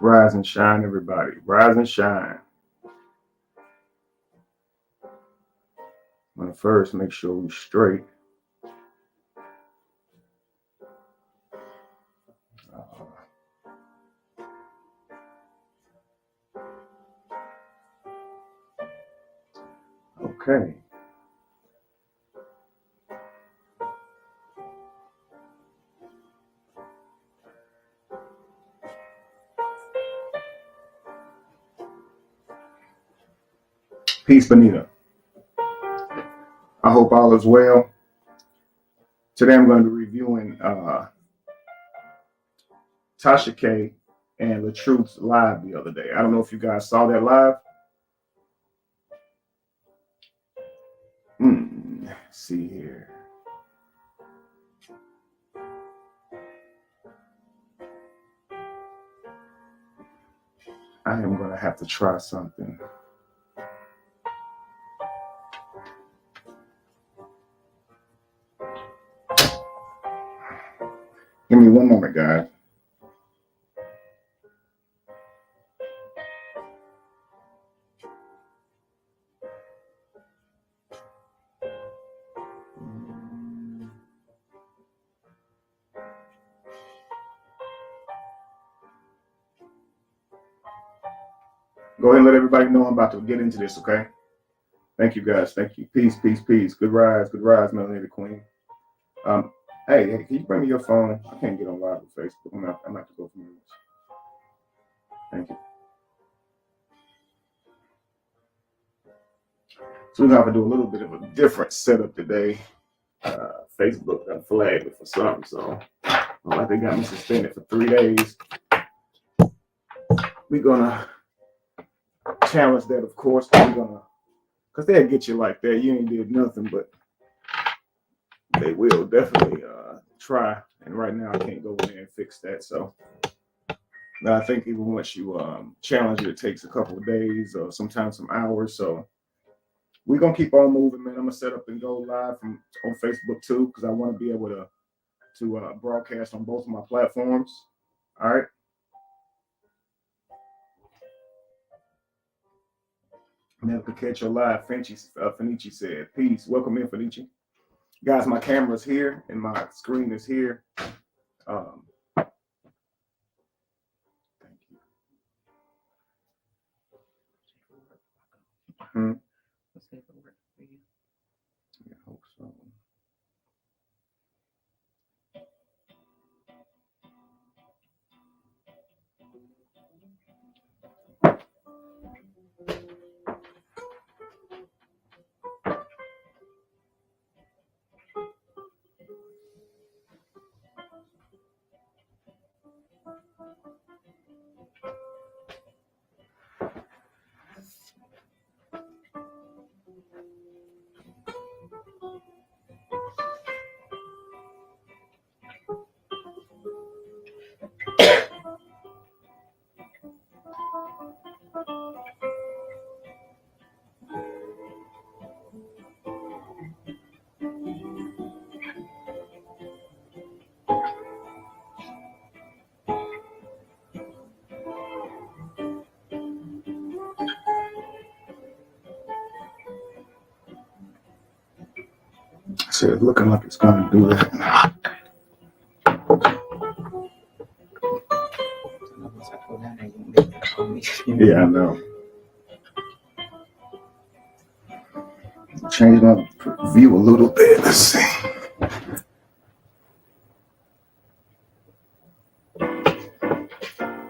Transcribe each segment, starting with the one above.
Rise and shine, everybody. Rise and shine. I'm going to first make sure we're straight. Okay. Peace, Benita. I hope all is well. Today I'm going to be reviewing Tasha K and Latruth's live the other day. I don't know if you guys saw that live. Let's see here. I am going to have to try something. Give me one moment, guys. Go ahead and let everybody know I'm about to get into this, okay? Thank you, guys. Thank you. Peace, peace, peace. Good rise, Melanated Queen. Hey, can you bring me your phone? I can't get on live with Facebook. I'm gonna have to go from this. Thank you. So we're gonna have to do a little bit of a different setup today. Facebook got flagged me for something, so like they got me suspended for 3 days. We're gonna challenge that, of course. Because they'll get you like that. You ain't did nothing, but they will definitely try. And right now, I can't go in there and fix that. So I think even once you challenge it, it takes a couple of days or sometimes some hours. So we're gonna keep on moving, man. I'm gonna set up and go live on Facebook too, because I want to be able to broadcast on both of my platforms. All right. Never could catch your live. Fenici said, peace. Welcome in, Fenici. Guys, my camera's here and my screen is here. Thank you. I hope so. So it's looking like it's going to do that. Yeah, I know. Change my view a little bit. Let's see.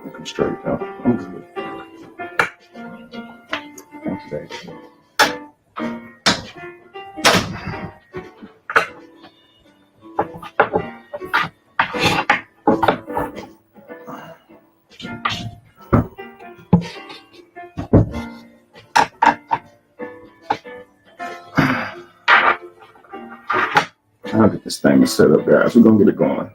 Looking straight up. I'm good. Thank you. I'll get this thing set up, guys. We're going to get it going.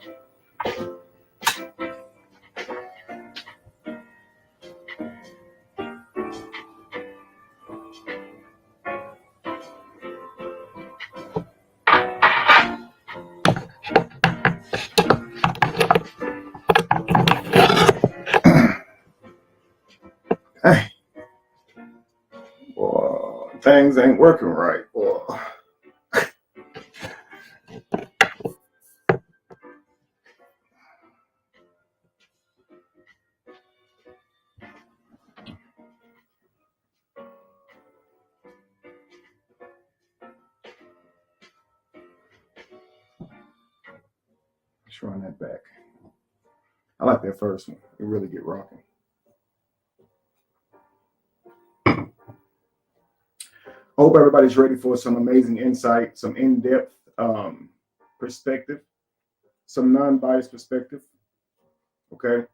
Hey, boy, things ain't working right, boy. Let's run that back. I like that first one. It really get rocking. I hope everybody's ready for some amazing insight, some in-depth perspective, some non-biased perspective. Okay.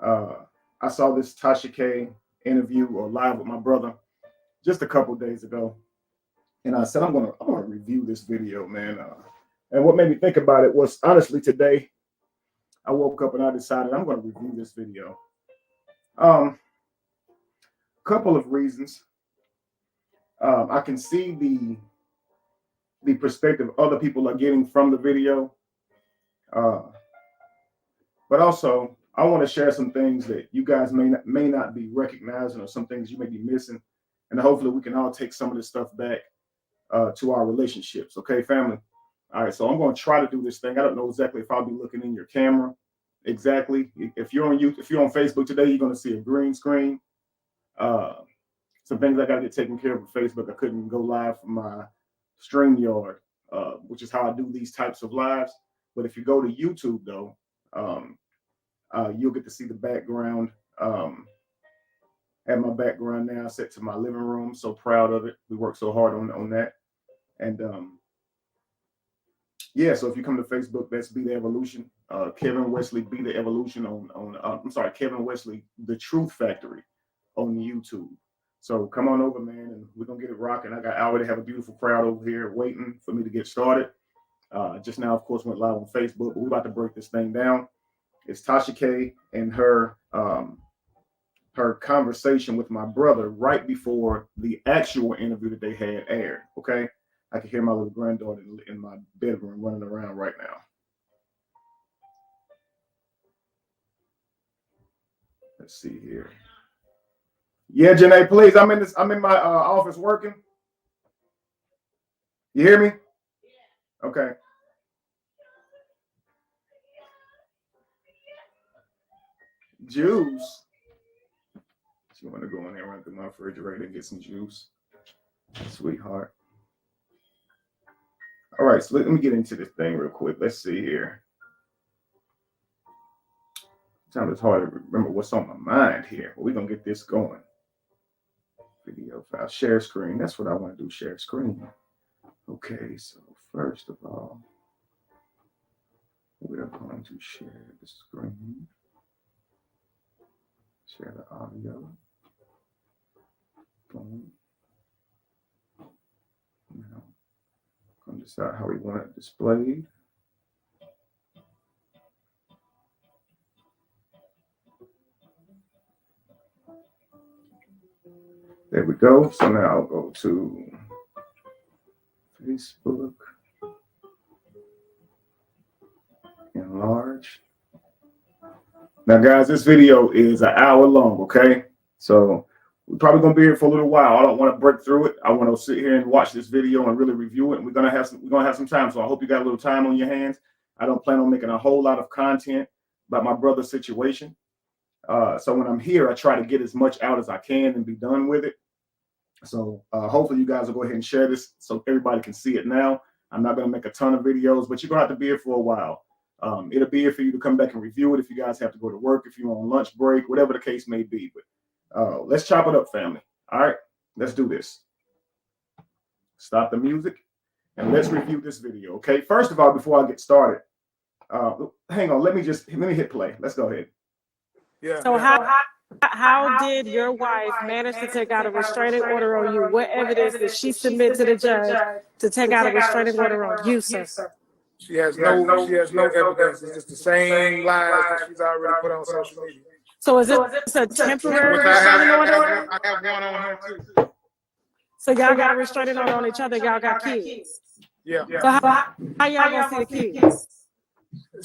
I saw this Tasha K interview or live with my brother just a couple days ago, and I said I'm gonna review this video, man. And what made me think about it was honestly today I woke up and I decided I'm gonna review this video. Couple of reasons. I can see the perspective other people are getting from the video, but also I want to share some things that you guys may not be recognizing, or some things you may be missing, and hopefully we can all take some of this stuff back to our relationships. Okay, family. All right, so I'm going to try to do this thing. I don't know exactly if I'll be looking in your camera exactly. If you're on Facebook today, you're going to see a green screen. Some things I got to get taken care of with Facebook. I couldn't go live from my StreamYard, which is how I do these types of lives. But if you go to YouTube, though, you'll get to see the background. I have my background now set to my living room. So proud of it. We worked so hard on that. And yeah, so if you come to Facebook, that's Be the Evolution. Kevin Wesley, Be the Evolution I'm sorry, Kevin Wesley, The Truth Factory on YouTube. So come on over, man, and we're gonna get it rocking. I already have a beautiful crowd over here waiting for me to get started. Just now, of course, went live on Facebook, but we're about to break this thing down. It's Tasha K and her conversation with my brother right before the actual interview that they had aired. Okay, I can hear my little granddaughter in my bedroom running around right now. Let's see here. Yeah, Janae, please. I'm in my office working. You hear me? Yeah. Okay. Juice. She want to go in there and run through my refrigerator and get some juice. Sweetheart. All right, so let me get into this thing real quick. Let's see here. Sometimes it's hard to remember what's on my mind here, but we're going to get this going. Video file, share screen. That's what I want to do, share screen. Okay, so first of all, we are going to share the screen. Share the audio. Boom. Now, I'm going to decide how we want it displayed. There we go. So now I'll go to Facebook, enlarge. Now, guys, this video is an hour long, okay? So we're probably going to be here for a little while. I don't want to break through it. I want to sit here and watch this video and really review it. And we're going to have some time. So I hope you got a little time on your hands. I don't plan on making a whole lot of content about my brother's situation. So when I'm here, I try to get as much out as I can and be done with it. So hopefully you guys will go ahead and share this so everybody can see it now. I'm not going to make a ton of videos, but you're going to have to be here for a while. It'll be here for you to come back and review it if you guys have to go to work, if you're on lunch break, whatever the case may be. But let's chop it up, family. All right, let's do this. Stop the music and let's review this video. Okay, first of all, before I get started, hang on, let me hit play. Let's go ahead. Yeah. So how did your wife manage to take out a restraining order on you? What evidence did she submit to the judge to take out a restraining order on you, sir? She has no evidence. It's just the same lies that she's already put on social media. So is this a temporary restraining order? I have one on him too. So y'all got a restraining order on each other. Y'all got kids. Yeah. So how y'all gonna see the kids?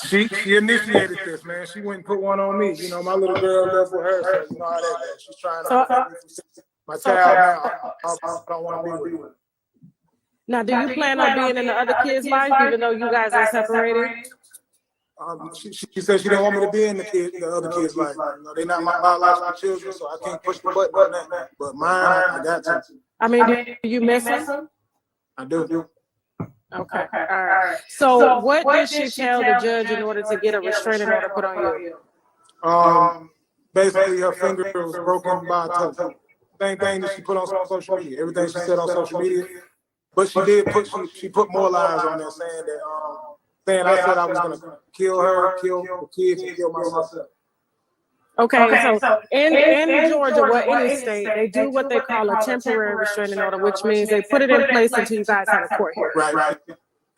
She initiated this, man. She went and put one on me. You know, my little girl lives with her, so you know how that goes. She's trying to prevent me from my child now. I don't want to be with her. Now, do you plan on being in the other kid's life, even though you guys are separated? She said she didn't want me to be in the other kid's life. You know, they're not my biological children, so I can't push the button on that. But mine, I got to. I mean, do you miss him? I do. Okay, all right. So what did she tell the judge in order to get a restraining order put on you? Basically, her finger was broken by a telephone. Same thing that she put on social media. Everything she said on social media. But she did she put more lies on there saying I said I was gonna kill her, kill the kids, and kill myself. Okay, so in Georgia or any state, they do what they call a temporary restraining order, which means they put it in place until you guys have a court hearing. Right.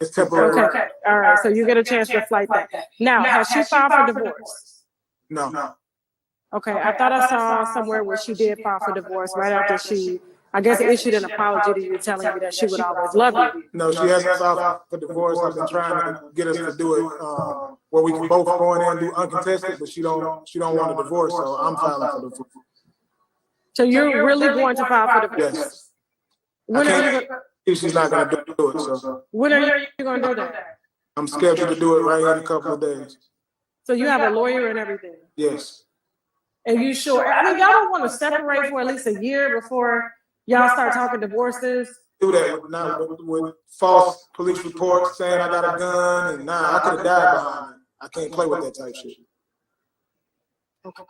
It's temporary. Okay, all right. So you get a chance to fight that. Now, has she filed for divorce? No. Okay, I thought I saw somewhere where she did file for divorce right after she, I guess, issued an apology to you, telling you that she would always love you. No, she hasn't filed for divorce. I've been trying to get us to do it where we can both go in there and do uncontested, but she don't want a divorce, so I'm filing for divorce. So you're really going to file for divorce? Yes. When are you? She's not going to do it. So when are you going to do that? I'm scheduled to do it right here in a couple of days. So you have a lawyer and everything? Yes. And you sure? I mean, y'all don't want to separate for at least a year before y'all start talking divorces? Do that with false police reports saying I got a gun, and I could have died behind it. I can't play with that type shit. Okay.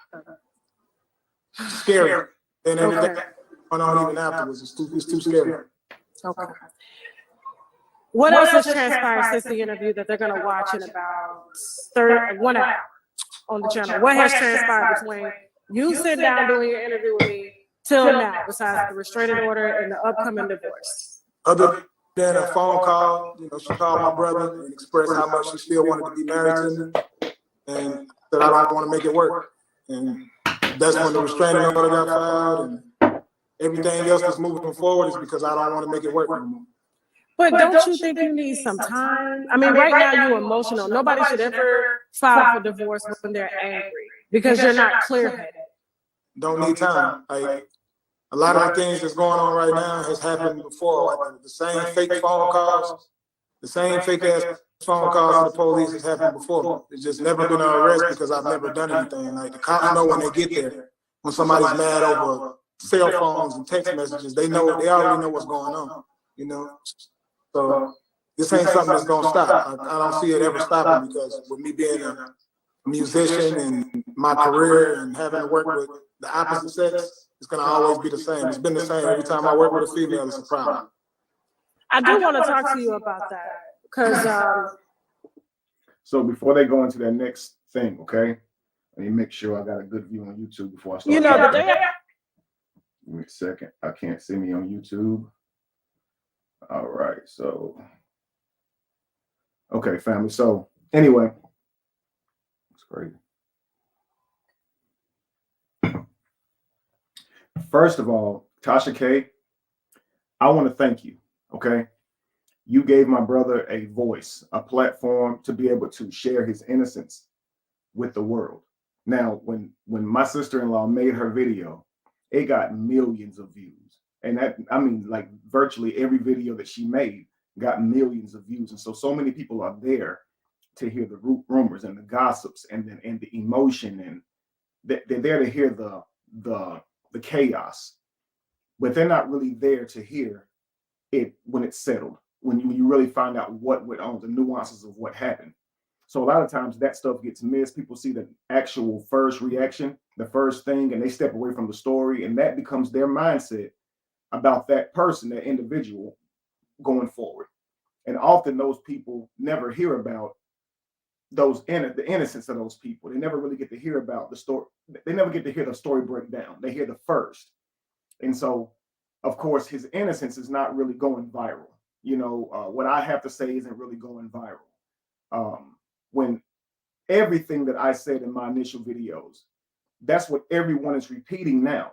Scary. And everything going on even afterwards. It's too scary. Okay. What else has transpired since the interview that they're going to watch in about 1 hour on the channel? What has transpired between you sitting down doing your interview with me till now, besides the restraining order and the upcoming divorce? Other than a phone call, you know, she called my brother and expressed how much she still wanted to be married to me, and that I don't want to make it work. And that's when the restraining order got filed, and everything else that's moving forward is because I don't want to make it work anymore. But don't you think you need some time? I mean, right now you're emotional. Nobody should ever file for divorce when they're angry because you're not clear-headed. Don't need time. Like, a lot of the things that's going on right now has happened before. Like the same fake phone calls, the same fake ass phone calls to the police has happened before. It's just never been an arrest because I've never done anything. Like the cops know when they get there, when somebody's mad over cell phones and text messages, they already know what's going on, you know? So this ain't something that's gonna stop. I don't see it ever stopping because with me being a musician and my career and having to work with the opposite sex, it's gonna always be the same. It's been the same. Every time I work with a female, it's a problem. I do want to talk to you about that because so before they go into that next thing, okay, let me make sure I got a good view on YouTube before I start. you know the day. Give me a second. I can't see me on YouTube. All right, so okay, family. So anyway, it's crazy. First of all, Tasha K, I want to thank you. Okay, you gave my brother a voice, a platform to be able to share his innocence with the world. Now, when my sister-in-law made her video, it got millions of views. And that, I mean, like virtually every video that she made got millions of views. And so many people are there to hear the rumors and the gossips and the emotion, and they're there to hear the chaos, but they're not really there to hear it when it's settled, when you really find out what went on, the nuances of what happened. So a lot of times that stuff gets missed. People see the actual first reaction, the first thing, and they step away from the story, and that becomes their mindset about that person, that individual going forward. And often those people never hear about the innocence of those people. They never really get to hear about the story. They never get to hear the story break down. They hear the first. And so, of course, his innocence is not really going viral. You know, what I have to say isn't really going viral. When everything that I said in my initial videos, that's what everyone is repeating now.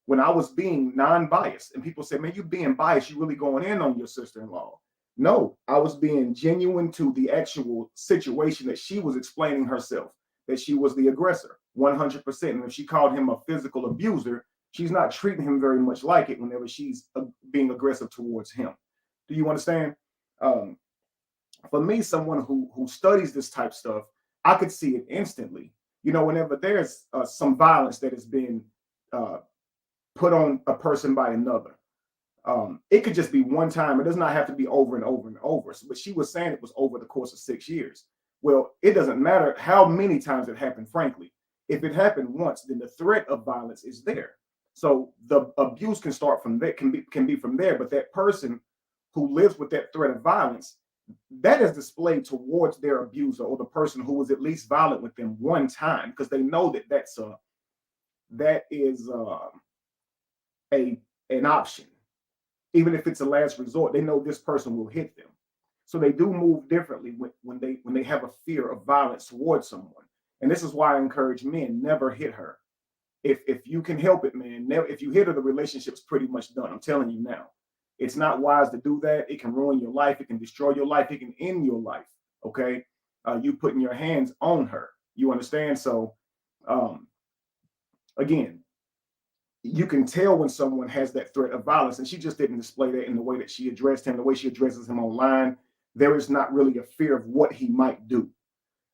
When I was being non-biased and people say, man, you being biased, you really going in on your sister-in-law. No, I was being genuine to the actual situation that she was explaining herself, that she was the aggressor, 100%. And if she called him a physical abuser, she's not treating him very much like it whenever she's being aggressive towards him. Do you understand? Um, for me, someone who studies this type of stuff, I could see it instantly. You know, whenever there's some violence that has been uh, put on a person by another, it could just be one time. It does not have to be over and over and over. So, but she was saying it was over the course of 6 years. Well, it doesn't matter how many times it happened, frankly. If it happened once, then the threat of violence is there. So the abuse can start from there, can be from there. But that person who lives with that threat of violence, that is displayed towards their abuser or the person who was at least violent with them one time, because they know that that is a an option. Even if it's a last resort, they know this person will hit them. So they do move differently when they have a fear of violence towards someone. And this is why I encourage men, never hit her. If you can help it, man, never, if you hit her, the relationship's pretty much done. I'm telling you now. It's not wise to do that. It can ruin your life. It can destroy your life. It can end your life. Okay. You putting your hands on her. You understand? So again, you can tell when someone has that threat of violence, and she just didn't display that in the way that she addressed him, the way she addresses him online. There is not really a fear of what he might do.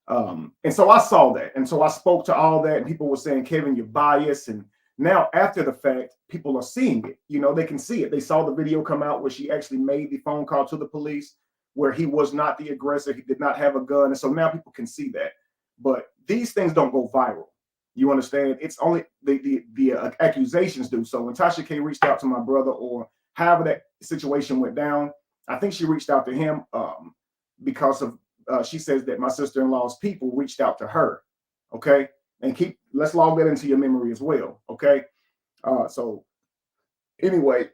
And so I saw that. And so I spoke to all that, and people were saying, Kevin, you're biased. And now after the fact, people are seeing it. You know, they can see it. They saw the video come out where she actually made the phone call to the police, where he was not the aggressor. He did not have a gun. And so now people can see that. But these things don't go viral. You understand? It's only the accusations do. So when Tasha K reached out to my brother, or however that situation went down, I think she reached out to him because of she says that my sister-in-law's people reached out to her. Okay, and let's log that into your memory as well. Okay, so anyway,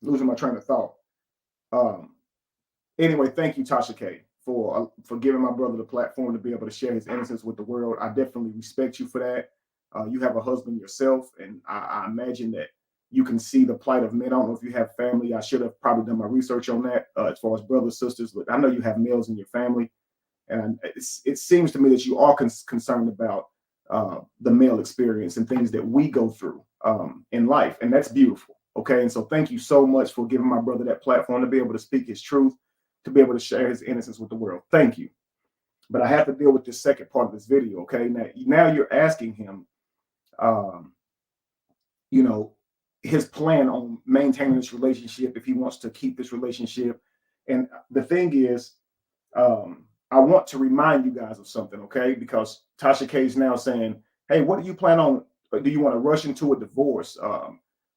losing my train of thought. Anyway, thank you, Tasha K, for giving my brother the platform to be able to share his innocence with the world. I definitely respect you for that. You have a husband yourself, and I imagine that you can see the plight of men. I don't know if you have family. I should have probably done my research on that as far as brothers, sisters, but I know you have males in your family. And it seems to me that you are concerned about the male experience and things that we go through in life. And that's beautiful. Okay. And so thank you so much for giving my brother that platform to be able to speak his truth, to be able to share his innocence with the world. Thank you. But I have to deal with this second part of this video. Okay. Now you're asking him, you know, his plan on maintaining this relationship, if he wants to keep this relationship. And the thing is, I want to remind you guys of something, okay? Because Tasha K is now saying, hey, what do you plan on? Do you want to rush into a divorce?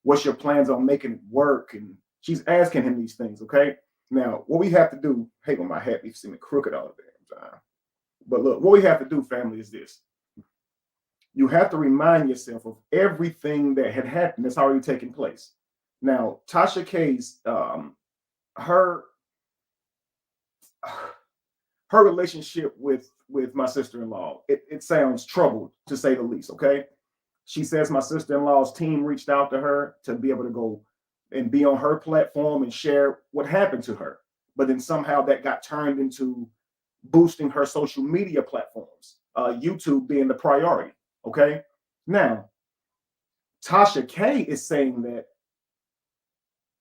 What's your plans on making it work? And she's asking him these things, okay? Now, what we have to do, hey, with my hat, you see me crooked all the damn time. But look, what we have to do, family, is this. You have to remind yourself of everything that had happened that's already taken place. Now, Tasha K's, her relationship with my sister-in-law, it sounds troubled, to say the least, okay? She says my sister-in-law's team reached out to her to be able to go and be on her platform and share what happened to her. But then somehow that got turned into boosting her social media platforms, YouTube being the priority, okay? Now, Tasha K is saying that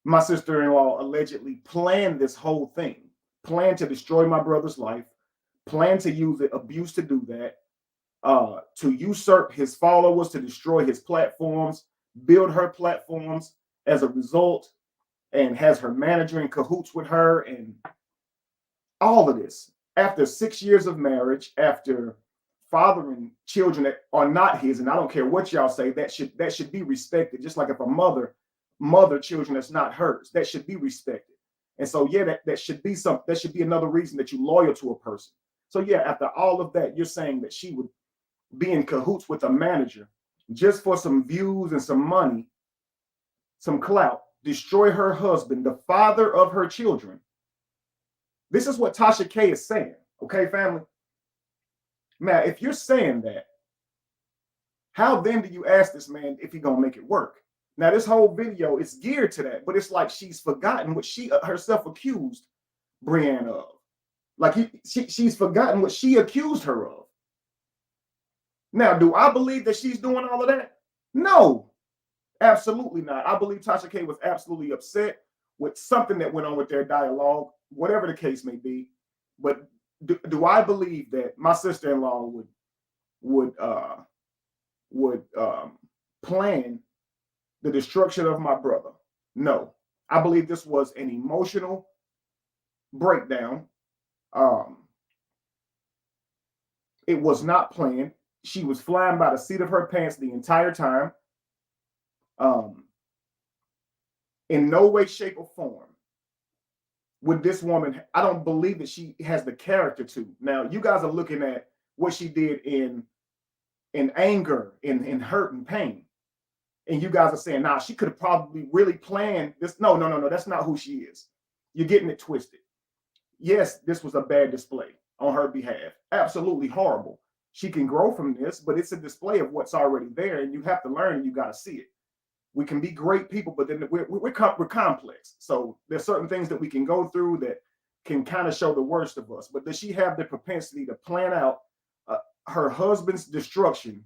my sister-in-law allegedly planned this whole thing, planned to destroy my brother's life, planned to use the abuse to do that, to usurp his followers, to destroy his platforms, build her platforms as a result, and has her manager in cahoots with her, and all of this. After 6 years of marriage, after fathering children that are not his, and I don't care what y'all say, that should be respected. Just like if a mother children that's not hers, that should be respected. And so yeah, that should be that should be another reason that you're loyal to a person. So yeah, after all of that, you're saying that she would be in cahoots with a manager just for some views and some money, some clout, destroy her husband, the father of her children. This is what Tasha K is saying. Okay, family? Now, if you're saying that, how then do you ask this man if he's gonna make it work? Now, this whole video is geared to that, but it's like she's forgotten what she herself accused Brianna of. Like she's forgotten what she accused her of. Now, do I believe that she's doing all of that? No, absolutely not. I believe Tasha K was absolutely upset with something that went on with their dialogue, whatever the case may be. But do I believe that my sister-in-law would plan the destruction of my brother? No. I believe this was an emotional breakdown. It was not planned. She was flying by the seat of her pants the entire time. In no way, shape, or form would this woman, I don't believe that she has the character to. Now, you guys are looking at what she did in anger, in hurt and pain. And you guys are saying, nah, she could have probably really planned this. No, that's not who she is. You're getting it twisted. Yes, this was a bad display on her behalf. Absolutely horrible. She can grow from this, but it's a display of what's already there, and you have to learn and you got to see it. We can be great people, but then we're complex. So there's certain things that we can go through that can kind of show the worst of us. But does she have the propensity to plan out her husband's destruction,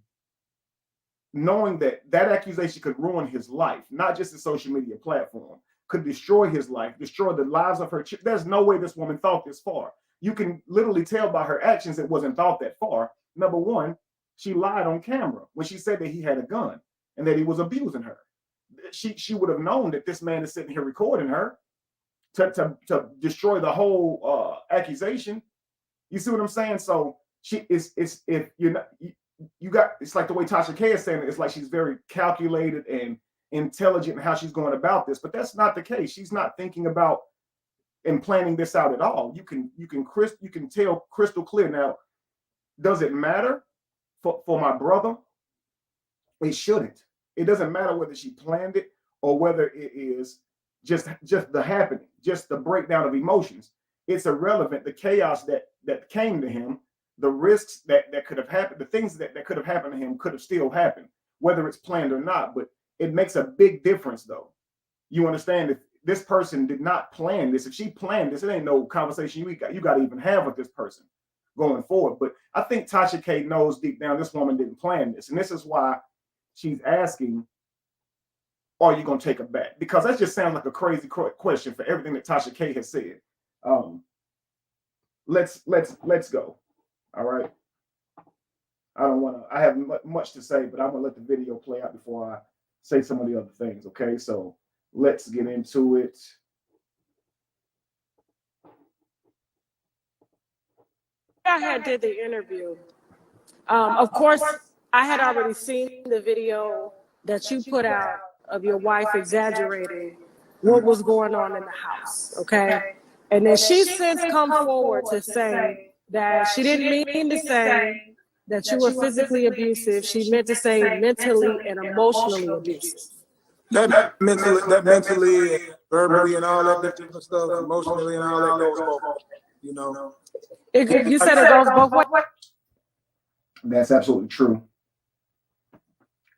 knowing that accusation could ruin his life, not just a social media platform, could destroy his life, destroy the lives of her children? There's no way this woman thought this far. You can literally tell by her actions it wasn't thought that far. Number one, she lied on camera when she said that he had a gun and that he was abusing her. She would have known that this man is sitting here recording her to destroy the whole accusation. You see what I'm saying? So it's if you're not, you got, it's like the way Tasha K is saying it, it's like she's very calculated and intelligent in how she's going about this, but that's not the case. She's not thinking about and planning this out at all. You can tell crystal clear. Now, does it matter for my brother? It shouldn't. It doesn't matter whether she planned it or whether it is just the happening, just the breakdown of emotions. It's irrelevant. The chaos that came to him, the risks that could have happened, the things that could have happened to him could have still happened, whether it's planned or not. But it makes a big difference, though. You understand? If this person did not plan this, if she planned this, it ain't no conversation you got to even have with this person going forward. But I think Tasha K knows deep down this woman didn't plan this, and this is why she's asking, are you going to take her back? Because that just sounds like a crazy question for everything that Tasha K has said. Let's go. All right. I have much to say, but I'm going to let the video play out before I say some of the other things. Okay. So let's get into it. I had did the interview. Of course, I had already seen the video that you put out of your wife exaggerating what was going on in the house, okay? And then she's since come forward to say that she didn't mean to say that you were physically abusive. She meant to say mentally and emotionally abusive. That mentally, verbally, and all that different stuff, emotionally, and all that goes both. You know. You said it goes both ways. That's absolutely true.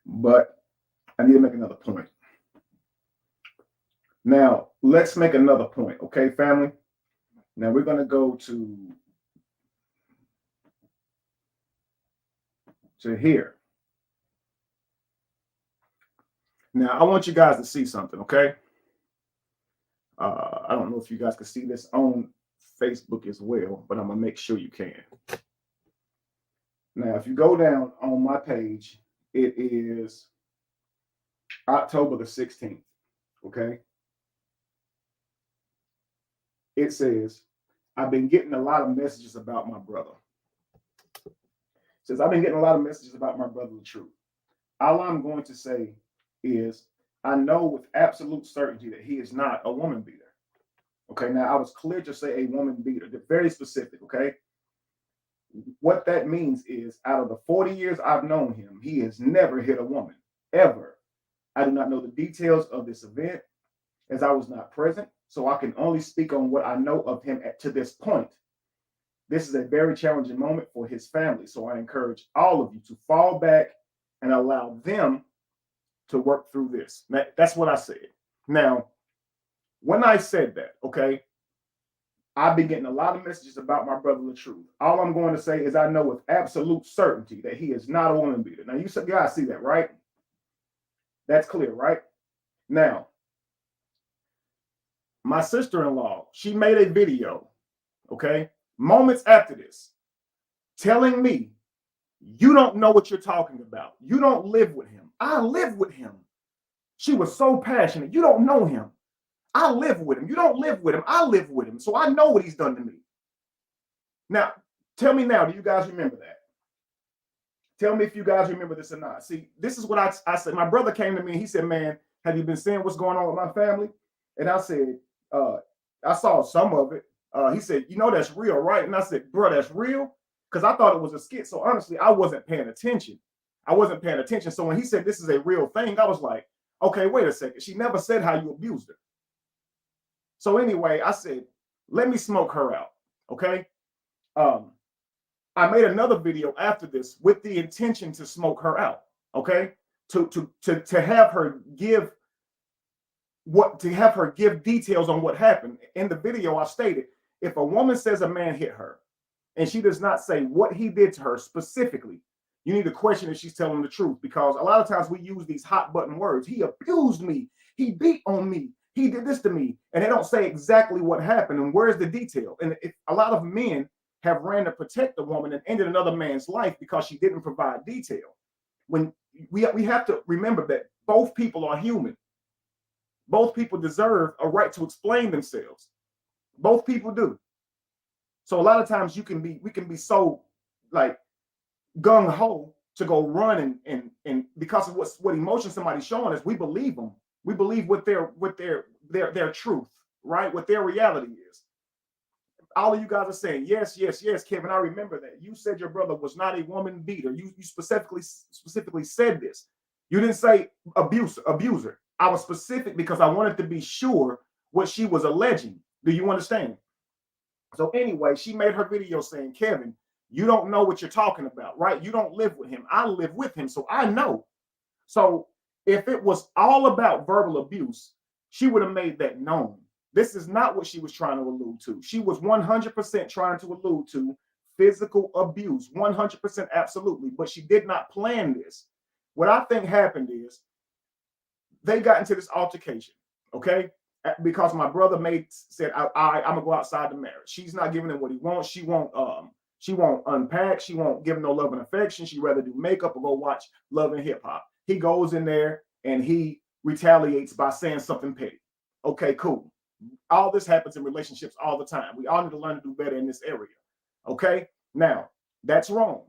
But I need to make another point. Now, let's make another point, okay, family? Now, we're going to go to here. Now, I want you guys to see something, okay? I don't know if you guys can see this on Facebook as well, but I'm going to make sure you can. Now, if you go down on my page, it is October the 16th, okay? It says, I've been getting a lot of messages about my brother. It says, I've been getting a lot of messages about my brother, Latruth. All I'm going to say is, I know with absolute certainty that he is not a woman beater. Okay, now I was clear to say a woman beater, very specific, okay? What that means is, out of the 40 years I've known him, he has never hit a woman, ever. I do not know the details of this event, as I was not present, so I can only speak on what I know of him to this point. This is a very challenging moment for his family, so I encourage all of you to fall back and allow them to work through this. That's what I said. Now, when I said that, okay, I've been getting a lot of messages about my brother Latruth. All I'm going to say is I know with absolute certainty that he is not a woman beater. Now, you guys see that, right? That's clear, right? Now, my sister-in-law, she made a video, okay, moments after this, telling me, you don't know what you're talking about. You don't live with him. I live with him. She was so passionate. You don't know him. I live with him. You don't live with him. I live with him. So I know what he's done to me. Now, tell me now, do you guys remember that? Tell me if you guys remember this or not. See, this is what I said. My brother came to me and he said, man, have you been seeing what's going on with my family? And I said, I saw some of it. He said, you know, that's real, right? And I said, bro, that's real? Because I thought it was a skit. So honestly, I wasn't paying attention. So when he said this is a real thing, I was like, okay, wait a second. She never said how you abused her. So anyway, I said, let me smoke her out. Okay. I made another video after this with the intention to smoke her out. Okay. To have her give details on what happened. In the video, I stated, if a woman says a man hit her and she does not say what he did to her specifically, you need to question if she's telling the truth, because a lot of times we use these hot button words. He abused me. He beat on me. He did this to me. And they don't say exactly what happened and where's the detail. And if a lot of men have ran to protect a woman and ended another man's life because she didn't provide detail. When we have to remember that both people are human. Both people deserve a right to explain themselves. Both people do. So a lot of times we can be so like gung ho to go run and because of what emotion somebody's showing us, we believe them. We believe what their truth, right? What their reality is. All of you guys are saying, yes, Kevin, I remember that. You said your brother was not a woman beater. You specifically said this. You didn't say abuser. I was specific because I wanted to be sure what she was alleging. Do you understand? So anyway, she made her video saying, Kevin, you don't know what you're talking about, right? You don't live with him. I live with him, so I know. So if it was all about verbal abuse, she would have made that known. This is not what she was trying to allude to. She was 100% trying to allude to physical abuse, 100% absolutely, but she did not plan this. What I think happened is they got into this altercation, okay? Because my brother said, I'm gonna go outside the marriage. She's not giving him what he wants. She won't unpack. She won't give him no love and affection. She'd rather do makeup or go watch Love and Hip Hop. He goes in there and he retaliates by saying something petty. Okay, cool. All this happens in relationships all the time. We all need to learn to do better in this area. Okay, now that's wrong.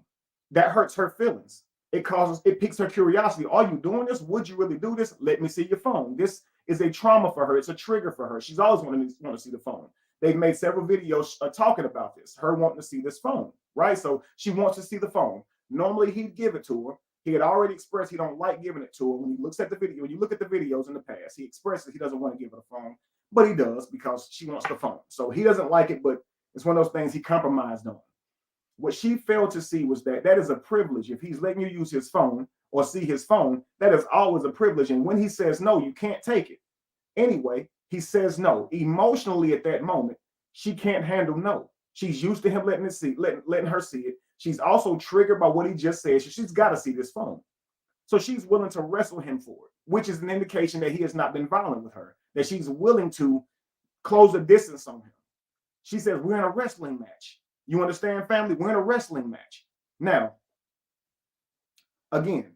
That hurts her feelings. It piques her curiosity. Are you doing this? Would you really do this? Let me see your phone. This is a trauma for her. It's a trigger for her. She's always want to see the phone. They've made several videos talking about this, her wanting to see this phone, right? So she wants to see the phone. Normally he'd give it to her. He had already expressed he don't like giving it to her. When he looks at the video, when you look at the videos in the past, he expresses he doesn't want to give her a phone, but he does because she wants the phone. So he doesn't like it, but it's one of those things he compromised on. What she failed to see was that is a privilege. If he's letting you use his phone or see his phone, that is always a privilege. And when he says no, you can't take it. Anyway, he says no. Emotionally at that moment, she can't handle no. She's used to him letting her see it. She's also triggered by what he just said. So she's got to see this phone. So she's willing to wrestle him for it, which is an indication that he has not been violent with her, that she's willing to close a distance on him. She says, we're in a wrestling match. You understand, family? We're in a wrestling match. Now, again,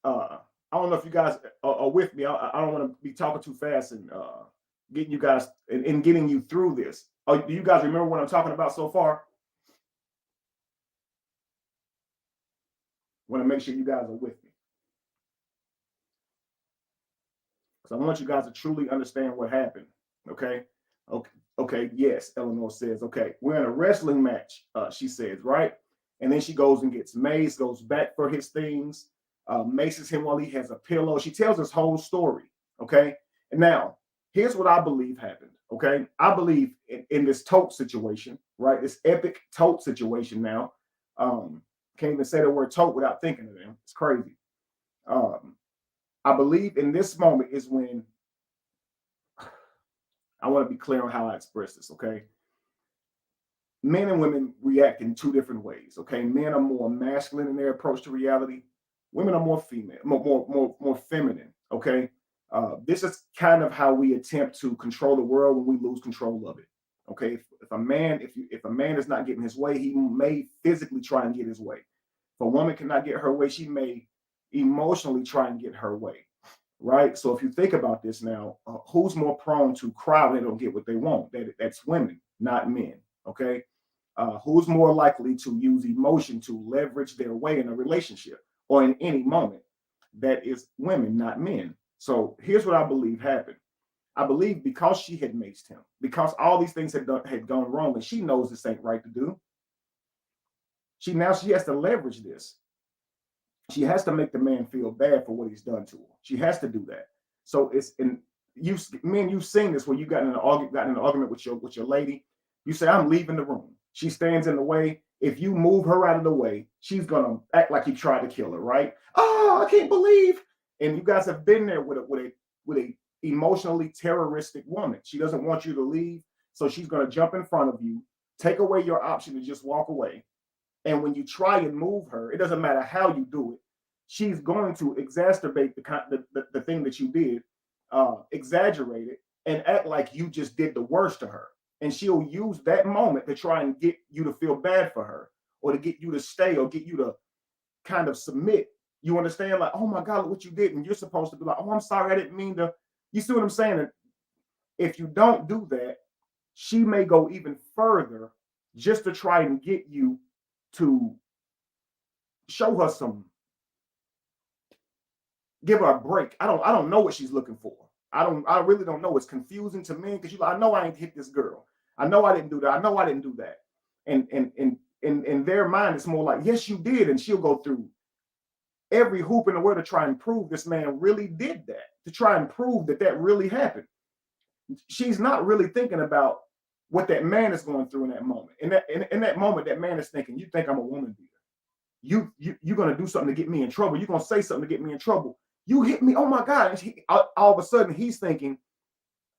I don't know if you guys are with me. I don't want to be talking too fast and getting you guys and getting you through this. Do you guys remember what I'm talking about so far? I want to make sure you guys are with me, because I want you guys to truly understand what happened. Okay. Yes, Eleanor says, okay, we're in a wrestling match, she says, right? And then she goes and gets Mace, goes back for his things, maces him while he has a pillow. She tells this whole story, okay? And now, here's what I believe happened, okay? I believe in this tote situation, right? This epic tote situation now. Can't even say the word tote without thinking of them. It's crazy. I believe in this moment is when I want to be clear on how I express this, okay? Men and women react in two different ways, okay? Men are more masculine in their approach to reality. Women are more female, more feminine, okay? This is kind of how we attempt to control the world when we lose control of it, okay? If a man is not getting his way, he may physically try and get his way. If a woman cannot get her way, she may emotionally try and get her way, right? So if you think about this now, who's more prone to cry when they don't get what they want? That's women, not men, okay? Who's more likely to use emotion to leverage their way in a relationship or in any moment? That is women, not men. So here's what I believe happened. I believe because she had maced him, because all these things had gone wrong, and she knows this ain't right to do. She has to leverage this. She has to make the man feel bad for what he's done to her. She has to do that. So it's in you've seen this where you got in an argument with your lady. You say, I'm leaving the room. She stands in the way. If you move her out of the way, she's gonna act like you tried to kill her, right? Oh, I can't believe. And you guys have been there with a emotionally terroristic woman. She doesn't want you to leave, so she's gonna jump in front of you, take away your option to just walk away. And when you try and move her, it doesn't matter how you do it. She's going to exacerbate the thing that you did, exaggerate it, and act like you just did the worst to her. And she'll use that moment to try and get you to feel bad for her, or to get you to stay, or get you to kind of submit. You understand? Like, oh my God, look what you did. And you're supposed to be like, oh, I'm sorry, I didn't mean to. You see what I'm saying? And if you don't do that, she may go even further just to try and get you to show her give her a break. I don't know what she's looking for. I really don't know. It's confusing to me because I know I ain't hit this girl. I know I didn't do that. I know I didn't do that. And in their mind, it's more like, yes, you did. And she'll go through every hoop in the world to try and prove this man really did that, to try and prove that really happened. She's not really thinking about what that man is going through in that moment. In that moment, that man is thinking, you think I'm a woman beater. You're going to do something to get me in trouble. You're going to say something to get me in trouble. You hit me. Oh my God. And all of a sudden, he's thinking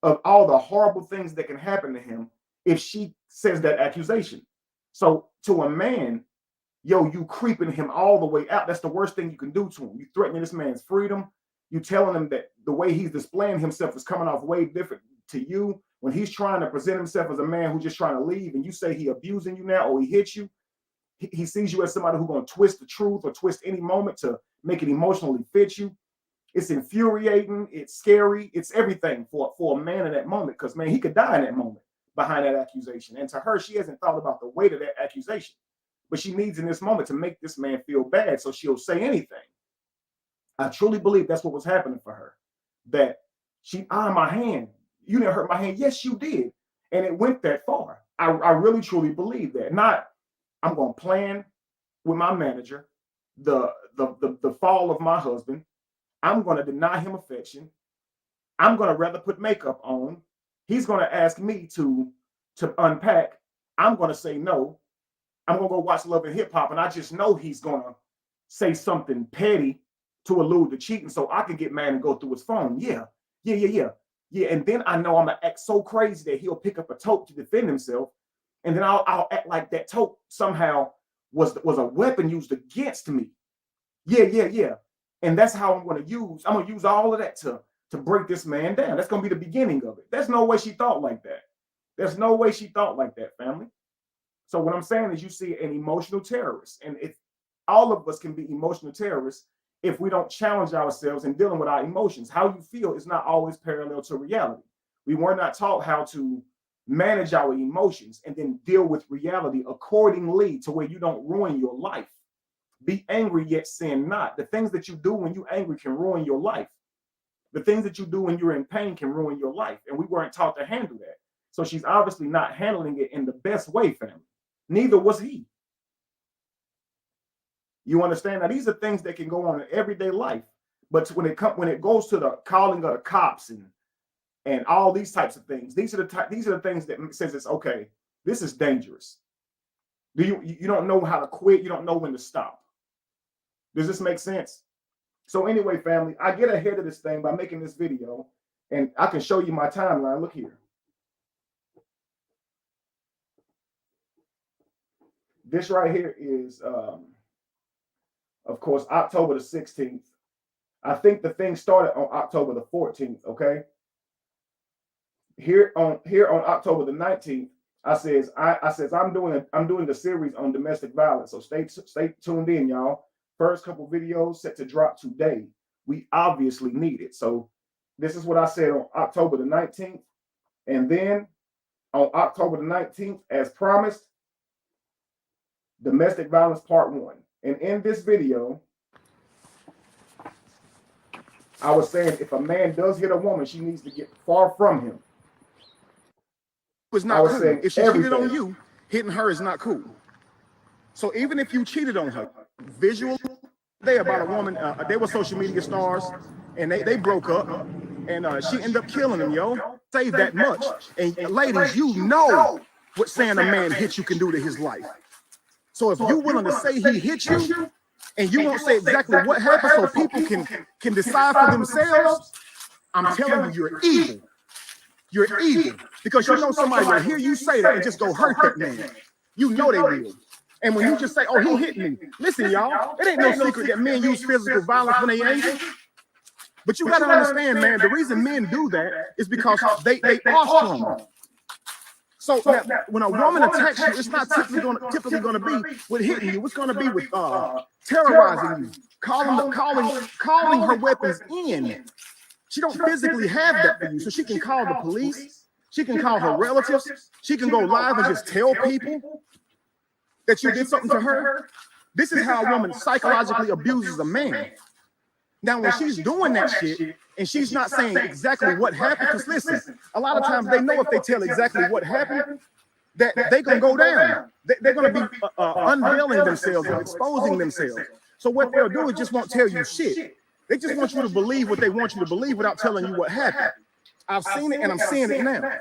of all the horrible things that can happen to him if she says that accusation. So to a man, you creeping him all the way out. That's the worst thing you can do to him. You threatening this man's freedom. You telling him that the way he's displaying himself is coming off way different to you when he's trying to present himself as a man who's just trying to leave, and you say he abusing you now or he hits you. He sees you as somebody who's going to twist the truth or twist any moment to make it emotionally fit you. It's infuriating. It's scary. It's everything for a man in that moment, because, man, he could die in that moment behind that accusation. And to her, she hasn't thought about the weight of that accusation. But she needs in this moment to make this man feel bad, so she'll say anything. I truly believe that's what was happening for her. That she, my hand. You didn't hurt my hand. Yes, you did. And it went that far. I really, truly believe that. Not, I'm going to plan with my manager the fall of my husband. I'm going to deny him affection. I'm going to rather put makeup on. He's going to ask me to unpack. I'm going to say no. I'm going to go watch Love and Hip Hop, and I just know he's going to say something petty to allude to cheating so I can get mad and go through his phone. Yeah. And then I know I'm going to act so crazy that he'll pick up a tote to defend himself. And then I'll act like that tote somehow was a weapon used against me. Yeah. And that's how I'm going to use all of that to break this man down. That's going to be the beginning of it. There's no way she thought like that. There's no way she thought like that, family. So what I'm saying is you see an emotional terrorist. And if all of us can be emotional terrorists if we don't challenge ourselves in dealing with our emotions. How you feel is not always parallel to reality. We were not taught how to manage our emotions and then deal with reality accordingly to where you don't ruin your life. Be angry yet sin not. The things that you do when you're angry can ruin your life. The things that you do when you're in pain can ruin your life. And we weren't taught to handle that. So she's obviously not handling it in the best way, family. Neither was he. You understand? Now, these are things that can go on in everyday life. But when it goes to the calling of the cops and all these types of things, these are the things that says it's okay. This is dangerous. You don't know how to quit. You don't know when to stop. Does this make sense? So anyway, family, I get ahead of this thing by making this video, and I can show you my timeline. Look here. This right here is, of course, October the 16th. I think the thing started on October the 14th, okay? Here on October the 19th, I says I'm doing a series on domestic violence. So stay tuned in, y'all. First couple videos set to drop today. We obviously need it. So this is what I said on October the 19th. And then on October the 19th, as promised, domestic violence part 1. And in this video, I was saying if a man does hit a woman, she needs to get far from him. Was not cool. If she cheated on you, hitting her is not cool. So even if you cheated on her, visual day about a woman, they were social media stars, and they broke up, and she ended up killing him, yo. Say that much. And ladies, you know what saying a man hit you can do to his life. So if you're willing to say he hit you, and you won't say exactly what happened so people can decide for themselves, I'm telling you, you're evil. You're evil. Because you know somebody will hear you say that and just go hurt that man. You know they will. And when you just say, oh, he hit me. Listen, y'all, it ain't no secret that men use physical violence when they angry. But you gotta understand, man, the reason men do that is because they are strong. So when a woman attacks you, it's not typically gonna be with hitting you. It's gonna be with terrorizing you, calling her weapons in. She don't physically have that for you, so she can call the police, she can call her relatives, she can go live and just tell people that you did something to her. This is how a woman psychologically abuses a man. Now, when she's doing that shit and she's not saying exactly what happened, because listen, a lot of times they know if they tell exactly what happened, that they're gonna go down. They're gonna be unveiling themselves or exposing themselves. So what they'll do is just won't tell you shit. They just want you to believe what they want you to believe without telling you what happened. I've seen it and I'm seeing it now.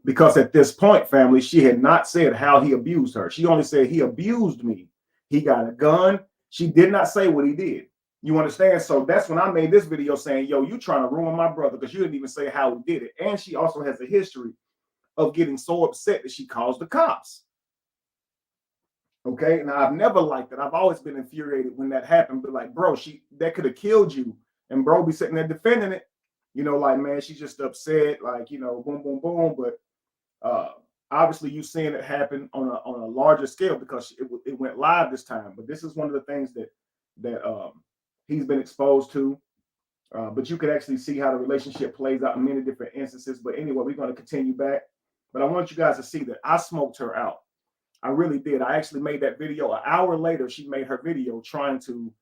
Because at this point, family, she had not said how he abused her. She only said he abused me. He got a gun. She did not say what he did. You understand? So that's when I made this video saying, yo, you trying to ruin my brother because you didn't even say how he did it. And she also has a history of getting so upset that she calls the cops. Okay, now I've never liked it. I've always been infuriated when that happened, but like, bro, that could have killed you, and bro be sitting there defending it, you know, like, man, she's just upset, like, you know, boom, boom, boom. But obviously, you seeing it happen on a larger scale because it went live this time. But this is one of the things that he's been exposed to. But you could actually see how the relationship plays out in many different instances. But anyway, we're going to continue back. But I want you guys to see that I smoked her out. I really did. I actually made that video. An hour later, she made her video trying to,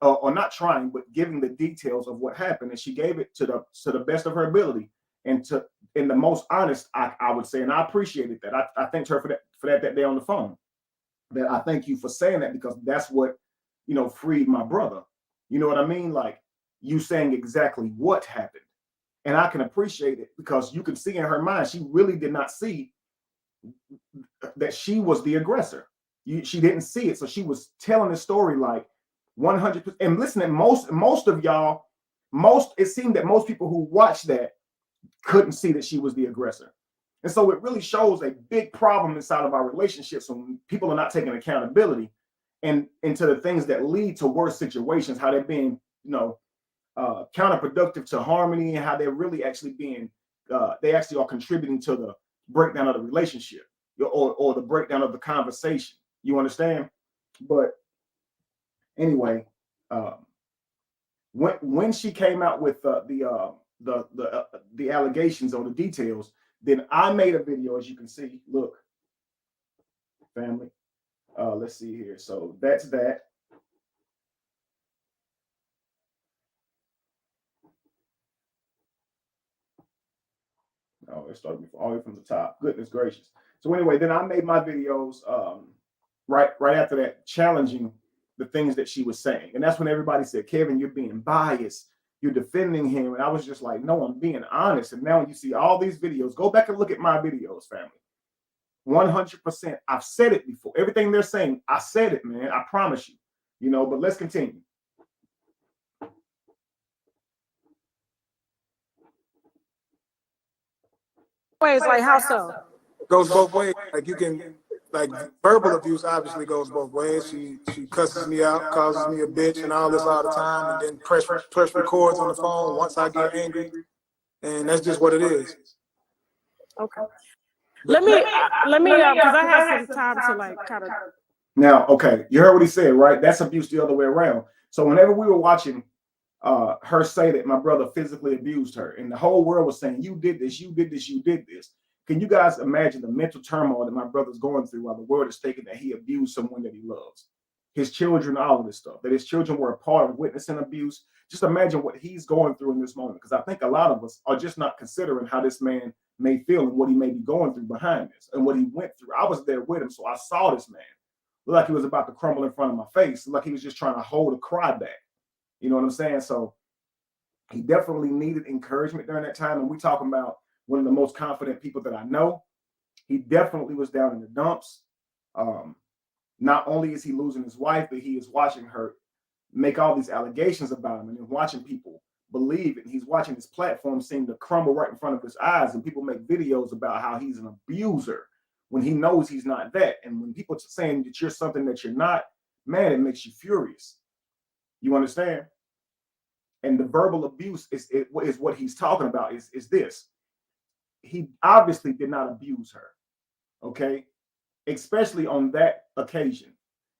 or not trying, but giving the details of what happened. And she gave it to the best of her ability and in the most honest, I would say. And I appreciated that. I thanked her for that day on the phone. That I thank you for saying that because that's what, you know, freed my brother. You know what I mean? Like you saying exactly what happened. And I can appreciate it because you can see in her mind, she really did not see that she was the aggressor. She didn't see it. So she was telling the story like 100%. And listen, most of y'all, it seemed that most people who watched that couldn't see that she was the aggressor. And so it really shows a big problem inside of our relationships when people are not taking accountability and into the things that lead to worse situations, how they're being, you know, counterproductive to harmony and how they're really actually being, they actually are contributing to the breakdown of the relationship or the breakdown of the conversation. You understand? But anyway, when she came out with the allegations or the details, then I made a video, as you can see. Look, family. Let's see here. So that's that. Oh, it started all the way from the top. Goodness gracious. So anyway, then I made my videos right after that, challenging the things that she was saying. And that's when everybody said, Kevin, you're being biased. You're defending him. And I was just like, no, I'm being honest. And now when you see all these videos, go back and look at my videos, family. 100%. I've said it before. Everything they're saying, I said it, man. I promise you. You know, but let's continue. ways, like how so? Goes both ways. Like you can, like verbal abuse obviously goes both ways. She cusses me out, calls me a bitch and all this all the time, and then press records on the phone once I get angry, and that's just what it is. Okay. Let me because I have some time to like kind of. Now, okay, you heard what he said, right? That's abuse the other way around. So whenever we were watching her say that my brother physically abused her, and the whole world was saying, you did this, you did this, you did this. Can you guys imagine the mental turmoil that my brother's going through while the world is thinking that he abused someone that he loves? His children, all of this stuff, that his children were a part of witnessing abuse. Just imagine what he's going through in this moment. Because I think a lot of us are just not considering how this man may feel and what he may be going through behind this and what he went through. I was there with him, so I saw this man. Looked like he was about to crumble in front of my face. Like he was just trying to hold a cry back. You know what I'm saying? So he definitely needed encouragement during that time. And we talking about one of the most confident people that I know. He definitely was down in the dumps. Not only is he losing his wife, but he is watching her make all these allegations about him and then watching people believe it. He's watching his platform seem to crumble right in front of his eyes, and people make videos about how he's an abuser when he knows he's not that. And when people are saying that you're something that you're not, man, it makes you furious. You understand? And the verbal abuse is what he's talking about is this. He obviously did not abuse her, okay? Especially on that occasion.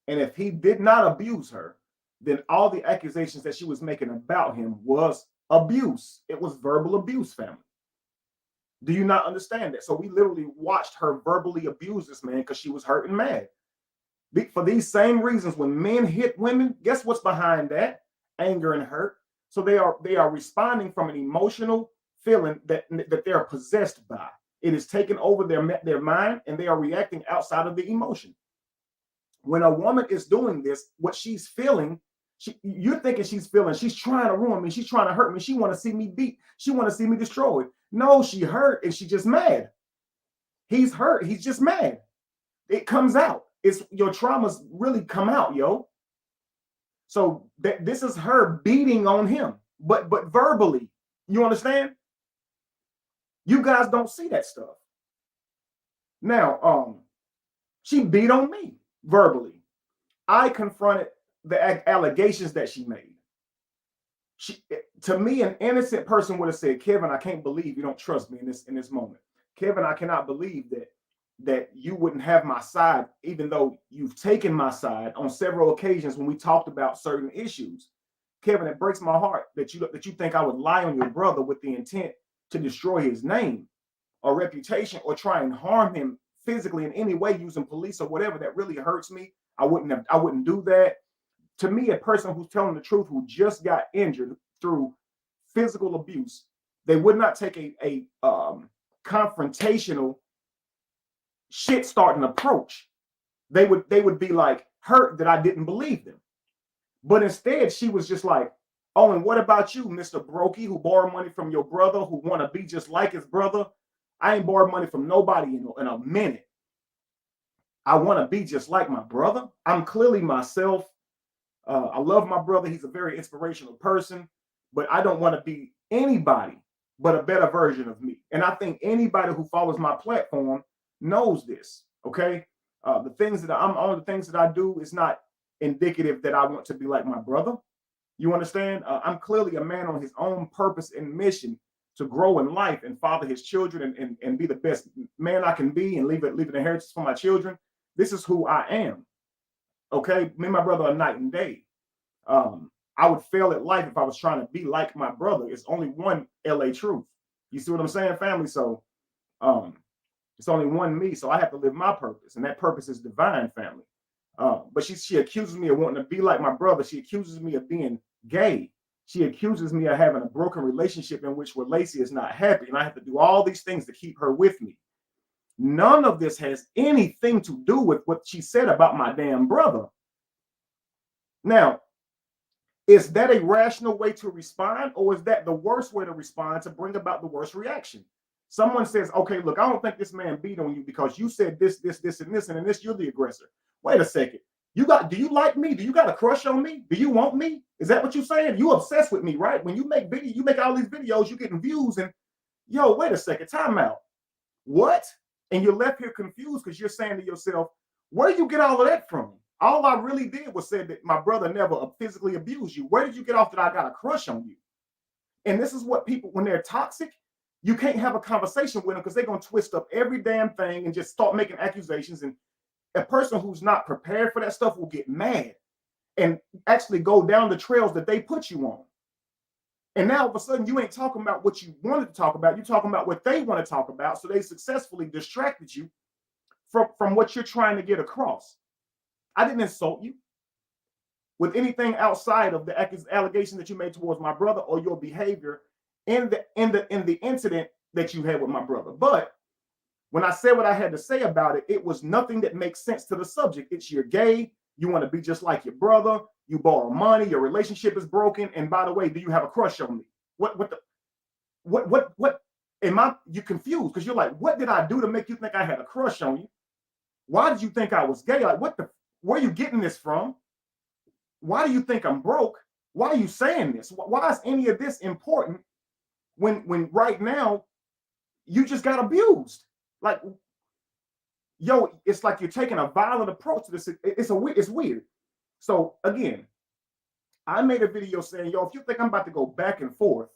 And if he did not abuse her, then all the accusations that she was making about him was abuse. It was verbal abuse, family. Do you not understand that? So we literally watched her verbally abuse this man because she was hurt and mad. For these same reasons, when men hit women, guess what's behind that? Anger and hurt. So they are responding from an emotional feeling that they're possessed by. It is taken over their mind, and they are reacting outside of the emotion. When a woman is doing this, what she's feeling, you're thinking she's trying to ruin me, she's trying to hurt me, she want to see me beat, she want to see me destroyed. No, she hurt and she just mad. He's hurt, he's just mad. It comes out. It's your traumas really come out, yo. So this is her beating on him, but verbally. You understand? You guys don't see that stuff. Now, she beat on me verbally. I confronted the allegations that she made. To me, an innocent person would have said, Kevin, I can't believe you don't trust me in this moment. Kevin, I cannot believe that you wouldn't have my side, even though you've taken my side on several occasions when we talked about certain issues. Kevin, it breaks my heart that you think I would lie on your brother with the intent to destroy his name or reputation or try and harm him physically in any way using police or whatever. That really hurts me. I wouldn't do that. To me, a person who's telling the truth, who just got injured through physical abuse, they would not take a confrontational shit starting approach. They would be like hurt that I didn't believe them. But instead, she was just like, oh, and what about you, Mr. Brokey, who borrowed money from your brother, who want to be just like his brother? I ain't borrowed money from nobody in a minute. I want to be just like my brother. I'm clearly myself. I love my brother. He's a very inspirational person, but I don't want to be anybody but a better version of me. And I think anybody who follows my platform knows this. Okay. The things that I do is not indicative that I want to be like my brother. You understand? I'm clearly a man on his own purpose and mission to grow in life and father his children and be the best man I can be and leave an inheritance for my children. This is who I am. Okay, me and my brother are night and day. I would fail at life if I was trying to be like my brother. It's only one Latruth. You see what I'm saying, family? So it's only one me. So I have to live my purpose, and that purpose is divine, family. But she accuses me of wanting to be like my brother. She accuses me of being gay. She accuses me of having a broken relationship in which Lacey is not happy, and I have to do all these things to keep her with me. None of this has anything to do with what she said about my damn brother. Now, is that a rational way to respond, or is that the worst way to respond to bring about the worst reaction? Someone says, okay, look, I don't think this man beat on you because you said this, and this, and in this, you're the aggressor. Wait a second. Do you like me? Do you got a crush on me? Do you want me? Is that what you're saying? You obsessed with me, right? When you make all these videos, you're getting views, and yo, wait a second, time out. What? And you're left here confused because you're saying to yourself, where did you get all of that from? All I really did was say that my brother never physically abused you. Where did you get off that I got a crush on you? And this is what people, when they're toxic, you can't have a conversation with them because they're going to twist up every damn thing and just start making accusations. And a person who's not prepared for that stuff will get mad and actually go down the trails that they put you on. And now all of a sudden you ain't talking about what you wanted to talk about. You're talking about what they want to talk about. So they successfully distracted you from what you're trying to get across. I didn't insult you with anything outside of the allegation that you made towards my brother or your behavior in the incident that you had with my brother. But when I said what I had to say about it, it was nothing that makes sense to the subject. It's you're gay, you want to be just like your brother, you borrow money, your relationship is broken, and by the way, do you have a crush on me? What am I, you confused because you're like, what did I do to make you think I had a crush on you? Why did you think I was gay? Like, where are you getting this from? Why do you think I'm broke? Why are you saying this? Why is any of this important when right now you just got abused? Like, yo, it's like you're taking a violent approach to this. It's weird. So again, I made a video saying, yo, if you think I'm about to go back and forth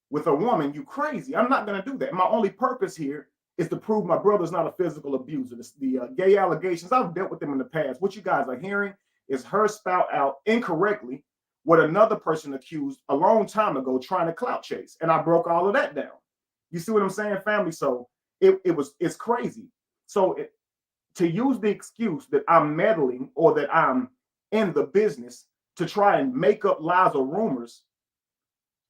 with a woman, you crazy. I'm not going to do that. My only purpose here is to prove my brother's not a physical abuser. The gay allegations, I've dealt with them in the past. What you guys are hearing is her spout out incorrectly what another person accused a long time ago trying to clout chase. And I broke all of that down. You see what I'm saying, family? So it's crazy. So to use the excuse that I'm meddling or that I'm in the business to try and make up lies or rumors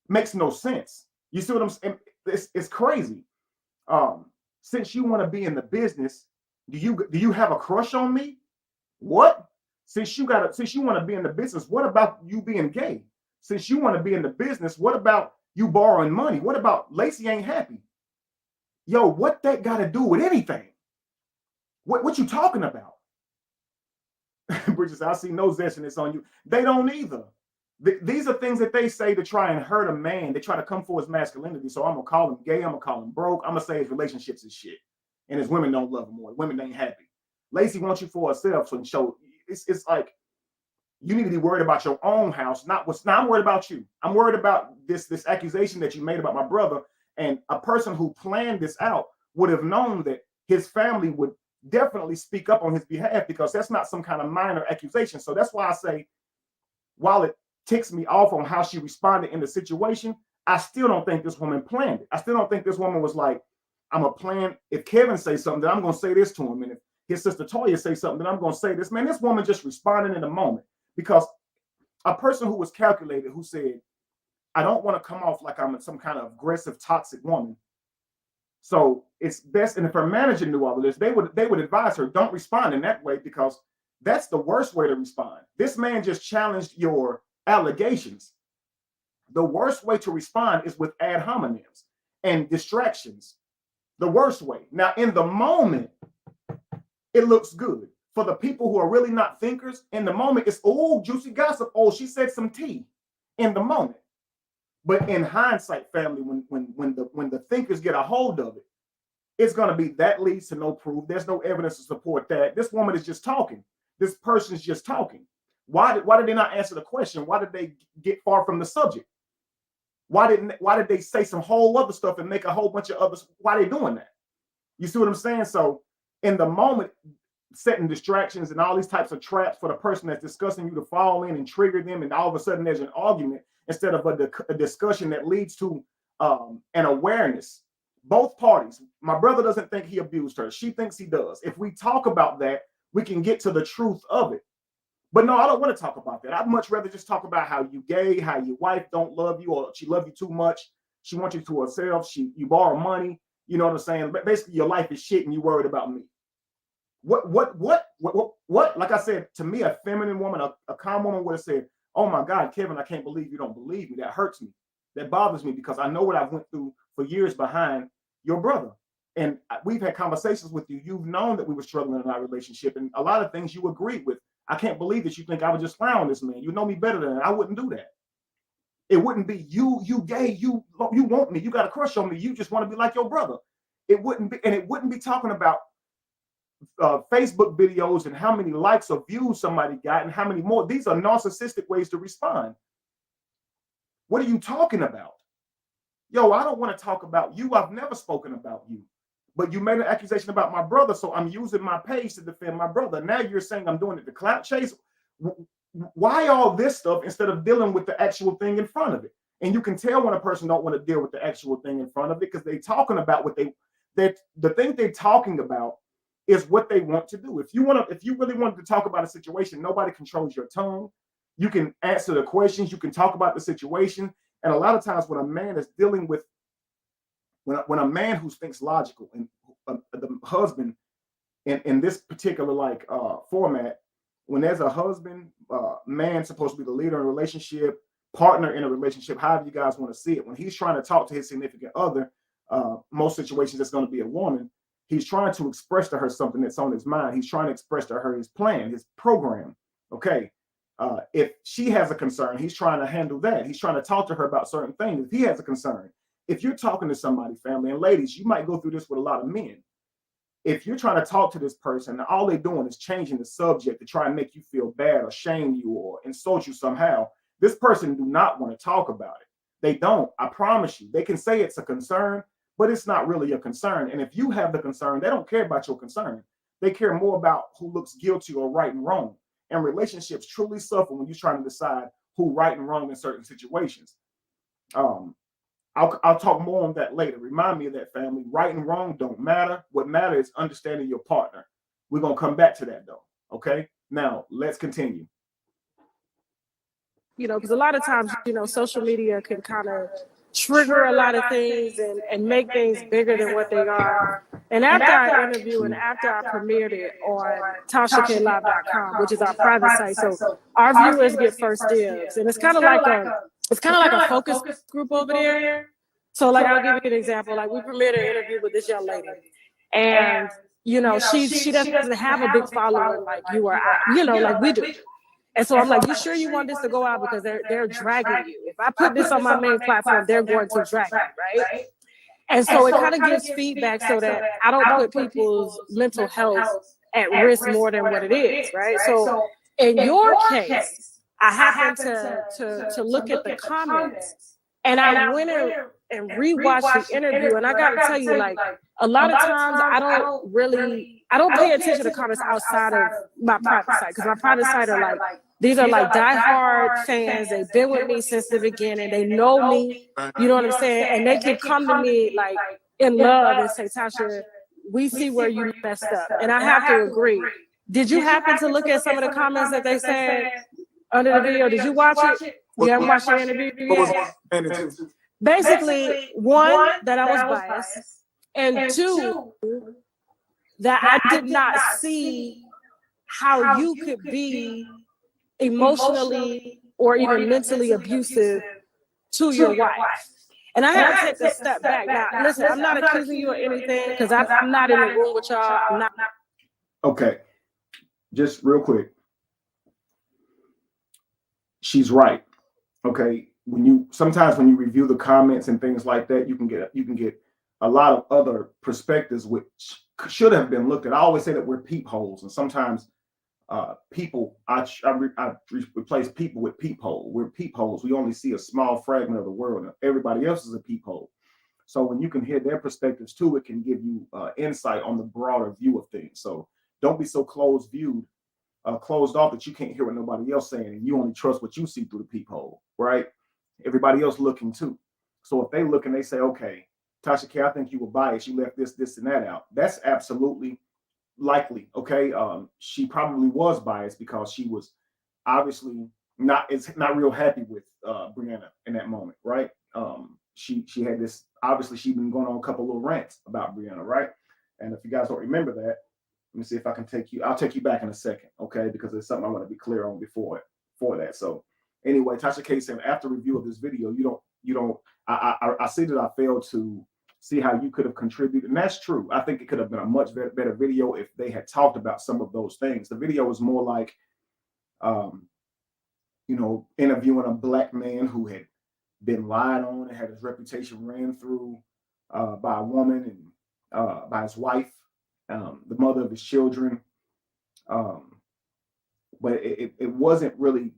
makes no sense. You see what I'm saying? It's crazy. Since you want to be in the business, do you have a crush on me? What? Since you want to be in the business, what about you being gay? Since you want to be in the business, what about you borrowing money? What about Lacey ain't happy? Yo, what that got to do with anything? What you talking about? Bridges, I see no zestiness on you. They don't either. These are things that they say to try and hurt a man. They try to come for his masculinity. So I'm going to call him gay. I'm going to call him broke. I'm going to say his relationships is shit. And his women don't love him more. Women ain't happy. Lacey wants you for herself. So show it's like you need to be worried about your own house. Now I'm worried about you. I'm worried about this accusation that you made about my brother. And a person who planned this out would have known that his family would definitely speak up on his behalf because that's not some kind of minor accusation. So that's why I say, while it ticks me off on how she responded in the situation, I still don't think this woman planned it. I still don't think this woman was like, I'm a plan. If Kevin says something, then I'm going to say this to him. And if his sister Toya say something, then I'm going to say this. Man, this woman just responded in a moment because a person who was calculated, who said, I don't want to come off like I'm some kind of aggressive, toxic woman. So it's best, and if her manager knew all of this, they would advise her, don't respond in that way because that's the worst way to respond. This man just challenged your allegations. The worst way to respond is with ad hominems and distractions. The worst way. Now, in the moment, it looks good. For the people who are really not thinkers, in the moment, it's, oh, juicy gossip. Oh, she said some tea in the moment. But in hindsight, family, when the thinkers get a hold of it, it's going to be that leads to no proof. There's no evidence to support that. This woman is just talking. This person's just talking. Why did they not answer the question? Why did they get far from the subject? Why did they say some whole other stuff and make a whole bunch of others? Why are they doing that? You see what I'm saying? So in the moment, setting distractions and all these types of traps for the person that's discussing you to fall in and trigger them, and all of a sudden there's an argument instead of a discussion that leads to an awareness. Both parties. My brother doesn't think he abused her. She thinks he does. If we talk about that, we can get to the truth of it. But no, I don't want to talk about that. I'd much rather just talk about how you gay, how your wife don't love you, or she loves you too much. She wants you to herself. You borrow money. You know what I'm saying? But basically, your life is shit, and you worried about me. What? Like I said, to me, a feminine woman, a calm woman would have said, "Oh my God, Kevin, I can't believe you don't believe me. That hurts me. That bothers me because I know what I've went through for years behind your brother. And we've had conversations with you. You've known that we were struggling in our relationship, and a lot of things you agreed with. I can't believe that you think I would just frown on this man. You know me better than that. I wouldn't do that. It wouldn't be you gay, you want me, you got a crush on me, you just want to be like your brother. It wouldn't be talking about Facebook videos and how many likes or views somebody got and how many more. These are narcissistic ways to respond. What are you talking about? Yo, I don't want to talk about you. I've never spoken about you. But you made an accusation about my brother, so I'm using my page to defend my brother. Now you're saying I'm doing it to clout chase. Why all this stuff instead of dealing with the actual thing in front of it? And you can tell when a person don't want to deal with the actual thing in front of it because they're talking about what the thing they're talking about is what they want to do. If you really wanted to talk about a situation, nobody controls your tongue. You can answer the questions. You can talk about the situation. And a lot of times when a man is dealing with, when a man who thinks logical and the husband in this particular format, when there's a husband, man supposed to be the leader in a relationship, partner in a relationship, however you guys want to see it, when he's trying to talk to his significant other, most situations it's going to be a woman, he's trying to express to her something that's on his mind. He's trying to express to her his plan, his program. Okay. If she has a concern, he's trying to handle that. He's trying to talk to her about certain things. If he has a concern, if you're talking to somebody, family, and ladies, you might go through this with a lot of men. If you're trying to talk to this person, all they're doing is changing the subject to try and make you feel bad or shame you or insult you somehow, this person do not want to talk about it. They don't. I promise you. They can say it's a concern, but it's not really a concern. And if you have the concern, they don't care about your concern. They care more about who looks guilty or right and wrong. And relationships truly suffer when you're trying to decide who right and wrong in certain situations. I'll talk more on that later. Remind me of that, family. Right and wrong don't matter. What matters is understanding your partner. We're going to come back to that, though. Okay? Now, let's continue. Because a lot of times, social media can kind of trigger a lot of things and make things bigger than what they are. And after our interview and after I premiered it on TashaKLive.com, which is our private site, so our viewers get first dibs. And it's kind of like a focus group over there. So I'll give you an example. We premiered an interview with this young lady. And, she doesn't have a big following like you or I, like we do. And so I'm like, you sure you want this to go out? Because they're dragging you. If I put this on my main platform, they're going to drag you, right? And so it kind of gives feedback so that I don't put people's mental health at risk more than what it is, right? So in your case, I happened to look at the comments and I went and rewatched the interview. And I got to tell you, a lot of times I don't pay attention to comments outside of my private site because my private site are these are diehard fans. They've been with me since the beginning. They know me. You know what I'm saying? And they can come to me in love and say, Tasha, we see where you messed up. And I have to agree. Did you happen to look at some of the comments that they said under the video? Did you watch it? You haven't watched the interview yet? Basically, one, that I was biased, and two, that I did not see how you could be emotionally or even mentally abusive to your wife. And I had to take a step back. Now, listen, I'm not accusing you of anything because I'm not in the room with y'all. I'm not. Okay, just real quick. She's right. Okay, sometimes when you review the comments and things like that, you can get a lot of other perspectives which should have been looked at. I always say that we're peepholes, and sometimes people, I replace people with peephole. We're peepholes. We only see a small fragment of the world, and everybody else is a peephole. So when you can hear their perspectives too, it can give you insight on the broader view of things. So don't be so closed off that you can't hear what nobody else saying, and you only trust what you see through the peephole, right? Everybody else looking too. So if they look and they say, okay, Tasha K, I think you were biased. You left this, and that out. That's absolutely likely. Okay. She probably was biased because she was obviously not real happy with Brianna in that moment, right? She had this, obviously she'd been going on a couple little rants about Brianna, right? And if you guys don't remember that, let me see if I can I'll take you back in a second, okay? Because there's something I want to be clear on before that. So anyway, Tasha K said after review of this video, I see that I failed to see how you could have contributed. And that's true. I think it could have been a much better video if they had talked about some of those things. The video was more like, interviewing a black man who had been lied on and had his reputation ran through by a woman, and by his wife, the mother of his children. But it wasn't really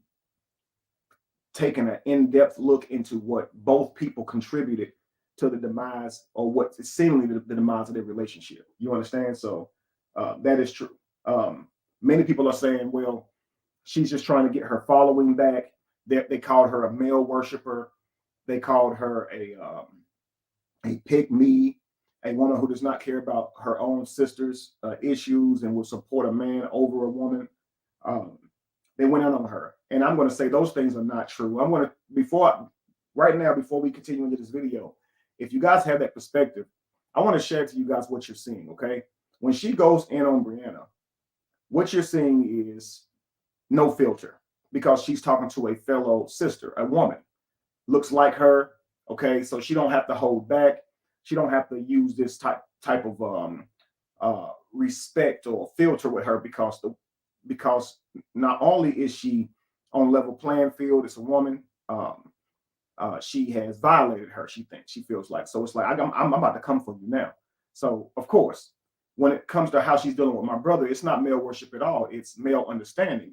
taking an in-depth look into what both people contributed to the demise, or what is seemingly the demise of their relationship. You understand? So that is true. Many people are saying, well, she's just trying to get her following back. They called her a male worshiper. They called her a pick me, a woman who does not care about her own sister's issues and will support a man over a woman. They went out on her, and I'm going to say those things are not true. I'm going to before we continue into this video, if you guys have that perspective, I want to share to you guys what you're seeing. Okay, when she goes in on Brianna, what you're seeing is no filter, because she's talking to a fellow sister, a woman, looks like her. Okay, so she don't have to hold back. She don't have to use this type of respect or filter with her, because not only is she on level playing field, it's a woman. She has violated her. She feels like, so it's like I'm about to come for you now. So of course, when it comes to how she's dealing with my brother, it's not male worship at all. It's male understanding.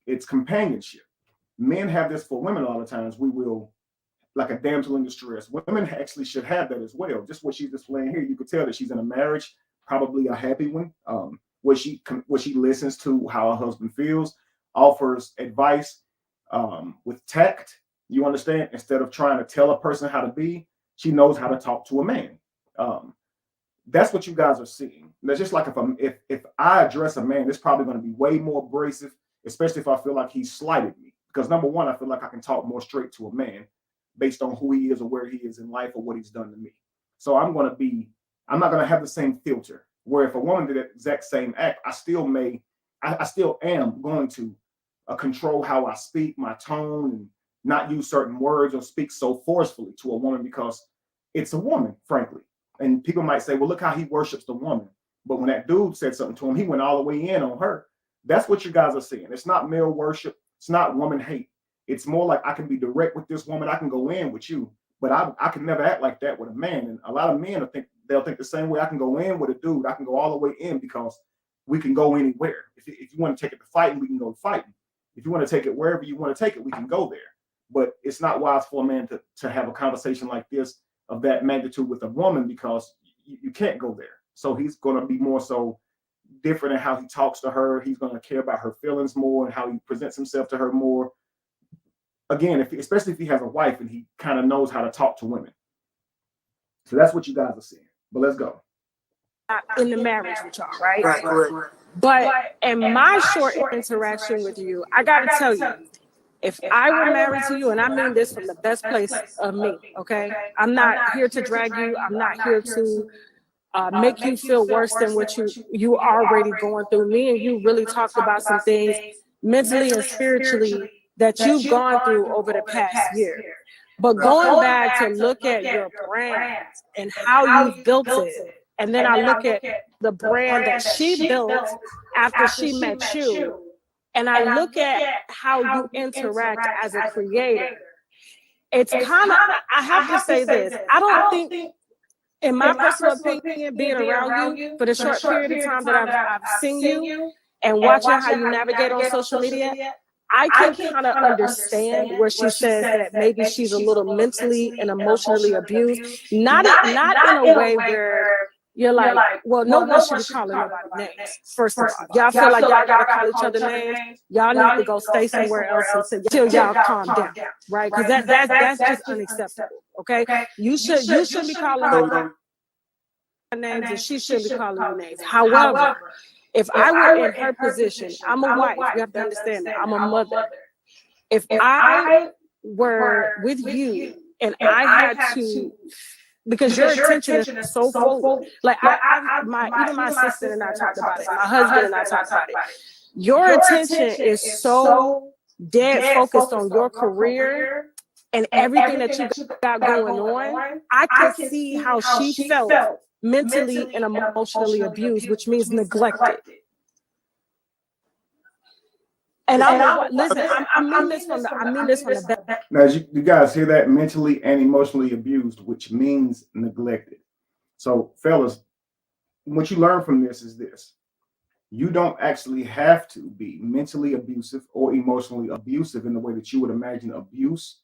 It's companionship. Men have this for women a lot of times. We will, like a damsel in distress. Women actually should have that as well. Just what she's displaying here, you could tell that she's in a marriage, probably a happy one, where she listens to how her husband feels, offers advice with tact. You understand? Instead of trying to tell a person how to be, she knows how to talk to a man. That's what you guys are seeing. That's just like if I address a man, it's probably going to be way more abrasive, especially if I feel like he slighted me. Because number one, I feel like I can talk more straight to a man based on who he is or where he is in life or what he's done to me. So I'm not going to have the same filter. Where if a woman did that exact same act, I still am going to control how I speak, my tone, and not use certain words or speak so forcefully to a woman, because it's a woman, frankly. And people might say, well, look how he worships the woman. But when that dude said something to him, he went all the way in on her. That's what you guys are seeing. It's not male worship. It's not woman hate. It's more like, I can be direct with this woman. I can go in with you, but I can never act like that with a man. And a lot of men they'll think the same way. I can go in with a dude. I can go all the way in because we can go anywhere. If you want to take it to fighting, we can go fighting. If you want to take it wherever you want to take it, we can go there. But it's not wise for a man to have a conversation like this of that magnitude with a woman, because you can't go there. So he's going to be more so different in how he talks to her. He's going to care about her feelings more and how he presents himself to her more. Again, especially if he has a wife and he kind of knows how to talk to women. So that's what you guys are seeing. But let's go. In the marriage with y'all, right? Right. But in my short interaction with you, I got to tell you, if I were married to you, and I mean this from the best place of me, okay? I'm not here to drag you. I'm not here to make you feel worse than what you already going through. Me and you really talked about some things mentally and spiritually that you've gone through over the past year. But going back to look at your brand and how you built it, and then I look at the brand that she built after she met you, and I look at how you interact as a creator, it's kind of, I have to say this, I don't think, in my personal opinion, being around you for the short period of time that I've seen you and watching how you navigate on social media, I can kind of understand where she says that maybe she's a little mentally and emotionally abused. Not in a way where you're like, well, no one should be calling nobody names. First of all, y'all feel like y'all gotta call each other names. Y'all need to go stay somewhere else until y'all calm down, right? Because that's just unacceptable. Okay, you should be calling her names, and she should be calling you names. However, if I were in her position, I'm a wife. You have to understand that I'm a mother. If I were with you and I had to, because your attention is so full, like even my sister and I talked about it, my husband and I talked about it. Your attention is so dead focused on your career and everything that you got going on. I can see how she felt mentally and emotionally abused, which means neglected. And listen, I mean this from the back. Now, you guys hear that? Mentally and emotionally abused, which means neglected. So, fellas, what you learn from this is this: you don't actually have to be mentally abusive or emotionally abusive in the way that you would imagine abuse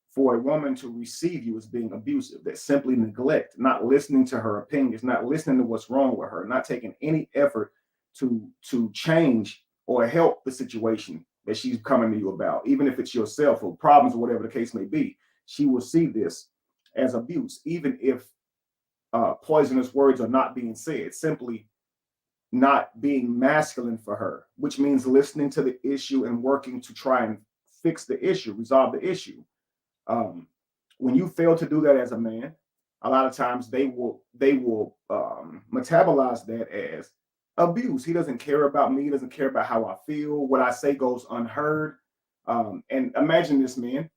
for a woman to receive you as being abusive. That simply neglect, not listening to her opinions, not listening to what's wrong with her, not taking any effort to change or help the situation that she's coming to you about, even if it's yourself or problems or whatever the case may be. She will see this as abuse, even if poisonous words are not being said, simply not being masculine for her, which means listening to the issue and working to try and fix the issue, resolve the issue. When you fail to do that as a man, a lot of times they will metabolize that as abuse. He doesn't care about me. He doesn't care about how I feel. What I say goes unheard. And imagine this, man.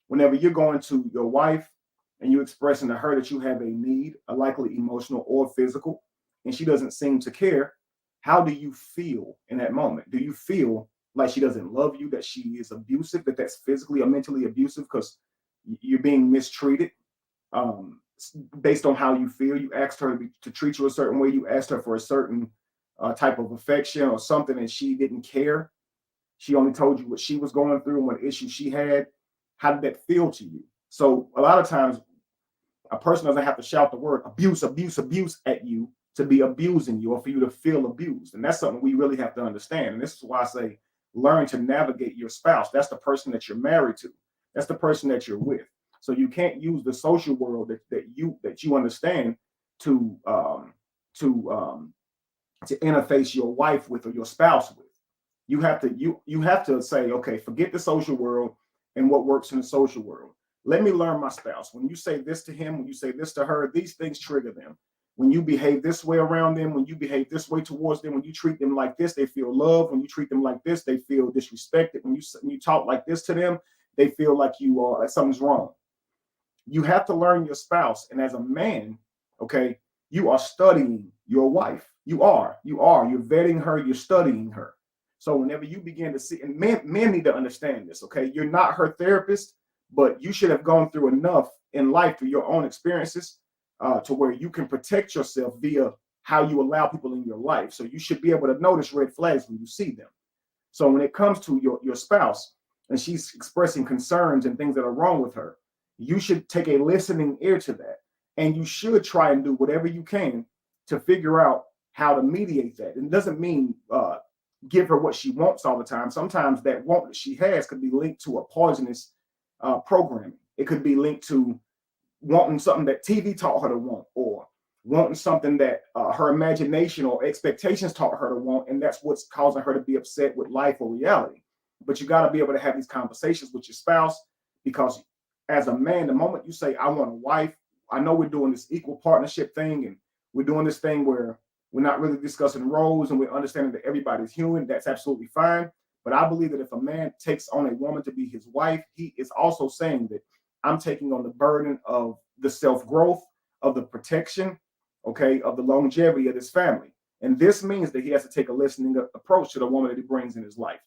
Whenever you're going to your wife and you're expressing to her that you have a need, a likely emotional or physical, and she doesn't seem to care, how do you feel in that moment? Do you feel like she doesn't love you, that she is abusive, that that's physically or mentally abusive because you're being mistreated based on how you feel? You asked her to treat you a certain way. You asked her for a certain type of affection or something, and she didn't care. She only told you what she was going through and what issues she had. How did that feel to you? So a lot of times a person doesn't have to shout the word abuse, abuse, abuse at you to be abusing you or for you to feel abused. And that's something we really have to understand. And this is why I say learn to navigate your spouse. That's the person that you're married to. That's the person that you're with. So you can't use the social world that you understand to interface your wife with or your spouse with. You have to say, okay, forget the social world and what works in the social world. Let me learn my spouse. When you say this to him, when you say this to her, these things trigger them. When you behave this way around them, when you behave this way towards them, when you treat them like this, they feel loved. When you treat them like this, they feel disrespected. When you talk like this to them, they feel like like something's wrong. You have to learn your spouse. And as a man, okay, you are studying your wife. You're vetting her, you're studying her. So whenever you begin to see, and men need to understand this, okay? You're not her therapist, but you should have gone through enough in life through your own experiences to where you can protect yourself via how you allow people in your life. So you should be able to notice red flags when you see them. So when it comes to your spouse and she's expressing concerns and things that are wrong with her, you should take a listening ear to that. And you should try and do whatever you can to figure out how to mediate that. And it doesn't mean give her what she wants all the time. Sometimes that want that she has could be linked to a poisonous programming. It could be linked to wanting something that TV taught her to want, or wanting something that her imagination or expectations taught her to want, and that's what's causing her to be upset with life or reality. But you got to be able to have these conversations with your spouse, because as a man, the moment you say, I want a wife, I know we're doing this equal partnership thing, and we're doing this thing where we're not really discussing roles and we're understanding that everybody's human. That's absolutely fine. But I believe that if a man takes on a woman to be his wife, he is also saying that I'm taking on the burden of the self-growth, of the protection, okay, of the longevity of this family. And this means that he has to take a listening approach to the woman that he brings in his life.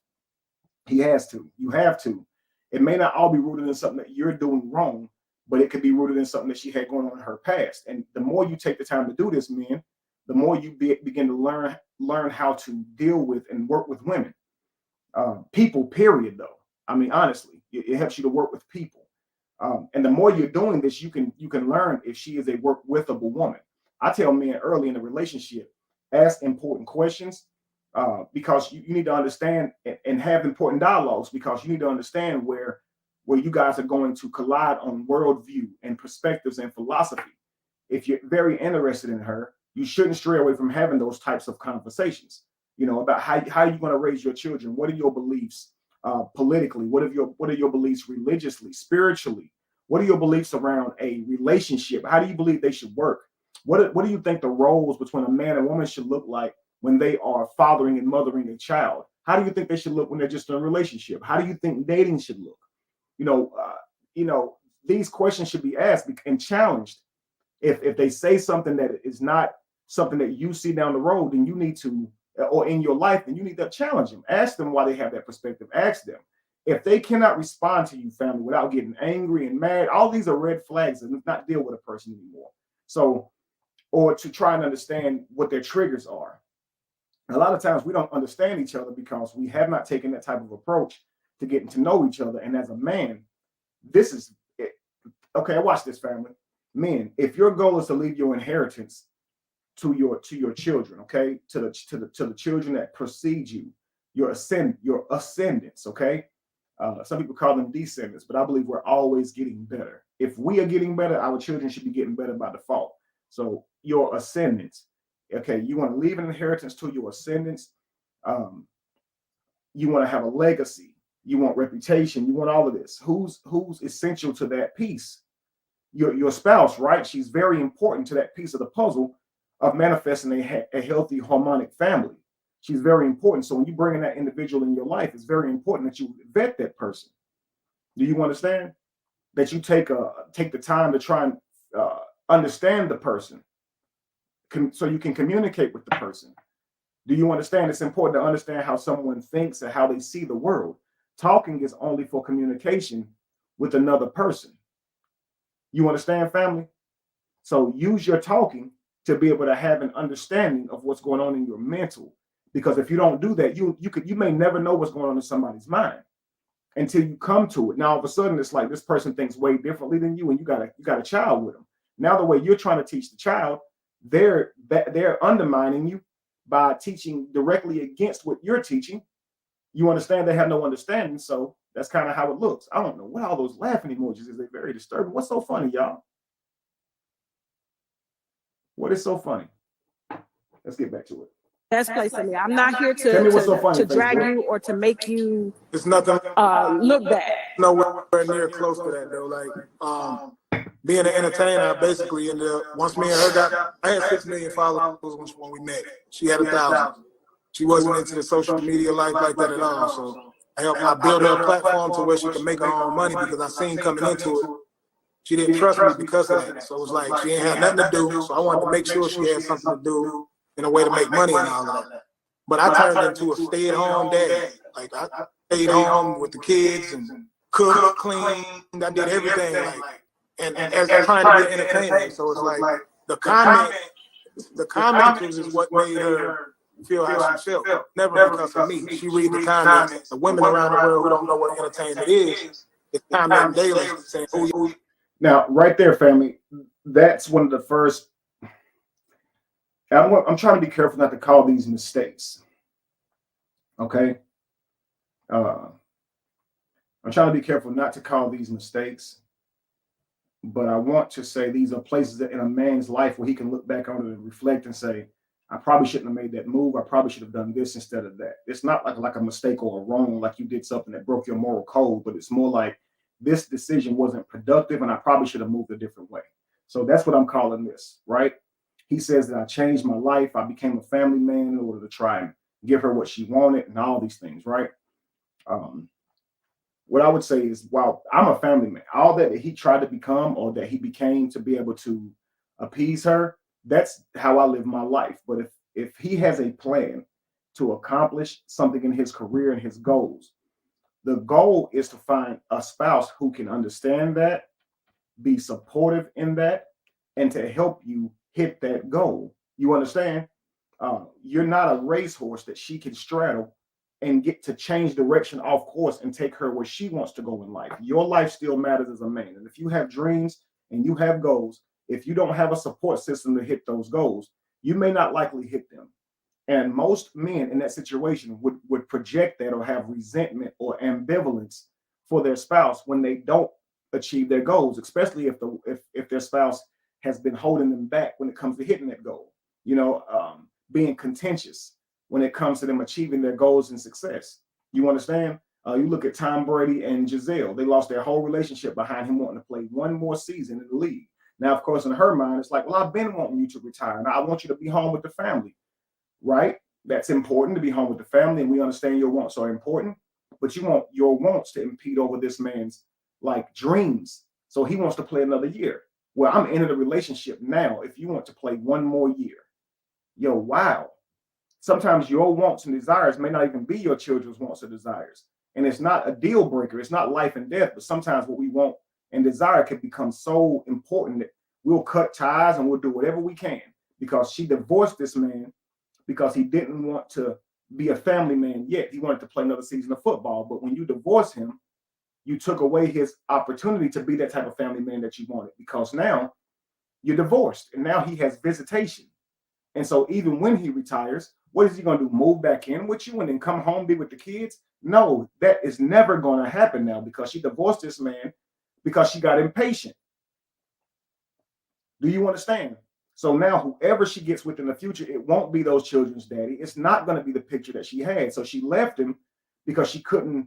He has to. You have to. It may not all be rooted in something that you're doing wrong, but it could be rooted in something that she had going on in her past. And the more you take the time to do this, men, the more you begin to learn how to deal with and work with women. People, period, though. I mean, honestly, it helps you to work with people. And the more you're doing this, you can learn if she is a work withable woman. I tell men early in the relationship, ask important questions because you need to understand and have important dialogues, because you need to understand where you guys are going to collide on worldview and perspectives and philosophy. If you're very interested in her, you shouldn't stray away from having those types of conversations. You know, about how you're going to raise your children. What are your beliefs politically? What are your beliefs religiously, spiritually? What are your beliefs around a relationship? How do you believe they should work? What do you think the roles between a man and woman should look like when they are fathering and mothering a child? How do you think they should look when they're just in a relationship? How do you think dating should look? You know, these questions should be asked and challenged. If they say something that is not something that you see down the road, then you need to, or in your life, then you need to challenge them. Ask them why they have that perspective. Ask them. If they cannot respond to you, family, without getting angry and mad, all these are red flags and not deal with a person anymore. So or to try and understand what their triggers are. A lot of times we don't understand each other because we have not taken that type of approach to getting to know each other. And as a man, this is it. Okay, watch this, family. Men, if your goal is to leave your inheritance to your children, okay, to the children that precede you, your ascendants, okay. Some people call them descendants, but I believe we're always getting better. If we are getting better, our children should be getting better by default. So your ascendants, okay, you want to leave an inheritance to your ascendants. You want to have a legacy. You want reputation. You want all of this. Who's essential to that piece? Your spouse, right? She's very important to that piece of the puzzle of manifesting a healthy, harmonic family. She's very important. So when you bring in that individual in your life, it's very important that you vet that person. Do you understand? That you take the time to try and understand the person, so you can communicate with the person. Do you understand? It's important to understand how someone thinks and how they see the world. Talking is only for communication with another person. You understand, family? So use your talking to be able to have an understanding of what's going on in your mental. Because if you don't do that, you may never know what's going on in somebody's mind until you come to it. Now all of a sudden it's like this person thinks way differently than you, and you got a child with them. Now the way you're trying to teach the child, they're undermining you by teaching directly against what you're teaching. You understand? They have no understanding, so that's kind of how it looks. I don't know what all those laughing emojis is. They're very disturbing. What's so funny, y'all? What is so funny? Let's get back to it. That's placing me. I'm not here Tell me what's so funny, to drag Facebook. you or to make you It's nothing look bad. nowhere near close to that though. Like being an entertainer, I basically ended up, once me and her I had 6 million followers when we met. She had 1,000. She wasn't into the social media life like that at all. So I built her a platform to where she could make her own money, because I seen coming into it, she didn't trust me because of that. So it was like she ain't had nothing to do. So I wanted to make sure she had something to do in a way to make money and all of that. But I turned into a stay-at-home dad. Like I stayed home with the kids and cooked, cleaned. I did everything. Like and as trying to be an entertainer. So it's like the commenters is what made her feel how she felt. Never because of me. She read the comments. The women around the world who don't know what entertainment is, it's comment daily saying, "Oh." Now, right there, family, that's one of the first. I'm trying to be careful not to call these mistakes. Okay. I'm trying to be careful not to call these mistakes, but I want to say these are places that in a man's life where he can look back on it and reflect and say, I probably shouldn't have made that move. I probably should have done this instead of that. It's not like a mistake or a wrong, like you did something that broke your moral code, but it's more like this decision wasn't productive and I probably should have moved a different way. So that's what I'm calling this, right? He says that I changed my life. I became a family man in order to try and give her what she wanted and all these things, right? What I would say is, while I'm a family man, all that he tried to become or that he became to be able to appease her, that's how I live my life. But if he has a plan to accomplish something in his career and his goals, the goal is to find a spouse who can understand that, be supportive in that, and to help you hit that goal. You understand? You're not a racehorse that she can straddle and get to change direction off course and take her where she wants to go in life. Your life still matters as a man. And if you have dreams and you have goals, if you don't have a support system to hit those goals, you may not likely hit them. And most men in that situation would project that or have resentment or ambivalence for their spouse when they don't achieve their goals, especially if their spouse has been holding them back when it comes to hitting that goal. Being contentious when it comes to them achieving their goals and success. You understand? You look at Tom Brady and Giselle. They lost their whole relationship behind him wanting to play one more season in the league. Now, of course, in her mind, it's like, well, I've been wanting you to retire. Now, I want you to be home with the family, right? That's important, to be home with the family, and we understand your wants are important, but you want your wants to impede over this man's dreams. So he wants to play another year. Well, I'm in a relationship now. If you want to play one more year, wow. Sometimes your wants and desires may not even be your children's wants or desires. And it's not a deal breaker. It's not life and death. But sometimes what we want and desire can become so important that we'll cut ties and we'll do whatever we can because she divorced this man because he didn't want to be a family man yet. He wanted to play another season of football. But when you divorce him, you took away his opportunity to be that type of family man that you wanted, because now you're divorced and now he has visitation. And so even when he retires, what is he going to do? Move back in with you and then come home, be with the kids? No, that is never going to happen now, because she divorced this man because she got impatient. Do you understand? So now whoever she gets with in the future, it won't be those children's daddy. It's not going to be the picture that she had. So she left him because she couldn't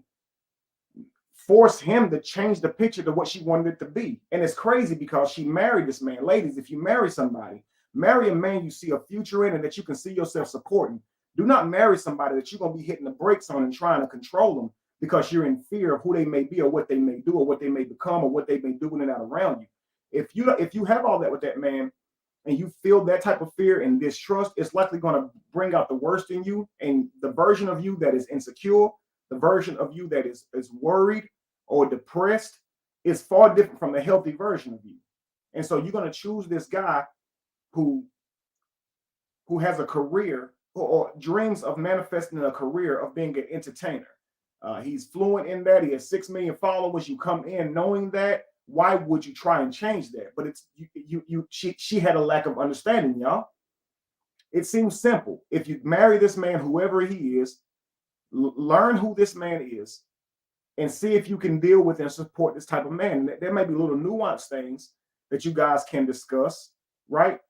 force him to change the picture to what she wanted it to be. And it's crazy because she married this man. Ladies, if you marry somebody, marry a man you see a future in and that you can see yourself supporting. Do not marry somebody that you're going to be hitting the brakes on and trying to control them because you're in fear of who they may be or what they may do or what they may become or what they may do when they're not around you. If you have all that with that man and you feel that type of fear and distrust, it's likely going to bring out the worst in you, and the version of you that is insecure, the version of you that is worried or depressed is far different from the healthy version of you. And so you're going to choose this guy who has a career or dreams of manifesting a career of being an entertainer. He's fluent in that. He has 6 million followers. You come in knowing that. Why would you try and change that? But it's she had a lack of understanding, y'all. It seems simple. If you marry this man, whoever he is, learn who this man is and see if you can deal with and support this type of man. There may be little nuanced things that you guys can discuss, right?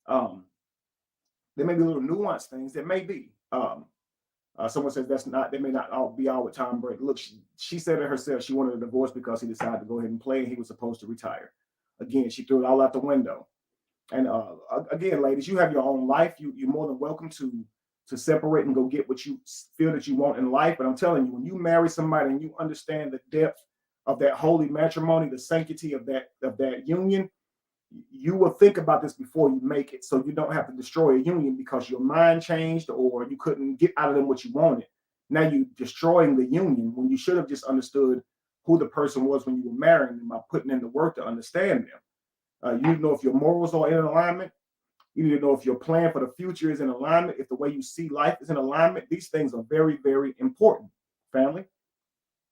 There may be little nuanced things. There may be. Someone says they may not all be all with Tom Brady. Look, she said it herself. She wanted a divorce because he decided to go ahead and play and he was supposed to retire. Again, she threw it all out the window. And again, ladies, you have your own life. You're more than welcome to separate and go get what you feel that you want in life. But I'm telling you, when you marry somebody and you understand the depth of that holy matrimony, the sanctity of that union, you will think about this before you make it, so you don't have to destroy a union because your mind changed or you couldn't get out of them what you wanted. Now you're destroying the union when you should have just understood who the person was when you were marrying them by putting in the work to understand them. You need to know if your morals are in alignment. You need to know if your plan for the future is in alignment, if the way you see life is in alignment. These things are very, very important, family.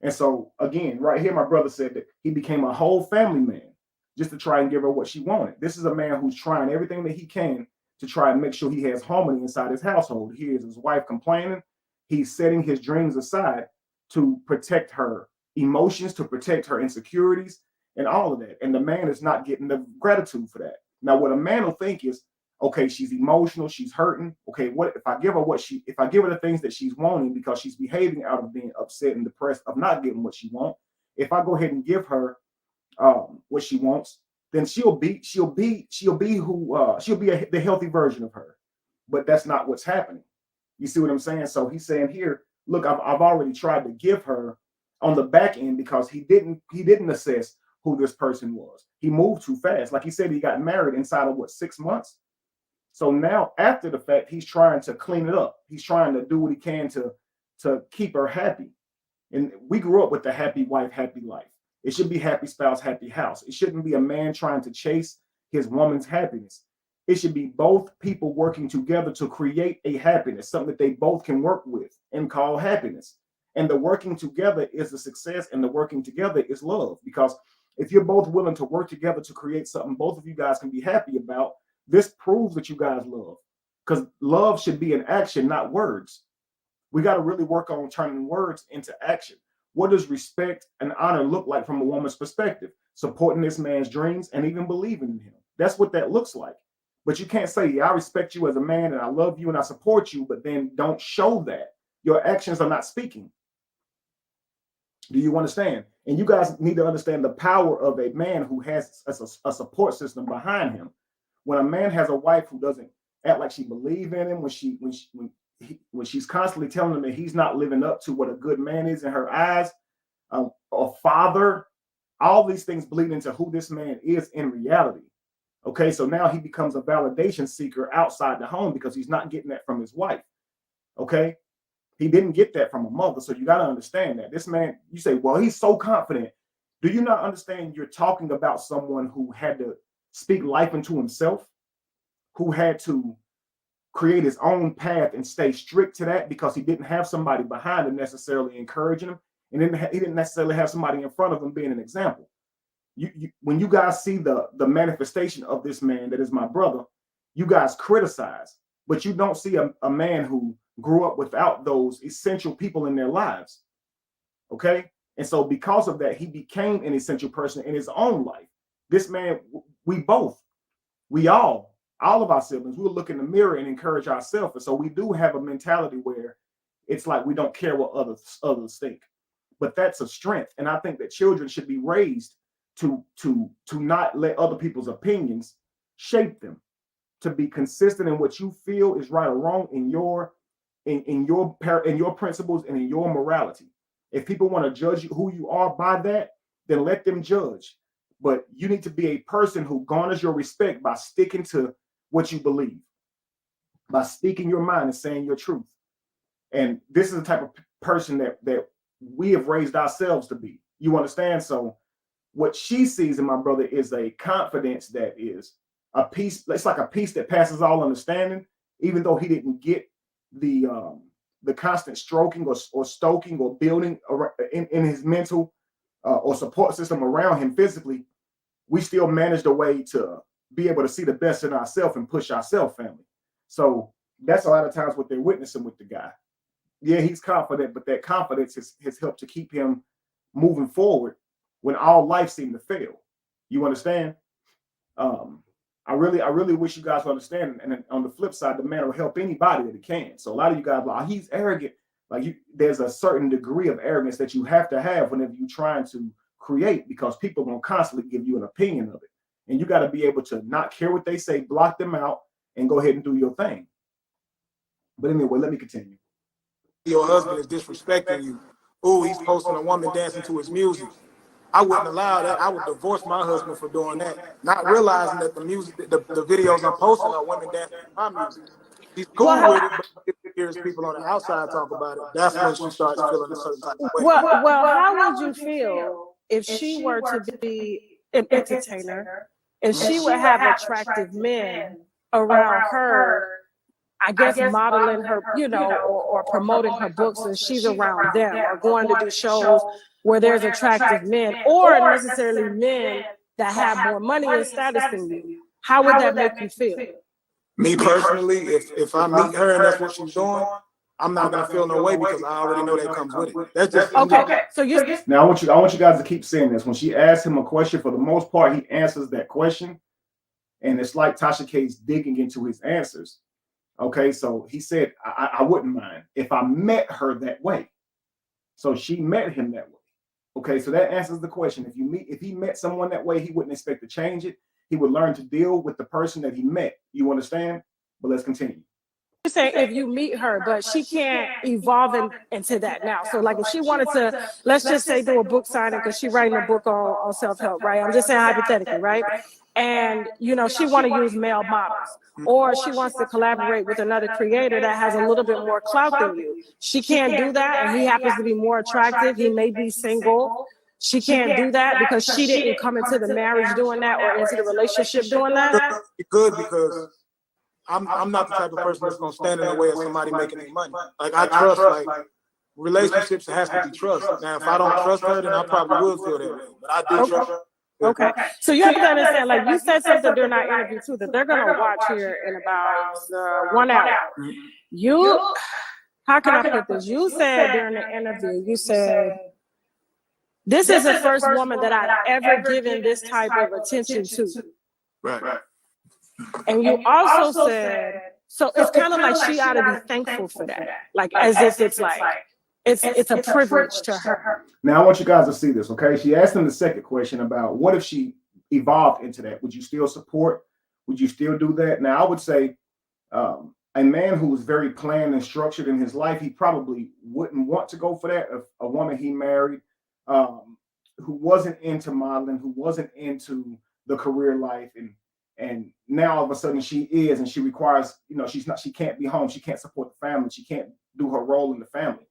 And so, again, right here, my brother said that he became a whole family man just to try and give her what she wanted. This is a man who's trying everything that he can to try and make sure he has harmony inside his household. He hears his wife complaining. He's setting his dreams aside to protect her emotions, to protect her insecurities, and all of that. And the man is not getting the gratitude for that. Now, what a man will think is, okay, she's emotional, she's hurting. Okay, what if I give her the things that she's wanting because she's behaving out of being upset and depressed of not getting what she wants? If I go ahead and give her what she wants, then she'll be the healthy version of her. But that's not what's happening. You see what I'm saying? So he's saying here, look, I've already tried to give her on the back end because he didn't assess who this person was. He moved too fast. Like he said, he got married inside of 6 months. So now after the fact, he's trying to clean it up. He's trying to do what he can to keep her happy. And we grew up with the happy wife, happy life. It should be happy spouse, happy house. It shouldn't be a man trying to chase his woman's happiness. It should be both people working together to create a happiness, something that they both can work with and call happiness. And the working together is the success, and the working together is love. Because if you're both willing to work together to create something both of you guys can be happy about, this proves that you guys love. Because love should be an action, not words. We got to really work on turning words into action. What does respect and honor look like from a woman's perspective? Supporting this man's dreams and even believing in him. That's what that looks like. But you can't say, yeah, I respect you as a man and I love you and I support you, but then don't show that. Your actions are not speaking. Do you understand? And you guys need to understand the power of a man who has a support system behind him. When a man has a wife who doesn't act like she believes in him, when she's constantly telling him that he's not living up to what a good man is in her eyes, a father, all these things bleed into who this man is in reality. Okay, so now he becomes a validation seeker outside the home because he's not getting that from his wife. Okay, he didn't get that from a mother. So you got to understand that this man, you say, well, he's so confident. Do you not understand you're talking about someone who had to speak life into himself? who had to create his own path and stay strict to that because he didn't have somebody behind him necessarily encouraging him, and then he didn't necessarily have somebody in front of him being an example. When you guys see the manifestation of this man that is my brother, you guys criticize, but you don't see a man who grew up without those essential people in their lives. Okay, and so because of that, he became an essential person in his own life. This man, we all of our siblings, we'll look in the mirror and encourage ourselves. And so we do have a mentality where it's like we don't care what others think, but that's a strength. And I think that children should be raised to not let other people's opinions shape them, to be consistent in what you feel is right or wrong in your principles and in your morality. If people want to judge you, who you are by that, then let them judge. But you need to be a person who garners your respect by sticking to what you believe, by speaking your mind and saying your truth. And this is the type of person that we have raised ourselves to be. You understand? So what she sees in my brother is a confidence that is a peace. It's like a peace that passes all understanding, even though he didn't get the constant stroking or stoking or building in his mental or support system around him physically. We still managed a way to be able to see the best in ourselves and push ourselves, family. So that's a lot of times what they're witnessing with the guy. Yeah, he's confident, but that confidence has helped to keep him moving forward when all life seemed to fail. You understand? I really wish you guys understand. And on the flip side, the man will help anybody that he can. So a lot of you guys, like, he's arrogant. Like, there's a certain degree of arrogance that you have to have whenever you're trying to create, because people are going to constantly give you an opinion of it. And you got to be able to not care what they say, block them out, and go ahead and do your thing. But anyway, let me continue. Your husband is disrespecting you. Oh, he's posting a woman dancing to his music. I wouldn't allow that. I would divorce my husband for doing that, not realizing that the music, the videos I'm posting are women dancing to my music. She's cool with it, but if she hears people on the outside talk about it, that's when she starts feeling a certain type of way. Well, how would you feel if she were to be an entertainer, if she would have attractive men around her, I guess modeling her, or promoting her books, and she's around them, or going to do shows where there's attractive men, or necessarily men that have more money and status than you? How would that make you feel? Me personally, if I meet her and that's what she's doing, I'm not gonna feel no way because I already know that comes with it. That's just okay. So now I want you guys to keep saying this. When she asks him a question, for the most part, he answers that question, and it's like Tasha K's digging into his answers. Okay, so he said, I wouldn't mind if I met her that way. So she met him that way. Okay, so that answers the question. If he met someone that way, he wouldn't expect to change it. He would learn to deal with the person that he met. You understand? But let's continue. You're saying if you meet her, but she can't evolve into that now. So like if she wanted to, let's just say, do a book signing, because she's writing a book on self-help, right? I'm just saying hypothetically, right? And she want to use male models, or she wants to collaborate with another creator that has a little bit more clout than you. She can't do that, and he happens to be more attractive. He may be single. She can't do that because she didn't come into the marriage doing that, or into the relationship doing that. Good, because I'm not the type of person that's gonna stand in the way of somebody making any money. Like, I trust, like, relationships has to be trust. Now, if I don't trust her, then I probably will feel that way. But I do trust her. Okay, so you have to understand, like you said something during our interview too, that they're gonna watch here in about 1 hour. How can I put this? You said during the interview, you said, this is the first woman that I've ever given this type of attention to. Right. And you also said, so it's kind of like she ought to be thankful for that, like as if it's like it's a privilege to her. Now I want you guys to see this, okay? She asked him the second question about what if she evolved into that? Would you still support? Would you still do that? Now I would say a man who is very planned and structured in his life, he probably wouldn't want to go for that. If a woman he married who wasn't into modeling, who wasn't into the career life, and now all of a sudden she is, and she requires, she can't be home, she can't support the family, she can't do her role in the family.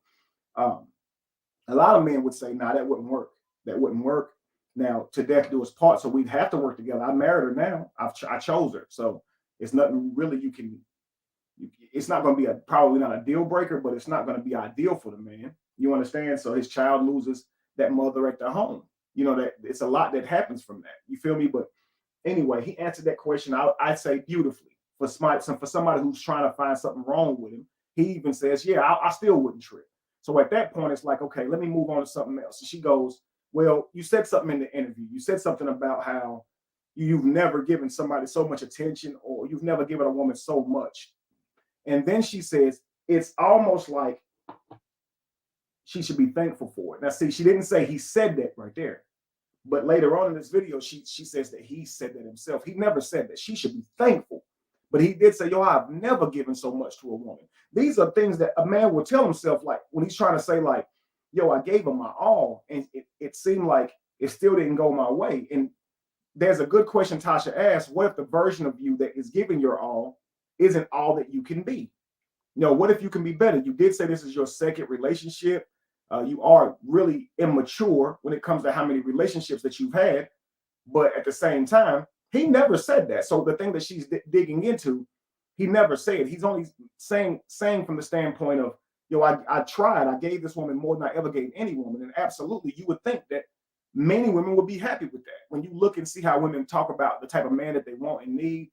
A lot of men would say, nah, that wouldn't work. That wouldn't work. Now, to death do us part, so we'd have to work together. I married her now. I chose her. So It's nothing really you can. It's not going to be probably not a deal breaker, but it's not going to be ideal for the man. You understand? So his child loses that mother at the home. You know, that it's a lot that happens from that. You feel me? But anyway, he answered that question, I'd say beautifully. For somebody who's trying to find something wrong with him, he even says, yeah, I still wouldn't trip. So at that point, it's like, okay, let me move on to something else. And she goes, well, you said something in the interview. You said something about how you've never given somebody so much attention, or you've never given a woman so much. And then she says, it's almost like she should be thankful for it. Now, see, she didn't say he said that right there. But later on in this video, she says that he said that himself. He never said that. She should be thankful. But he did say, yo, I've never given so much to a woman. These are things that a man will tell himself, like when he's trying to say, like, yo, I gave him my all. And it seemed like it still didn't go my way. And there's a good question Tasha asked. What if the version of you that is giving your all isn't all that you can be? You know, what if you can be better? You did say this is your second relationship. You are really immature when it comes to how many relationships that you've had. But at the same time, he never said that. So the thing that she's digging into, he never said. He's only saying from the standpoint of, yo, I tried. I gave this woman more than I ever gave any woman. And absolutely, you would think that many women would be happy with that. When you look and see how women talk about the type of man that they want and need,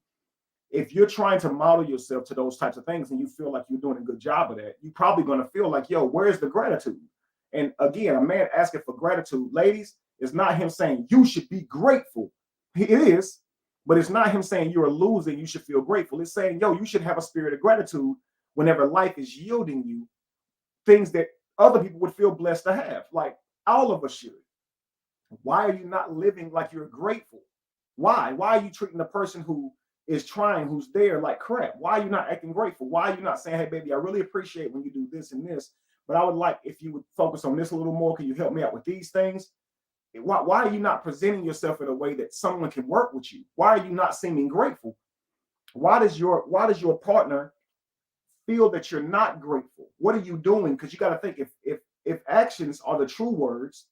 if you're trying to model yourself to those types of things and you feel like you're doing a good job of that, you're probably going to feel like, yo, where's the gratitude? And again, a man asking for gratitude, ladies, is not him saying you should be grateful. It is, but it's not him saying you're a loser, you should feel grateful. It's saying, yo, you should have a spirit of gratitude whenever life is yielding you things that other people would feel blessed to have. Like all of us should. Why are you not living like you're grateful? Why? Why are you treating the person who is trying, who's there, like crap? Why are you not acting grateful? Why are you not saying, hey, baby, I really appreciate when you do this and this, but I would like if you would focus on this a little more. Can you help me out with these things? Why are you not presenting yourself in a way that someone can work with you? Why are you not seeming grateful? Why does your partner feel that you're not grateful? What are you doing? Because you got to think, if actions are the true words,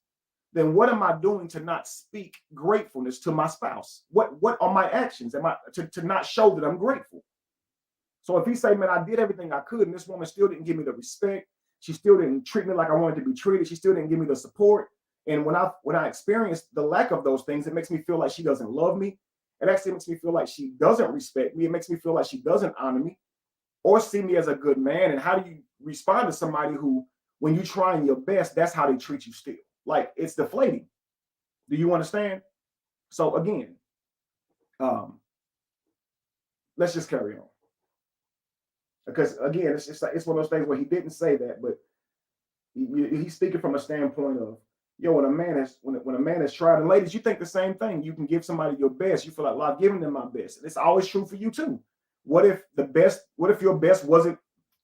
then what am I doing to not speak gratefulness to my spouse? What are my actions? Am I to not show that I'm grateful? So if he say, man, I did everything I could, and this woman still didn't give me the respect, she still didn't treat me like I wanted to be treated, she still didn't give me the support. And when I experience the lack of those things, it makes me feel like she doesn't love me. It actually makes me feel like she doesn't respect me. It makes me feel like she doesn't honor me or see me as a good man. And how do you respond to somebody who, when you're trying your best, that's how they treat you still? Like, it's deflating. Do you understand? So again, let's just carry on. Because again, it's one of those things where he didn't say that, but he's speaking from a standpoint of, yo, when a man has tried, and ladies, you think the same thing. You can give somebody your best. You feel like, well, I've given them my best. And it's always true for you too. What if your best wasn't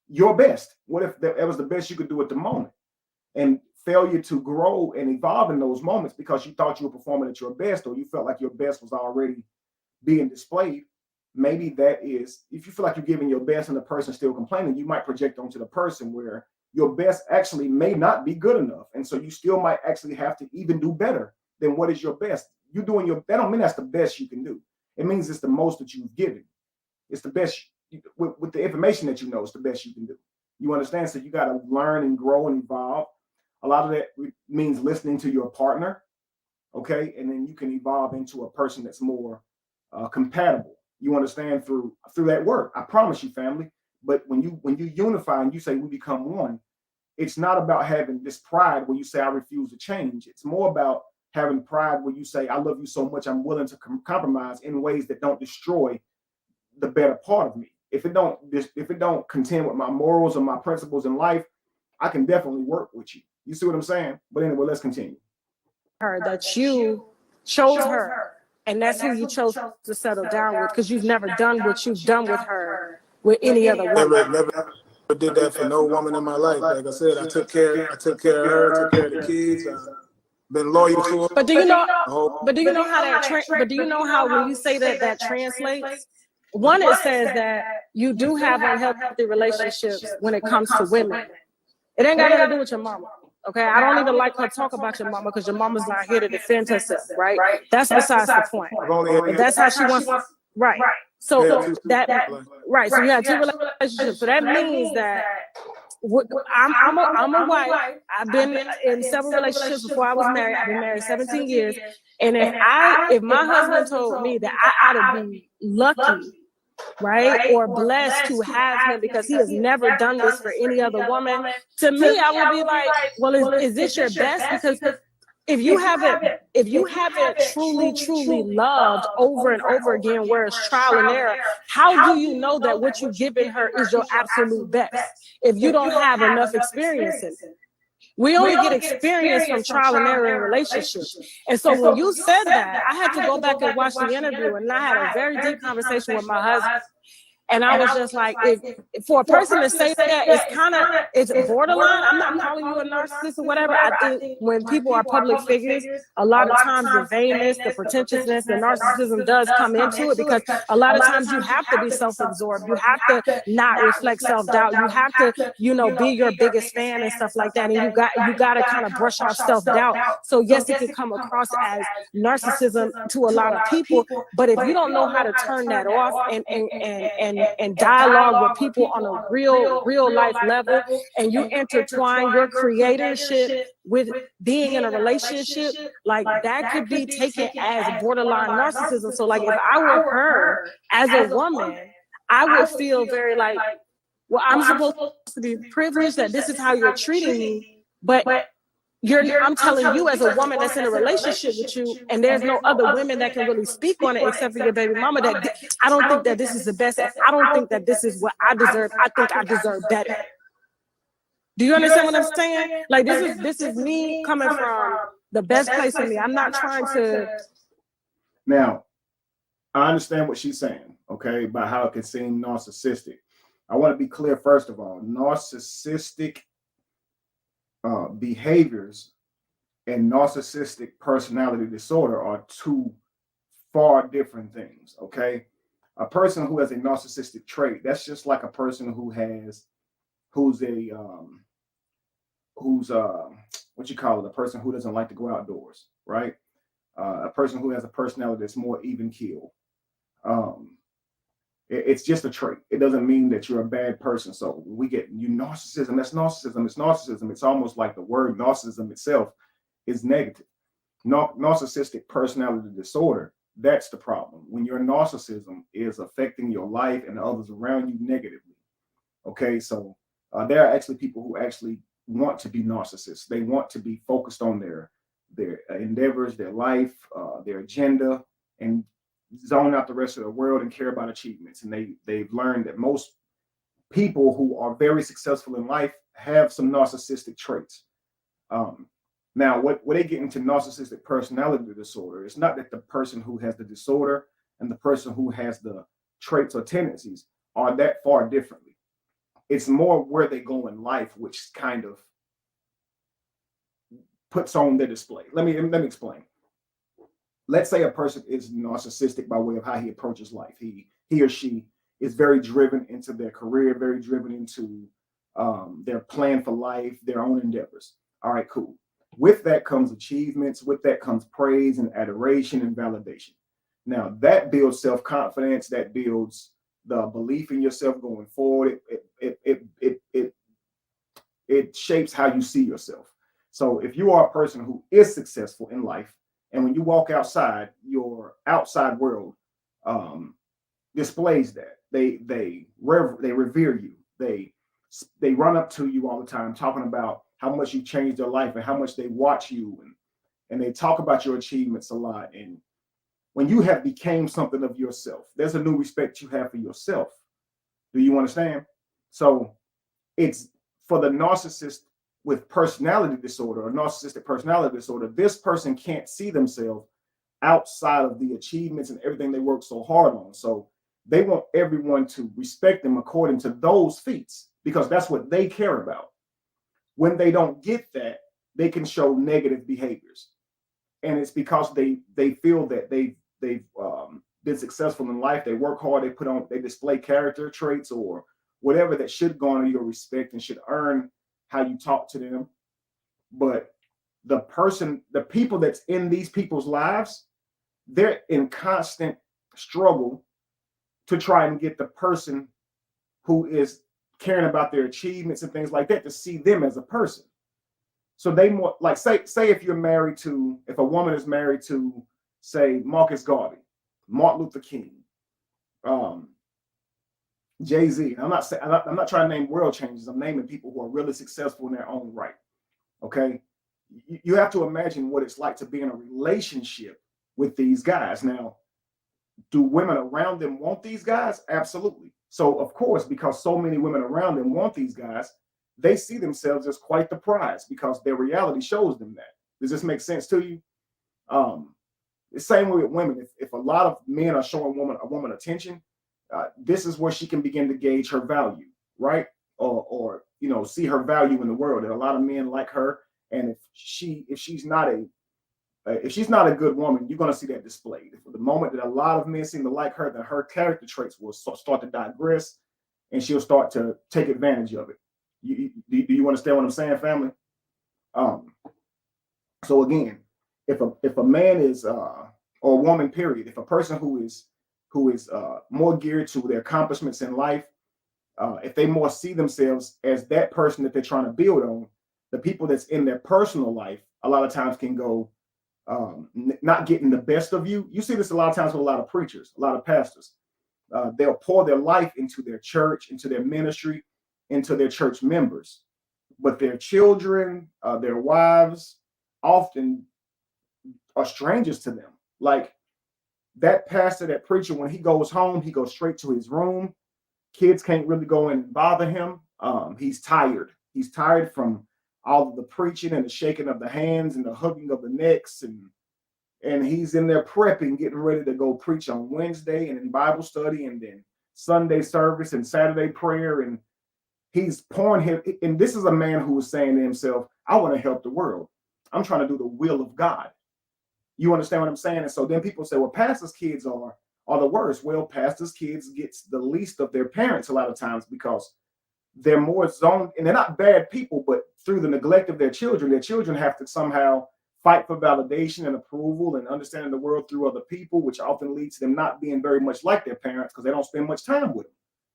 your best? What if that was the best you could do at the moment? And failure to grow and evolve in those moments because you thought you were performing at your best, or you felt like your best was already being displayed. Maybe that is, if you feel like you're giving your best and the person's still complaining, you might project onto the person where your best actually may not be good enough. And so you still might actually have to even do better than what is your best. That don't mean that's the best you can do. It means it's the most that you've given. It's the best with the information that you know, it's the best you can do. You understand? So you got to learn and grow and evolve. A lot of that means listening to your partner. Okay. And then you can evolve into a person that's more compatible. You understand, through that work. I promise you, family. But when you unify and you say we become one, it's not about having this pride where you say I refuse to change. It's more about having pride where you say I love you so much I'm willing to compromise in ways that don't destroy the better part of me. If it don't contend with my morals or my principles in life, I can definitely work with you. You see what I'm saying? But anyway, let's continue. Her that you chose her, and that's who you chose to settle down with, because you've never done what you've done with her with any other woman. Never did that for no woman in my life. Like I said, I took care of her, took care of the kids. Been loyal to her. But do you know how when you say that translates? One, it says that you do have unhealthy relationships when it comes to women. It ain't got nothing to do with your mama. Okay, I don't even like her talk about your mama because your mama's not here to defend herself, right? That's besides the point. If that's how she wants. Right. So that right. So you had two relationships. relationships. So that means that I'm a wife. I've been in several relationships before I was married. I've been married 17 years. And if my husband told me that I ought to be lucky, right, or blessed to have him because he has never done this for any other woman, to me, I would be like, well, is this your best? Because if you haven't truly loved over and over again, where it's trial and error, how do you know that what you've given her is your absolute best if you don't have enough experience in it? We only get experience from trial and error in relationships. And so when you said that, I had to go back and watch the interview, and I had a very deep conversation with my husband. And I was just like, if for a person to say that, it's borderline. I'm not calling you a narcissist or whatever. I think when people are public figures, a lot of times the vainness, the pretentiousness, the narcissism does come into it, because a lot of times you have to be self-absorbed. You have to not reflect self-doubt. You have to, be your biggest fan and stuff like that. And you got to kind of brush off self-doubt. So yes, it can come across as narcissism to a lot of people, but if you don't know how to turn that off and dialogue with people on a real life level, and you intertwine your creatorship with being in a relationship, like that could be taken as borderline narcissism. So like if I were her as a woman, I would feel very like, well, I'm supposed to be privileged that this is how you're treating me, but I'm telling you as a woman that's in a relationship with you, and there's no other women that can really speak on it except for your baby mama, that I don't think that this is the best. I don't think that this is what I deserve. I think I deserve better. Do you understand what I'm saying? Like this is me coming from the best place for me. I'm not trying to. Now, I understand what she's saying, okay, about how it can seem narcissistic. I want to be clear, first of all, narcissistic behaviors and narcissistic personality disorder are two far different things, okay? A person who has a narcissistic trait, that's just like a person who's what you call it, a person who doesn't like to go outdoors, right? A person who has a personality that's more even keel. It's just a trait. It doesn't mean that you're a bad person. So we get narcissism. That's narcissism. It's narcissism. It's almost like the word narcissism itself is negative. Narcissistic personality disorder, that's the problem. When your narcissism is affecting your life and others around you negatively. Okay, so there are actually people who actually want to be narcissists. They want to be focused on their endeavors, their life, their agenda, and zone out the rest of the world and care about achievements. And they've learned that most people who are very successful in life have some narcissistic traits. Now, what they get into narcissistic personality disorder, it's not that the person who has the disorder and the person who has the traits or tendencies are that far differently. It's more where they go in life, which kind of puts on their display. Let me explain. Let's say a person is narcissistic by way of how he approaches life. He or she is very driven into their career, very driven into their plan for life, their own endeavors. All right, cool. With that comes achievements. With that comes praise and adoration and validation. Now that builds self-confidence. That builds the belief in yourself going forward. It shapes how you see yourself. So if you are a person who is successful in life, and when you walk outside, your outside world displays that. They revere you. They run up to you all the time, talking about how much you changed their life and how much they watch you, and they talk about your achievements a lot. And when you have became something of yourself, there's a new respect you have for yourself. Do you understand? So it's for the narcissist with personality disorder or narcissistic personality disorder, this person can't see themselves outside of the achievements and everything they work so hard on. So they want everyone to respect them according to those feats, because that's what they care about. When they don't get that, they can show negative behaviors. And it's because they feel that they've been successful in life. They work hard, they display character traits or whatever that should garner your respect and should earn how you talk to them. But the people that's in these people's lives, they're in constant struggle to try and get the person who is caring about their achievements and things like that to see them as a person. So they more like say if a woman is married to, say, Marcus Garvey, Martin Luther King, Jay-Z. I'm not trying to name world changers. I'm naming people who are really successful in their own right. Okay, you have to imagine what it's like to be in a relationship with these guys. Now, do women around them want these guys? Absolutely. So, of course, because so many women around them want these guys, they see themselves as quite the prize because their reality shows them that. Does this make sense to you? The same way with women. If a lot of men are showing a woman attention, this is where she can begin to gauge her value, right? Or see her value in the world. And a lot of men like her, and if she's not a good woman, you're going to see that displayed. The moment that a lot of men seem to like her, then her character traits will start to digress, and she'll start to take advantage of it. Do you understand what I'm saying, family? So again, if a man is or a woman, period, if a person who is more geared to their accomplishments in life, if they more see themselves as that person that they're trying to build on, the people that's in their personal life a lot of times can go not getting the best of you. You see this a lot of times with a lot of preachers, a lot of pastors. They'll pour their life into their church, into their ministry, into their church members, but their children, their wives, often are strangers to them. Like that pastor, that preacher, when he goes home, he goes straight to his room. Kids can't really go in and bother him. He's tired. He's tired from all of the preaching and the shaking of the hands and the hugging of the necks, and he's in there prepping, getting ready to go preach on Wednesday and in Bible study and then Sunday service and Saturday prayer, and he's pouring him. And this is a man who is saying to himself, I want to help the world. I'm trying to do the will of God. You understand what I'm saying? And so then people say, well, pastors' kids are the worst. Well, pastors' kids gets the least of their parents a lot of times because they're more zoned, and they're not bad people, but through the neglect of their children have to somehow fight for validation and approval and understanding the world through other people, which often leads to them not being very much like their parents because they don't spend much time with them.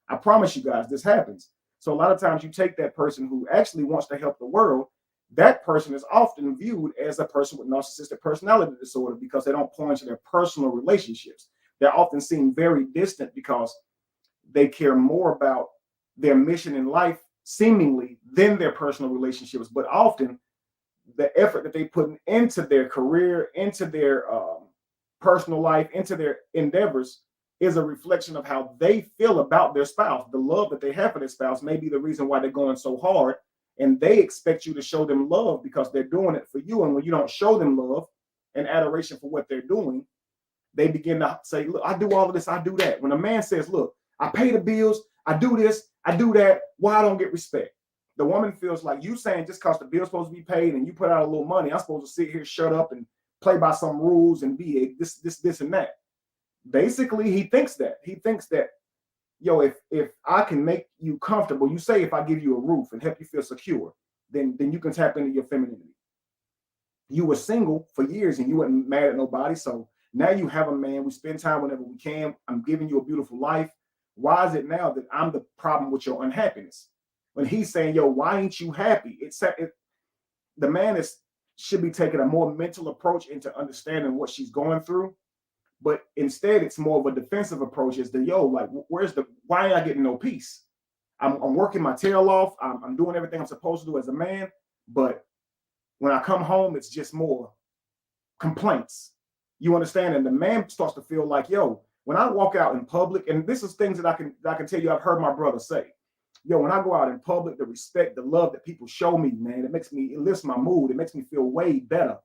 I promise you guys, this happens. So a lot of times you take that person who actually wants to help the world, that person is often viewed as a person with narcissistic personality disorder because they don't pour into their personal relationships. They're often seen very distant because they care more about their mission in life, seemingly, than their personal relationships. But often the effort that they put into their career, into their personal life, into their endeavors is a reflection of how they feel about their spouse. The love that they have for their spouse may be the reason why they're going so hard, and they expect you to show them love because they're doing it for you. And when you don't show them love and adoration for what they're doing, they begin to say, look, I do all of this, I do that. When a man says, look, I pay the bills, I do this, I do that, why I don't get respect? The woman feels like you saying just because the bill's supposed to be paid and you put out a little money, I'm supposed to sit here, shut up, and play by some rules and be this and that. Basically, he thinks that. Yo, if I can make you comfortable, you say if I give you a roof and help you feel secure, then you can tap into your femininity. You were single for years and you weren't mad at nobody, so now you have a man. We spend time whenever we can. I'm giving you a beautiful life. Why is it now that I'm the problem with your unhappiness? When he's saying, yo, why ain't you happy? The man should be taking a more mental approach into understanding what she's going through. But instead, it's more of a defensive approach as to, yo, like, why ain't I getting no peace? I'm working my tail off. I'm doing everything I'm supposed to do as a man. But when I come home, it's just more complaints. You understand? And the man starts to feel like, yo, when I walk out in public, and this is things that I can tell you, I've heard my brother say, yo, when I go out in public, the respect, the love that people show me, man, it lifts my mood. It makes me feel way better.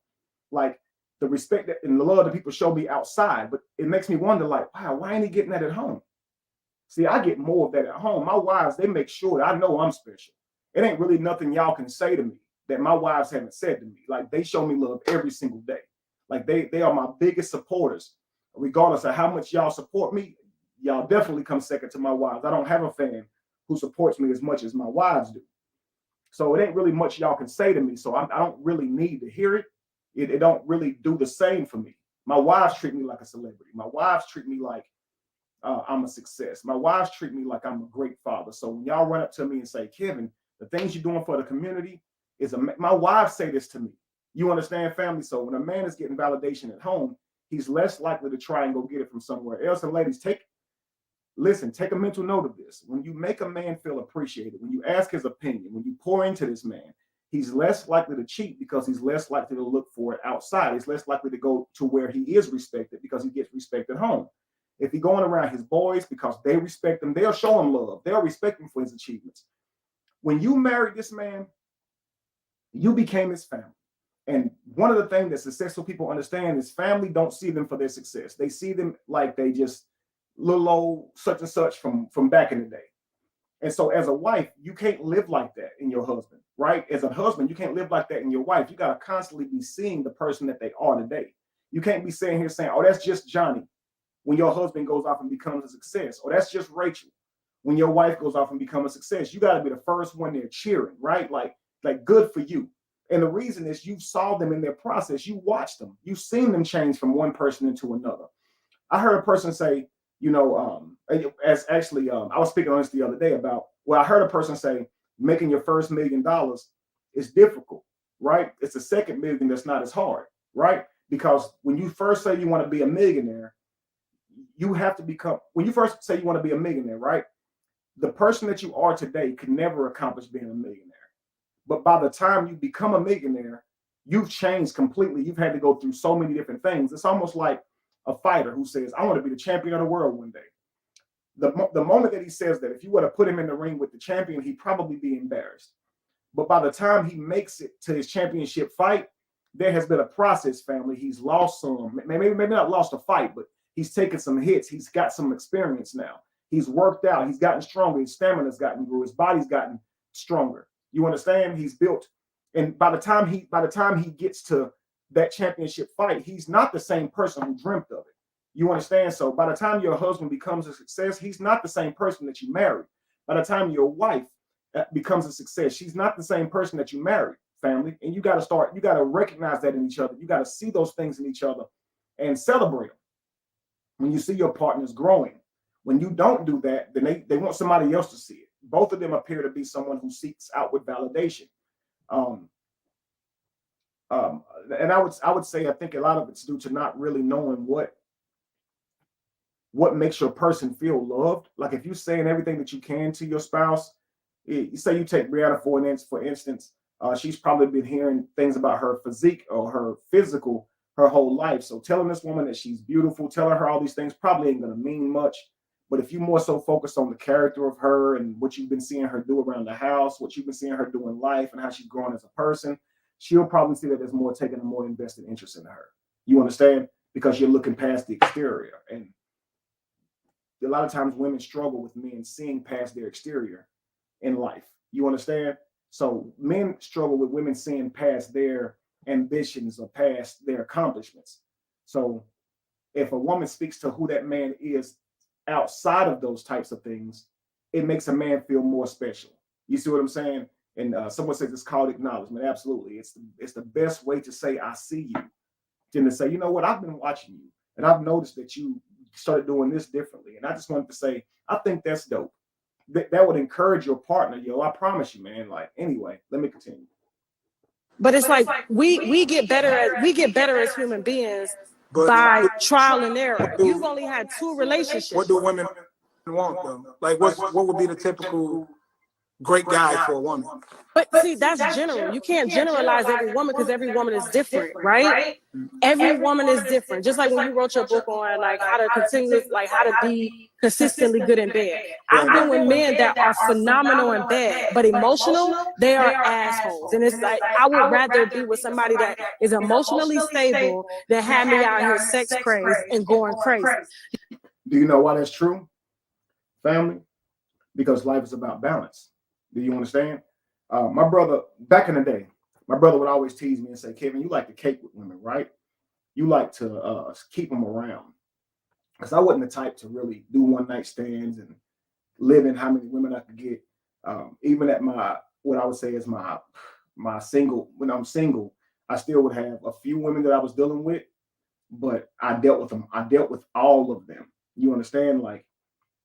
Like the respect and the love that people show me outside, but it makes me wonder, like, wow, why ain't he getting that at home? See, I get more of that at home. My wives, they make sure that I know I'm special. It ain't really nothing y'all can say to me that my wives haven't said to me. Like they show me love every single day. Like they are my biggest supporters. Regardless of how much y'all support me, y'all definitely come second to my wives. I don't have a fan who supports me as much as my wives do. So it ain't really much y'all can say to me. So I don't really need to hear it. It don't really do the same for me. My wives treat me like a celebrity. My wives treat me like I'm a success. My wives treat me like I'm a great father. So when y'all run up to me and say, Kevin, the things you're doing for the community my wives say this to me. You understand, family? So when a man is getting validation at home, he's less likely to try and go get it from somewhere else. And ladies, take a mental note of this. When you make a man feel appreciated, when you ask his opinion, when you pour into this man, he's less likely to cheat because he's less likely to look for it outside. He's less likely to go to where he is respected because he gets respect at home. If he's going around his boys because they respect him, they'll show him love. They'll respect him for his achievements. When you married this man, you became his family. And one of the things that successful people understand is family don't see them for their success. They see them like they just little old such and such from back in the day. And so as a wife, you can't live like that in your husband, right? As a husband, you can't live like that in your wife. You got to constantly be seeing the person that they are today. You can't be sitting here saying, oh, that's just Johnny when your husband goes off and becomes a success. Or that's just Rachel when your wife goes off and becomes a success. You got to be the first one there cheering, right? Like good for you. And the reason is you saw them in their process. You watched them. You've seen them change from one person into another. I heard a person say, I was speaking on this the other day about, I heard a person say making your first $1 million is difficult, right? It's the second million that's not as hard, right? Because when you first say you want to be a millionaire, when you first say you want to be a millionaire, right? The person that you are today could never accomplish being a millionaire. But by the time you become a millionaire, you've changed completely. You've had to go through so many different things. It's almost like a fighter who says, I want to be the champion of the world one day. The moment that he says that, if you were to put him in the ring with the champion, he'd probably be embarrassed. But by the time he makes it to his championship fight, there has been a process, family. He's lost some, maybe not lost a fight, but he's taken some hits. He's got some experience now. He's worked out. He's gotten stronger. His stamina's gotten grew. His body's gotten stronger. You understand? He's built. And by the time he gets to that championship fight, he's not the same person who dreamt of it. You understand? So by the time your husband becomes a success, he's not the same person that you married. By the time your wife becomes a success, she's not the same person that you married, family. And you got to recognize that in each other. You got to see those things in each other and celebrate them. When you see your partners growing, when you don't do that, then they want somebody else to see it. Both of them appear to be someone who seeks outward validation. And I would say, I think a lot of it's due to not really knowing what makes your person feel loved. Like if you're saying everything that you can to your spouse, you say you take Brianna for instance, she's probably been hearing things about her physique or her physical her whole life. So telling this woman that she's beautiful, telling her all these things probably ain't going to mean much. But if you more so focus on the character of her and what you've been seeing her do around the house, what you've been seeing her do in life and how she's growing as a person, she'll probably see that there's more taking a more invested interest in her. You understand? Because you're looking past the exterior. And a lot of times women struggle with men seeing past their exterior in life. You understand? So men struggle with women seeing past their ambitions or past their accomplishments. So if a woman speaks to who that man is outside of those types of things, it makes a man feel more special. You see what I'm saying? And someone says it's called acknowledgement. Absolutely. It's the best way to say, I see you, than to say, you know what, I've been watching you and I've noticed that you started doing this differently. And I just wanted to say, I think that's dope. That would encourage your partner. I promise you, man. Like, anyway, let me continue. But it's like we get better as human beings by trial and error. You've only had 2 relationships. What do women want though? Like what would be the typical great guy for a woman? But see, that's general. You can't generalize every woman because every woman is different, right? Every woman is different. Just like when you wrote your book on like how to be consistently good in bed. I've been with men that are phenomenal in bed, but emotional, they are assholes. And it's like I would rather be with somebody that is emotionally stable than have me out here sex crazy and going crazy. Do you know why that's true, family? Because life is about balance. Do you understand? My brother, back in the day, my brother would always tease me and say, Kevin, you like to cake with women, right? You like to keep them around. Because I wasn't the type to really do one night stands and live in how many women I could get. Even at what I would say is my single, when I'm single, I still would have a few women that I was dealing with, but I dealt with them. I dealt with all of them. You understand? Like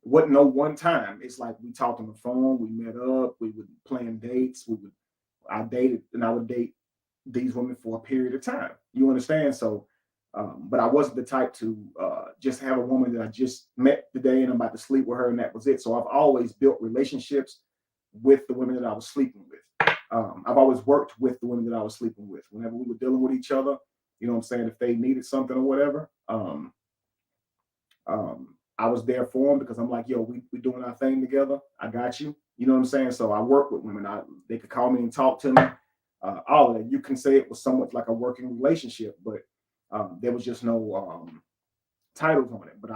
wasn't no one time. It's like we talked on the phone, we met up, we would plan dates, I dated and I would date these women for a period of time. You understand? So, but I wasn't the type to just have a woman that I just met today and I'm about to sleep with her and that was it. So I've always built relationships with the women that I was sleeping with. I've always worked with the women that I was sleeping with. Whenever we were dealing with each other, you know what I'm saying? If they needed something or whatever, I was there for them because I'm like, yo, we doing our thing together. I got you. You know what I'm saying? So I work with women. They could call me and talk to me. All of that. You can say it was somewhat like a working relationship, but there was just no titles on it. But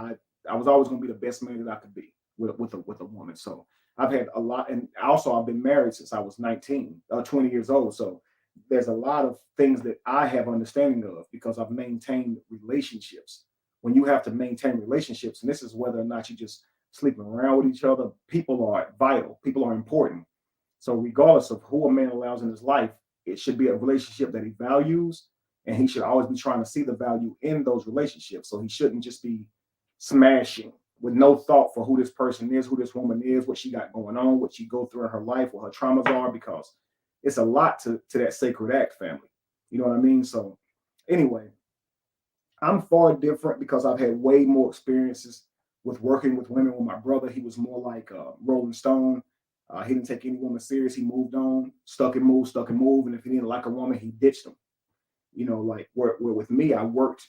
I was always going to be the best man that I could be with a woman. So I've had a lot, and also I've been married since I was 20 years old. So there's a lot of things that I have understanding of because I've maintained relationships. When you have to maintain relationships, and this is whether or not you just sleeping around with each other, people are vital. People are important. So regardless of who a man allows in his life, it should be a relationship that he values, and he should always be trying to see the value in those relationships. So he shouldn't just be smashing with no thought for who this person is, who this woman is, what she got going on, what she go through in her life, what her traumas are, because it's a lot to that sacred act, family. You know what I mean? So anyway, I'm far different because I've had way more experiences with working with women. With my brother, he was more like a Rolling Stone. He didn't take any woman serious. He moved on, stuck and moved. And if he didn't like a woman, he ditched them. You know, like where with me, I worked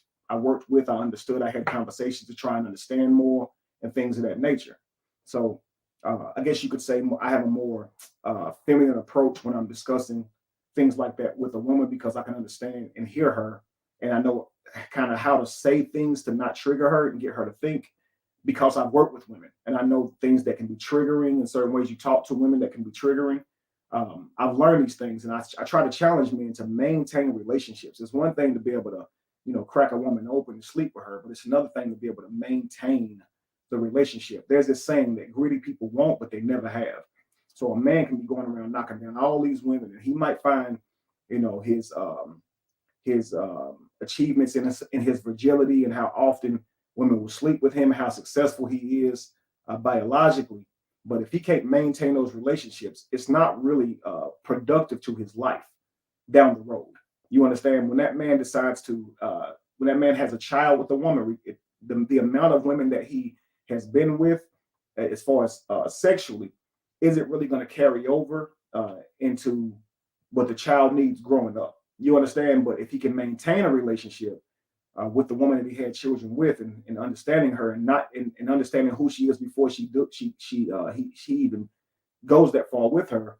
with, I understood, I had conversations to try and understand more and things of that nature. So I guess you could say I have a more feminine approach when I'm discussing things like that with a woman because I can understand and hear her, and I know kind of how to say things to not trigger her and get her to think because I've worked with women and I know things that can be triggering in certain ways you talk to women that can be triggering. I've learned these things, and I try to challenge men to maintain relationships. It's one thing to be able to, crack a woman open and sleep with her, but it's another thing to be able to maintain the relationship. There's this saying that greedy people want, but they never have. So a man can be going around knocking down all these women, and he might find, his achievements in his fragility and how often women will sleep with him, how successful he is biologically. But if he can't maintain those relationships, it's not really productive to his life down the road. You understand? When that man decides to, when that man has a child with a woman, the amount of women that he has been with, as far as sexually, isn't really going to carry over into what the child needs growing up. You understand? But if he can maintain a relationship with the woman that he had children with, and understanding her, and not and understanding who she is before he even goes that far with her,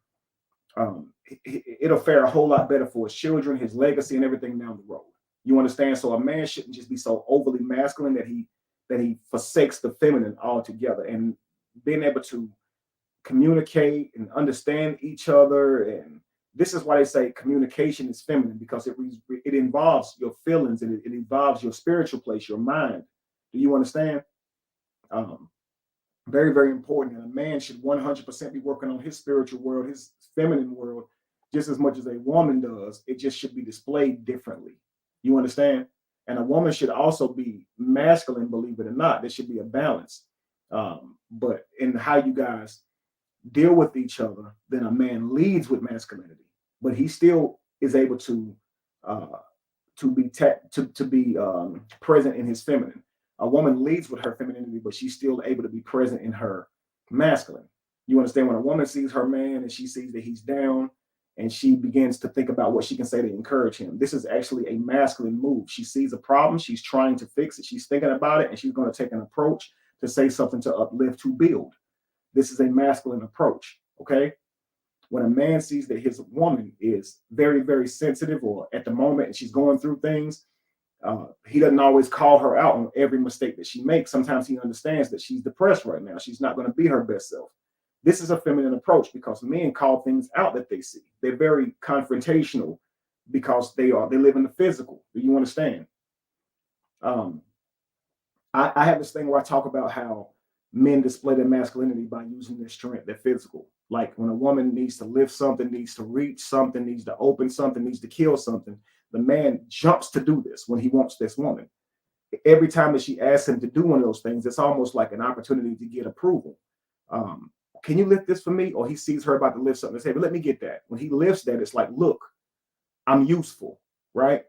it'll fare a whole lot better for his children, his legacy, and everything down the road. You understand? So a man shouldn't just be so overly masculine that he forsakes the feminine altogether. And being able to communicate and understand each other, and this is why they say communication is feminine, because it involves your feelings, and it involves your spiritual place, your mind. Do you understand? Very, very important. And a man should 100% be working on his spiritual world, his feminine world, just as much as a woman does. It just should be displayed differently. You understand? And a woman should also be masculine, believe it or not. There should be a balance. But in how you guys deal with each other, then a man leads with masculinity, but he still is able to be present in his feminine. A woman leads with her femininity, but she's still able to be present in her masculine. You understand? When a woman sees her man and she sees that he's down, and she begins to think about what she can say to encourage him, this is actually a masculine move. She sees a problem, she's trying to fix it, she's thinking about it, and she's going to take an approach to say something to uplift, to build. This is a masculine approach, okay? When a man sees that his woman is very, very sensitive, or at the moment, and she's going through things, he doesn't always call her out on every mistake that she makes. Sometimes he understands that she's depressed right now. She's not going to be her best self. This is a feminine approach, because men call things out that they see. They're very confrontational because they live in the physical. Do you understand? I have this thing where I talk about how men display their masculinity by using their strength, their physical. Like when a woman needs to lift something, needs to reach something, needs to open something, needs to kill something, the man jumps to do this when he wants this woman. every time that she asks him to do one of those things, it's almost like an opportunity to get approval. Can you lift this for me? Or he sees her about to lift something and say, but let me get that. When he lifts that, it's like, look, I'm useful, right?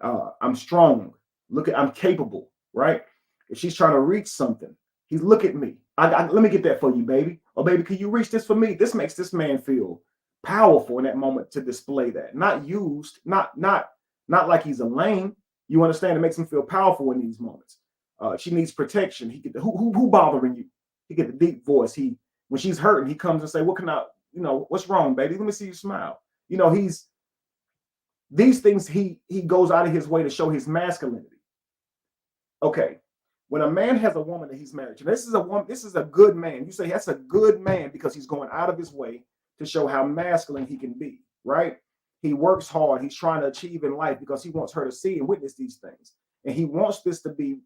I'm strong. Look at, I'm capable, right? If she's trying to reach something, he's look at me. Let me get that for you, baby. Oh, baby, can you reach this for me? This makes this man feel powerful in that moment to display that. Not used, not like he's a lame. You understand? It makes him feel powerful in these moments. She needs protection. He get the who bothering you? He get the deep voice. When she's hurting, he comes and say, what can I, what's wrong, baby? Let me see you smile. These things he goes out of his way to show his masculinity. Okay. When a man has a woman that he's married to, this is a good man. You say that's a good man because he's going out of his way to show how masculine he can be, right? He works hard. He's trying to achieve in life because he wants her to see and witness these things. And he wants this to be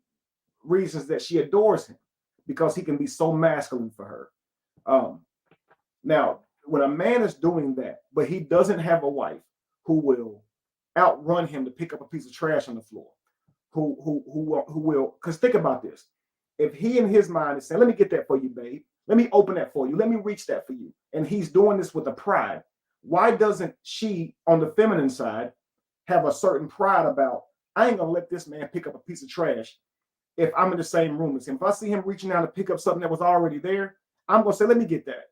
reasons that she adores him because he can be so masculine for her. Now, when a man is doing that, but he doesn't have a wife who will outrun him to pick up a piece of trash on the floor, who will, because think about this. If he in his mind is saying, let me get that for you, babe. Let me open that for you. Let me reach that for you. And he's doing this with a pride. Why doesn't she, on the feminine side, have a certain pride about, I ain't going to let this man pick up a piece of trash if I'm in the same room as him. If I see him reaching out to pick up something that was already there, I'm going to say, let me get that.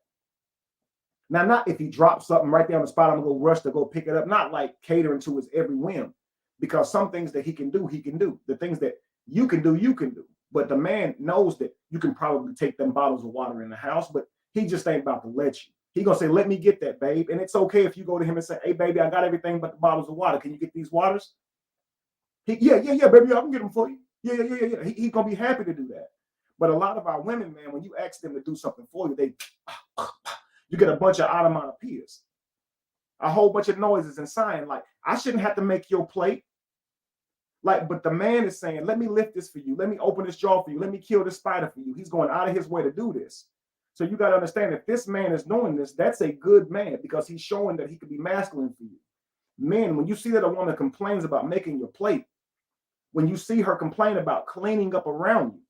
Now, not if he drops something right there on the spot, I'm going to go rush to go pick it up. Not like catering to his every whim. Because some things that he can do, he can do. The things that you can do, you can do. But the man knows that you can probably take them bottles of water in the house, but he just ain't about to let you. He going to say, let me get that, babe. And it's okay if you go to him and say, hey, baby, I got everything but the bottles of water. Can you get these waters? Yeah, baby, I can get them for you. Yeah. He's going to be happy to do that. But a lot of our women, man, when you ask them to do something for you, you get a bunch of onomatopoeias, a whole bunch of noises and sign. Like, I shouldn't have to make your plate. Like, but the man is saying, let me lift this for you. Let me open this jar for you. Let me kill this spider for you. He's going out of his way to do this. So you got to understand, if this man is doing this, that's a good man because he's showing that he could be masculine for you. Men, when you see that a woman complains about making your plate, when you see her complain about cleaning up around you,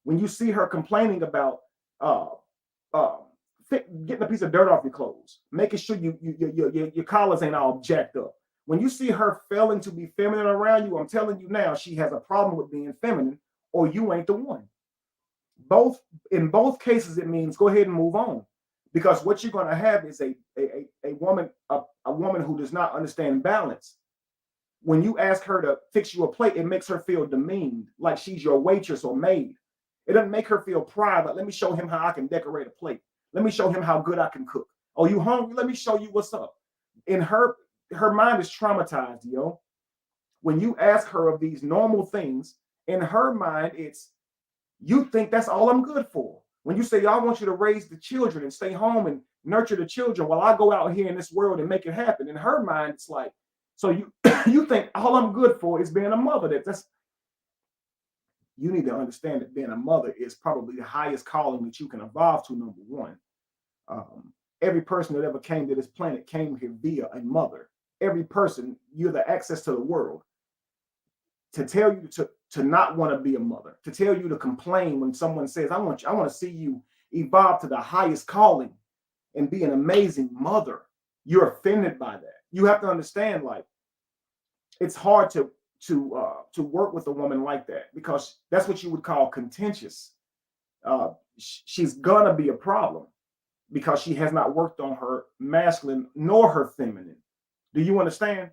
when you see her complaining about getting a piece of dirt off your clothes, making sure your collars ain't all jacked up. When you see her failing to be feminine around you, I'm telling you now, she has a problem with being feminine, or you ain't the one. In both cases, it means go ahead and move on, because what you're going to have is a woman who does not understand balance. When you ask her to fix you a plate, it makes her feel demeaned, like she's your waitress or maid. It doesn't make her feel pride, like let me show him how I can decorate a plate. Let me show him how good I can cook. Oh, you hungry? Let me show you what's up. In her mind is traumatized, yo. When you ask her of these normal things, in her mind, it's, you think that's all I'm good for. When you say, I want you to raise the children and stay home and nurture the children while I go out here in this world and make it happen. In her mind, it's like, so you think all I'm good for is being a mother. You need to understand that being a mother is probably the highest calling that you can evolve to, number one. Every person that ever came to this planet came here via a mother. Every person, you're the access to the world. To tell you to not want to be a mother, to tell you to complain when someone says, I want to see you evolve to the highest calling and be an amazing mother. You're offended by that. You have to understand, like, it's hard to work with a woman like that, because that's what you would call contentious. She's gonna be a problem because she has not worked on her masculine nor her feminine. Do you understand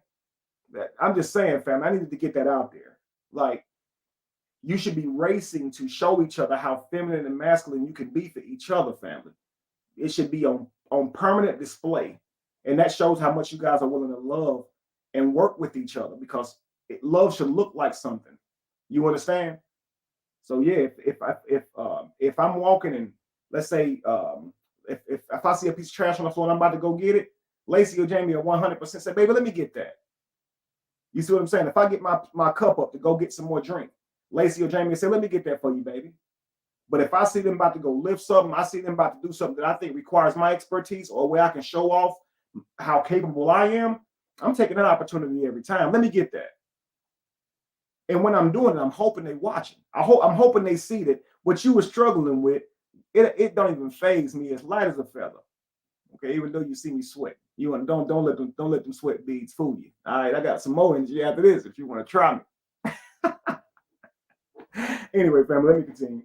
that? I'm just saying, fam, I needed to get that out there. Like, you should be racing to show each other how feminine and masculine you can be for each other, family. It should be on permanent display. And that shows how much you guys are willing to love and work with each other, because love should look like something. You understand? So yeah, if I'm walking and let's say if I see a piece of trash on the floor and I'm about to go get it, Lacey or Jamie are 100% say, baby, let me get that. You see what I'm saying? If I get my cup up to go get some more drink, Lacey or Jamie say, let me get that for you, baby. But if I see them about to go lift something, I see them about to do something that I think requires my expertise or where I can show off how capable I am, I'm taking that opportunity every time. Let me get that. And when I'm doing it, I'm hoping they watching. I'm hoping they see that what you were struggling with, it don't even faze me as light as a feather. Okay, even though you see me sweat, you want don't let them sweat beads fool you. All right, I got some more energy after this if you want to try me. Anyway, family, let me continue.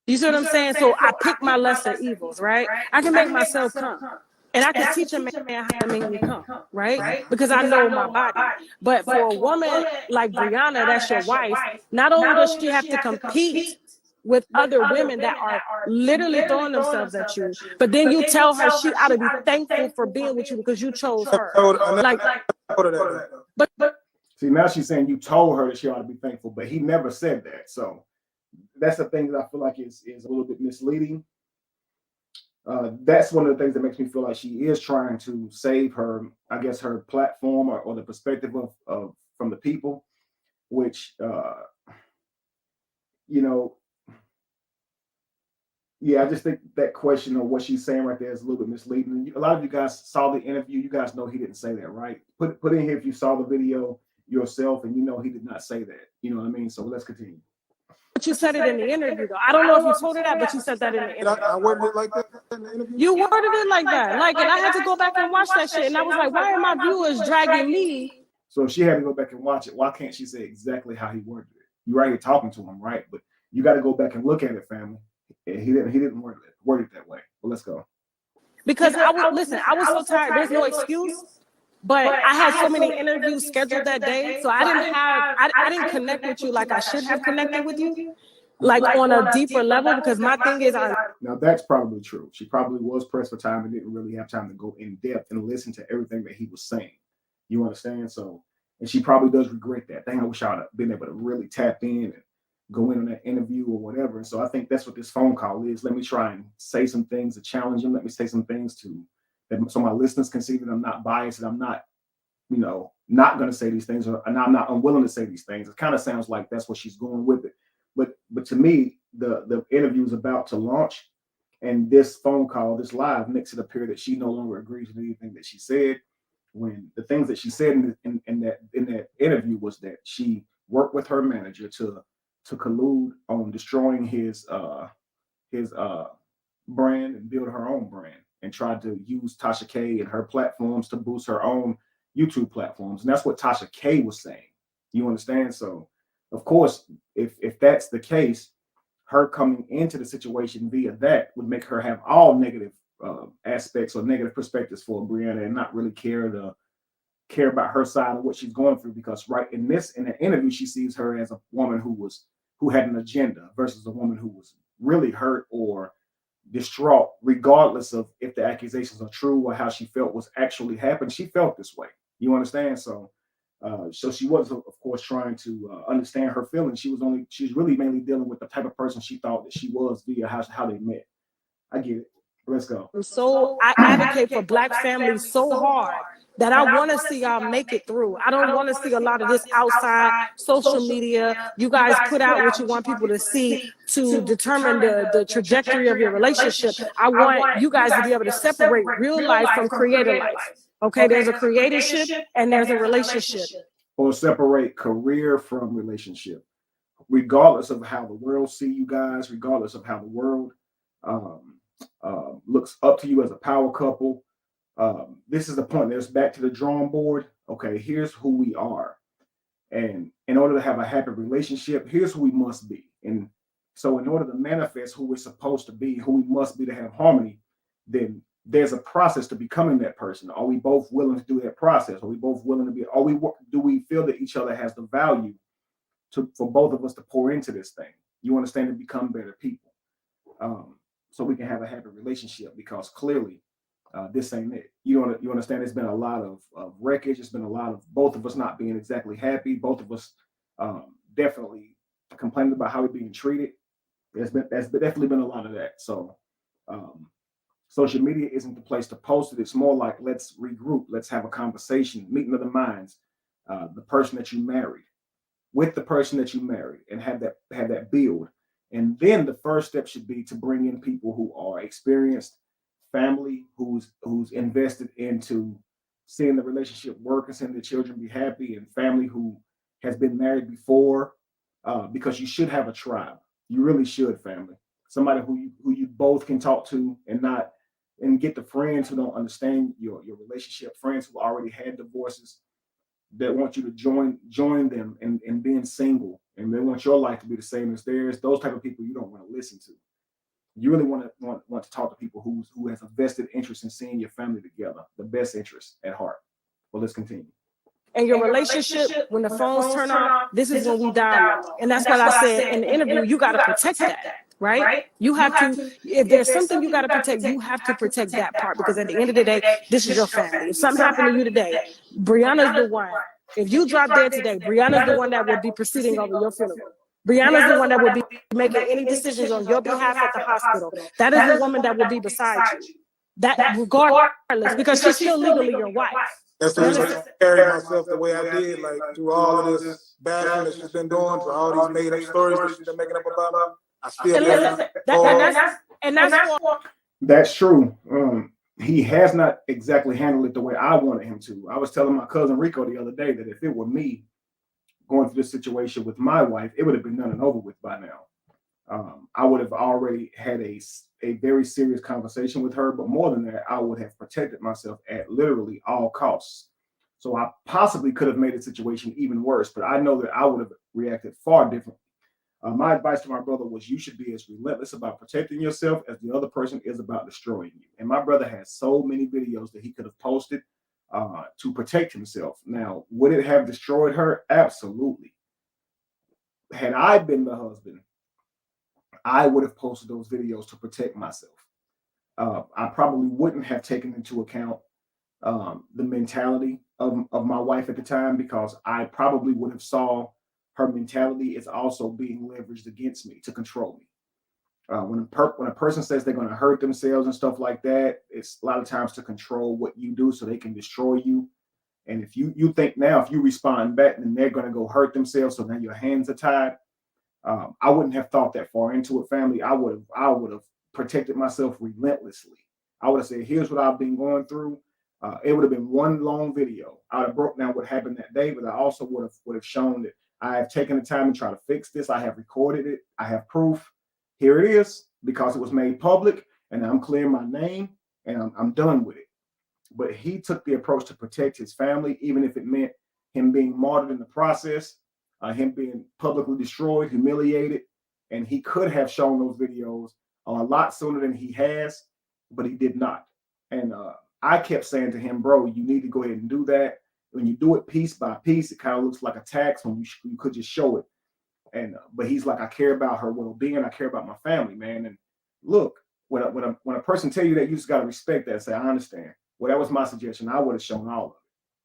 You see what I'm saying? So I pick my lesser evils, right? I can make myself come. And I can teach a man how to make me come, right? Because I know my body. But for a woman like Brianna, that's your wife, not only does she have to compete with other women that are literally throwing themselves at you, but then you tell her she ought to be thankful for being with you because you chose her. Like, but see, now she's saying you told her that she ought to be thankful, but he never said that. So that's the thing that I feel like is a little bit misleading. That's one of the things that makes me feel like she is trying to save her, I guess, her platform or the perspective of from the people, which you know, yeah, I just think that question or what she's saying right there is a little bit misleading. A lot of you guys saw the interview. You guys know he didn't say that, right? Put in here if you saw the video yourself, and you know he did not say that. You know what I mean? So let's continue. But you said it in the interview, though. I don't know if you told her that, but you said that in the interview. I worded it like that in the interview? You worded it like that. Like, and I had to go back and watch that shit. And I was like, why are my viewers dragging me? So if she had to go back and watch it, why can't she say exactly how he worded it? You're right here talking to him, right? But you got to go back and look at it, family. He didn't word it that way. But let's go. Because I was so tired. There's no excuse. But I had so many interviews scheduled that day, so I didn't connect with you like I should have connected with you, like on a deeper level. Because my thing is, now that's probably true. She probably was pressed for time and didn't really have time to go in depth and listen to everything that he was saying. You understand? So, and she probably does regret that. Dang, I wish I would have been able to really tap in and go in on that interview or whatever. And so I think that's what this phone call is. Let me try and say some things to challenge him. Let me say some things so my listeners can see that I'm not biased and I'm not, not going to say these things, and I'm not unwilling to say these things. It kind of sounds like that's what she's going with it. But to me, the interview is about to launch, and this phone call, this live, makes it appear that she no longer agrees with anything that she said. When the things that she said in that interview was that she worked with her manager to collude on destroying his brand and build her own brand, and tried to use Tasha K and her platforms to boost her own YouTube platforms. And that's what Tasha K was saying. You understand? So, of course, if that's the case, her coming into the situation via that would make her have all negative aspects or negative perspectives for Brianna and not really care about her side of what she's going through, because right in the interview, she sees her as a woman who had an agenda versus a woman who was really hurt or distraught, regardless of if the accusations are true or how she felt was actually happened. She felt this way. You understand? So she was, of course, trying to understand her feelings. She's really mainly dealing with the type of person she thought that she was via how they met. I get it. Let's go. So I advocate for Black families so hard that I want to see y'all make it through. I don't want to see a lot of this outside social media. You guys put out what you want people to see to determine the trajectory of your relationship. I want you guys to be able to separate real life from creator life. Okay, there's a creatorship and there's a relationship. Or separate career from relationship, regardless of how the world see you guys, regardless of how the world looks up to you as a power couple. This is the point. There's back to the drawing board. Okay, here's who we are. And in order to have a happy relationship, here's who we must be. And so in order to manifest who we're supposed to be, who we must be to have harmony, then there's a process to becoming that person. Are we both willing to do that process? Are we both willing to be, do we feel that each other has the value for both of us to pour into this thing? You understand, to become better people. So we can have a happy relationship, because clearly this ain't it. You understand, there's been a lot of wreckage. It's been a lot of both of us not being exactly happy. Both of us definitely complaining about how we're being treated. That's definitely been a lot of that. So social media isn't the place to post it. It's more like, let's regroup. Let's have a conversation, meeting of the minds. The person that you married, and have that build. And then the first step should be to bring in people who are experienced, family who's invested into seeing the relationship work and seeing the children be happy, and family who has been married before, because you should have a tribe. You really should, family. Somebody who you both can talk to and get the friends who don't understand your relationship, friends who already had divorces that want you to join them in being single, and they want your life to be the same as theirs. Those type of people you don't want to listen to. You really want to talk to people who has a vested interest in seeing your family together, the best interest at heart. Well, let's continue. And your relationship, when the phones turn off, this is when we dialogue. And that's what I said in the interview, you got to protect that, right? You have to, if there's something you got to protect, you have to protect that part, because at the end of the day, this is your family. If something happened to you today, Brianna's the one. If you drop dead today, Brianna's the one that will be proceeding over your funeral. Brianna's the one that will be making any decisions on your behalf at the hospital. That is the woman that will be beside you. That regardless, because she's still legally your wife. That's the reason I carry myself the way I did, like through all of this bashing that she's been doing, through all these made up stories that she's been making up about me. I still That's true. He has not exactly handled it the way I wanted him to. I was telling my cousin Rico the other day that if it were me going through this situation with my wife, it would have been done and over with by now. I would have already had a very serious conversation with her, but more than that, I would have protected myself at literally all costs. So I possibly could have made the situation even worse, but I know that I would have reacted far differently. My advice to my brother was, you should be as relentless about protecting yourself as the other person is about destroying you. And my brother has so many videos that he could have posted to protect himself. Now, would it have destroyed her? Absolutely. Had I been the husband, I would have posted those videos to protect myself. I probably wouldn't have taken into account the mentality of my wife at the time, because I probably would have saw her mentality is also being leveraged against me to control me. When a person says they're going to hurt themselves and stuff like that, it's a lot of times to control what you do so they can destroy you. And if you think now, if you respond back, then they're going to go hurt themselves, so now your hands are tied. I wouldn't have thought that far into it, family. I would have protected myself relentlessly. I would have said, here's what I've been going through. It would have been one long video. I would have broke down what happened that day, but I also would have shown that I have taken the time to try to fix this. I have recorded it. I have proof. Here it is, because it was made public, and I'm clearing my name, and I'm done with it. But he took the approach to protect his family, even if it meant him being martyred in the process, him being publicly destroyed, humiliated. And he could have shown those videos a lot sooner than he has, but he did not. And I kept saying to him, bro, you need to go ahead and do that. When you do it piece by piece, it kind of looks like a tax when you could just show it. And but he's like, I care about her well-being. I care about my family, man. And look, when a person tell you that, you just got to respect that and say, I understand. Well, that was my suggestion. I would have shown all of it.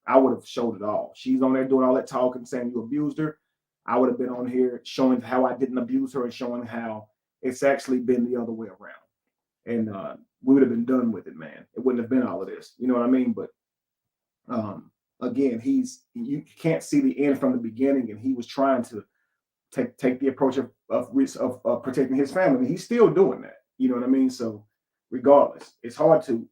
I would have showed it all. She's on there doing all that talking, saying you abused her. I would have been on here showing how I didn't abuse her and showing how it's actually been the other way around. And we would have been done with it, man. It wouldn't have been all of this. You know what I mean? But again, you can't see the end from the beginning, and he was trying to take the approach of protecting his family. And he's still doing that. You know what I mean? So regardless, it's hard to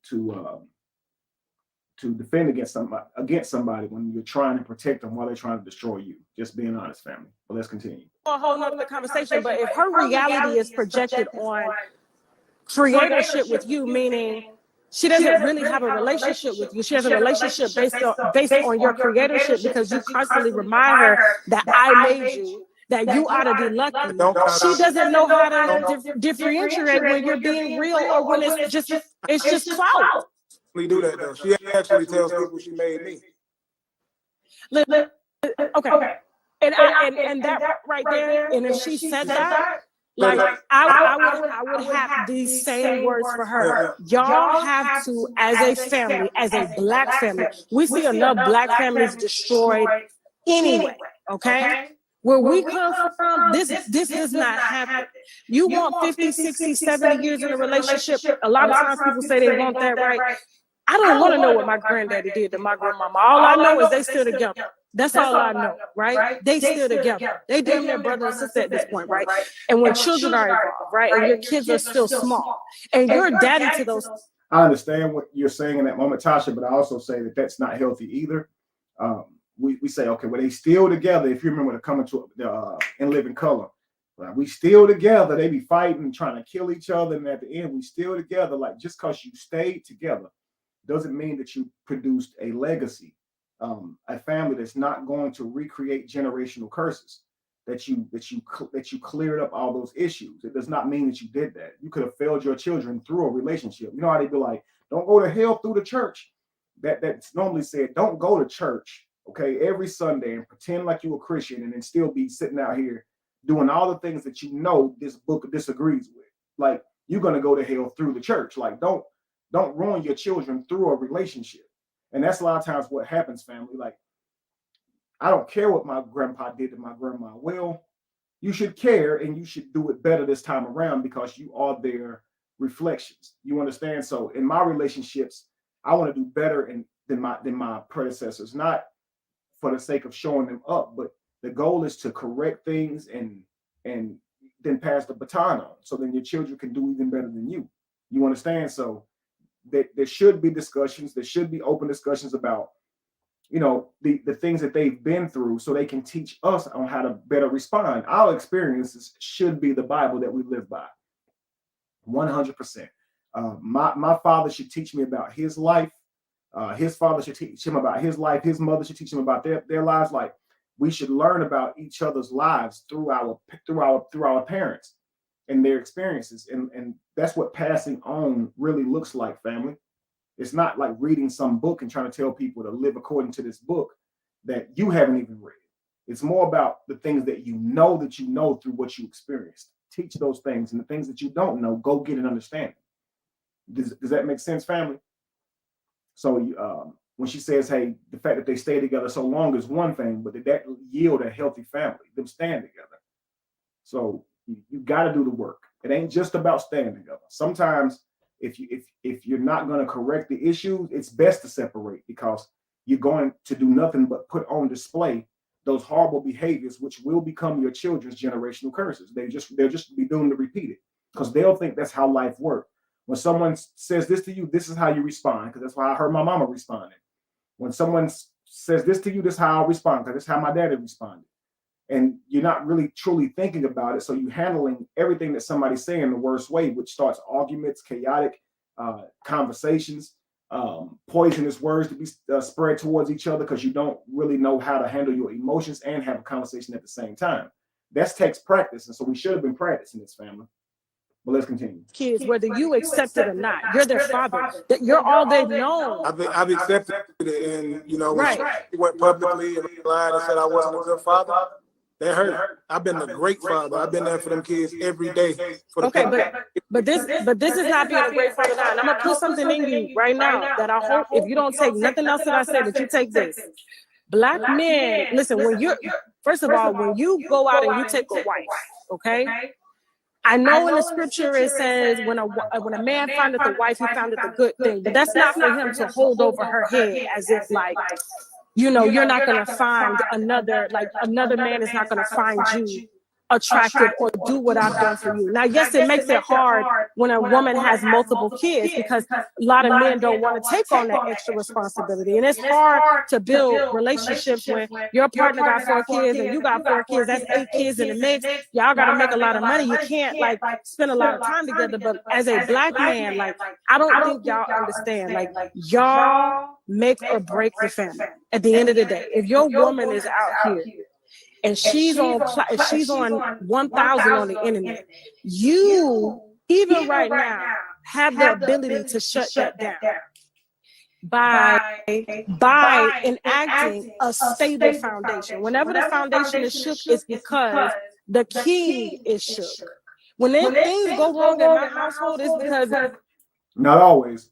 defend against somebody when you're trying to protect them while they're trying to destroy you. Just being honest, family. But let's continue. A whole nother conversation, but if her reality is projected on creatorship with you, meaning she doesn't really have a relationship with you. She has a relationship based on your creatorship, because you constantly remind her that I made you, that you ought to be lucky. She doesn't know how to differentiate when you're being real or when it's just clout. We do that though. She actually tells people she made me. Okay. And that right there, and if she said that, like I would have these same words for her. Y'all have to, as a family, as a Black family, we see enough Black families destroyed anyway, okay? Where we come from, this does not happen. You want 50, 60, 70 years in a relationship. A lot of times people say they want that, right? I don't want to know what my granddaddy did to my grandmama. All I know is they still together. That's all I know, right? They still together. They damn their brother and sister at this point, right? And when children are involved, right, and your kids are still small, and you're daddy to those. I understand what you're saying in that moment, Tasha, but I also say that that's not healthy either. we say, okay, well, they still together. If you remember the Coming to In Living Color, like, we still together. They be fighting, trying to kill each other, and at the end, we still together. Like, just because you stayed together doesn't mean that you produced a legacy, a family that's not going to recreate generational curses. That you cleared up all those issues. It does not mean that you did that. You could have failed your children through a relationship. You know how they be like, don't go to hell through the church. That's normally said, don't go to church, okay, every Sunday and pretend like you're a Christian and then still be sitting out here doing all the things that you know this book disagrees with. Like, you're gonna go to hell through the church. Like, don't ruin your children through a relationship. And that's a lot of times what happens, family. Like, I don't care what my grandpa did to my grandma. Well, you should care and you should do it better this time around because you are their reflections. You understand? So in my relationships, I want to do better than my predecessors, not for the sake of showing them up, but the goal is to correct things and then pass the baton on. So then your children can do even better than you. You understand? So there should be discussions. There should be open discussions about, the things that they've been through so they can teach us on how to better respond. Our experiences should be the Bible that we live by. 100%. My father should teach me about his life. His father should teach him about his life. His mother should teach him about their lives. Like, we should learn about each other's lives through our parents and their experiences. And that's what passing on really looks like, family. It's not like reading some book and trying to tell people to live according to this book that you haven't even read. It's more about the things that you know through what you experienced. Teach those things, and the things that you don't know, go get an understanding. Does that make sense, family? So when she says, hey, the fact that they stay together so long is one thing, but did that yield a healthy family, them staying together? So you got to do the work. It ain't just about staying together. Sometimes if you're not going to correct the issues, it's best to separate because you're going to do nothing but put on display those horrible behaviors, which will become your children's generational curses. They'll just be doomed to repeat it because they'll think that's how life works. When someone says this to you, this is how you respond, because that's why I heard my mama responding. When someone says this to you, this is how I'll respond, because that's how my daddy responded. And you're not really truly thinking about it, so you're handling everything that somebody's saying the worst way, which starts arguments, chaotic conversations, poisonous words to be spread towards each other because you don't really know how to handle your emotions and have a conversation at the same time. That takes practice, and so we should have been practicing this, family. But let's continue. Kids, whether you accept it or not, you're their father. That you're all they've known. I've accepted it, and when Right. she went publicly and lied and said I wasn't a good father, that hurt. I've been a great father. I've been there for them kids every day. But this is not being a great father now. And I'm gonna put something in you right now that I hope, if you don't take nothing else that I said, that you take this. Black men, listen, when first of all, when you go out and you take a wife, okay? I know in the scripture it says when a man findeth a wife, he foundeth a good thing, but that's not for him to hold over her head as if like, you're not gonna find another man is not gonna find you attractive or do what I've done for you. Now, yes, it makes it hard when a woman has multiple kids because a lot of men don't want to take on that extra responsibility. And it's hard to build relationships when your partner got 4 kids and you got 4 kids. That's 8 kids in the mix. Y'all got to make a lot of money. You can't like spend a lot of time together. But as a black man, like, I don't think y'all understand. Like, y'all make or break the family at the end of the day. If your woman is out here and she's on 1,000 on the internet, you, even right now, have the ability to shut that down by enacting a stable foundation. Whenever the foundation is shook, it's because the king is shook. When things go wrong in my household, it's because... Not always.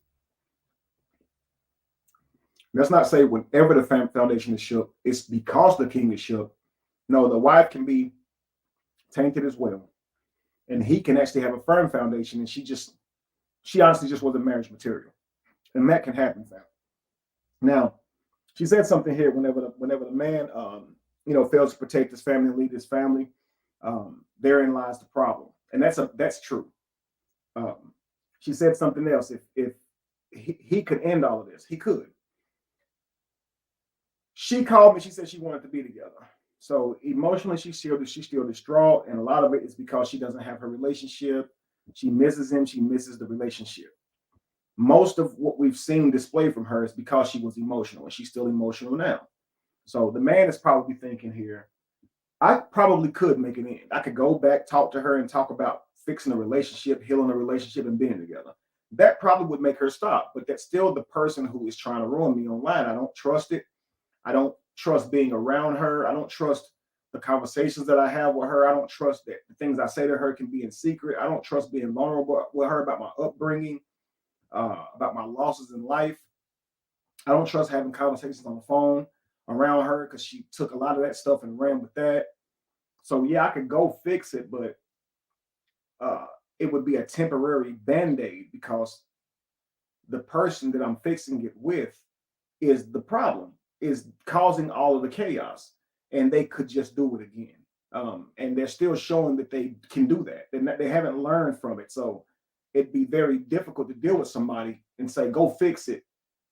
Let's not say whenever the foundation is shook, it's because the king is shook. No, the wife can be tainted as well. And he can actually have a firm foundation, and she honestly just wasn't marriage material. And that can happen, fam. Now, she said something here whenever the man fails to protect his family and lead his family, therein lies the problem. And that's true. She said something else. If he could end all of this, he could. She called me. She said she wanted to be together. So emotionally, she's still distraught, and a lot of it is because she doesn't have her relationship. She misses him. She misses the relationship. Most of what we've seen displayed from her is because she was emotional, and she's still emotional now. So the man is probably thinking here, I probably could make it end. I could go back, talk to her, and talk about fixing a relationship, healing a relationship, and being together. That probably would make her stop. But that's still the person who is trying to ruin me online. I don't trust it. I don't trust being around her. I don't trust the conversations that I have with her. I don't trust that the things I say to her can be in secret. I don't trust being vulnerable with her about my upbringing, about my losses in life. I don't trust having conversations on the phone around her because she took a lot of that stuff and ran with that. So yeah, I could go fix it, but uh, it would be a temporary band-aid because the person that I'm fixing it with is the problem, is causing all of the chaos, and they could just do it again. And they're still showing that they can do that. They haven't learned from it. So it'd be very difficult to deal with somebody and say, go fix it,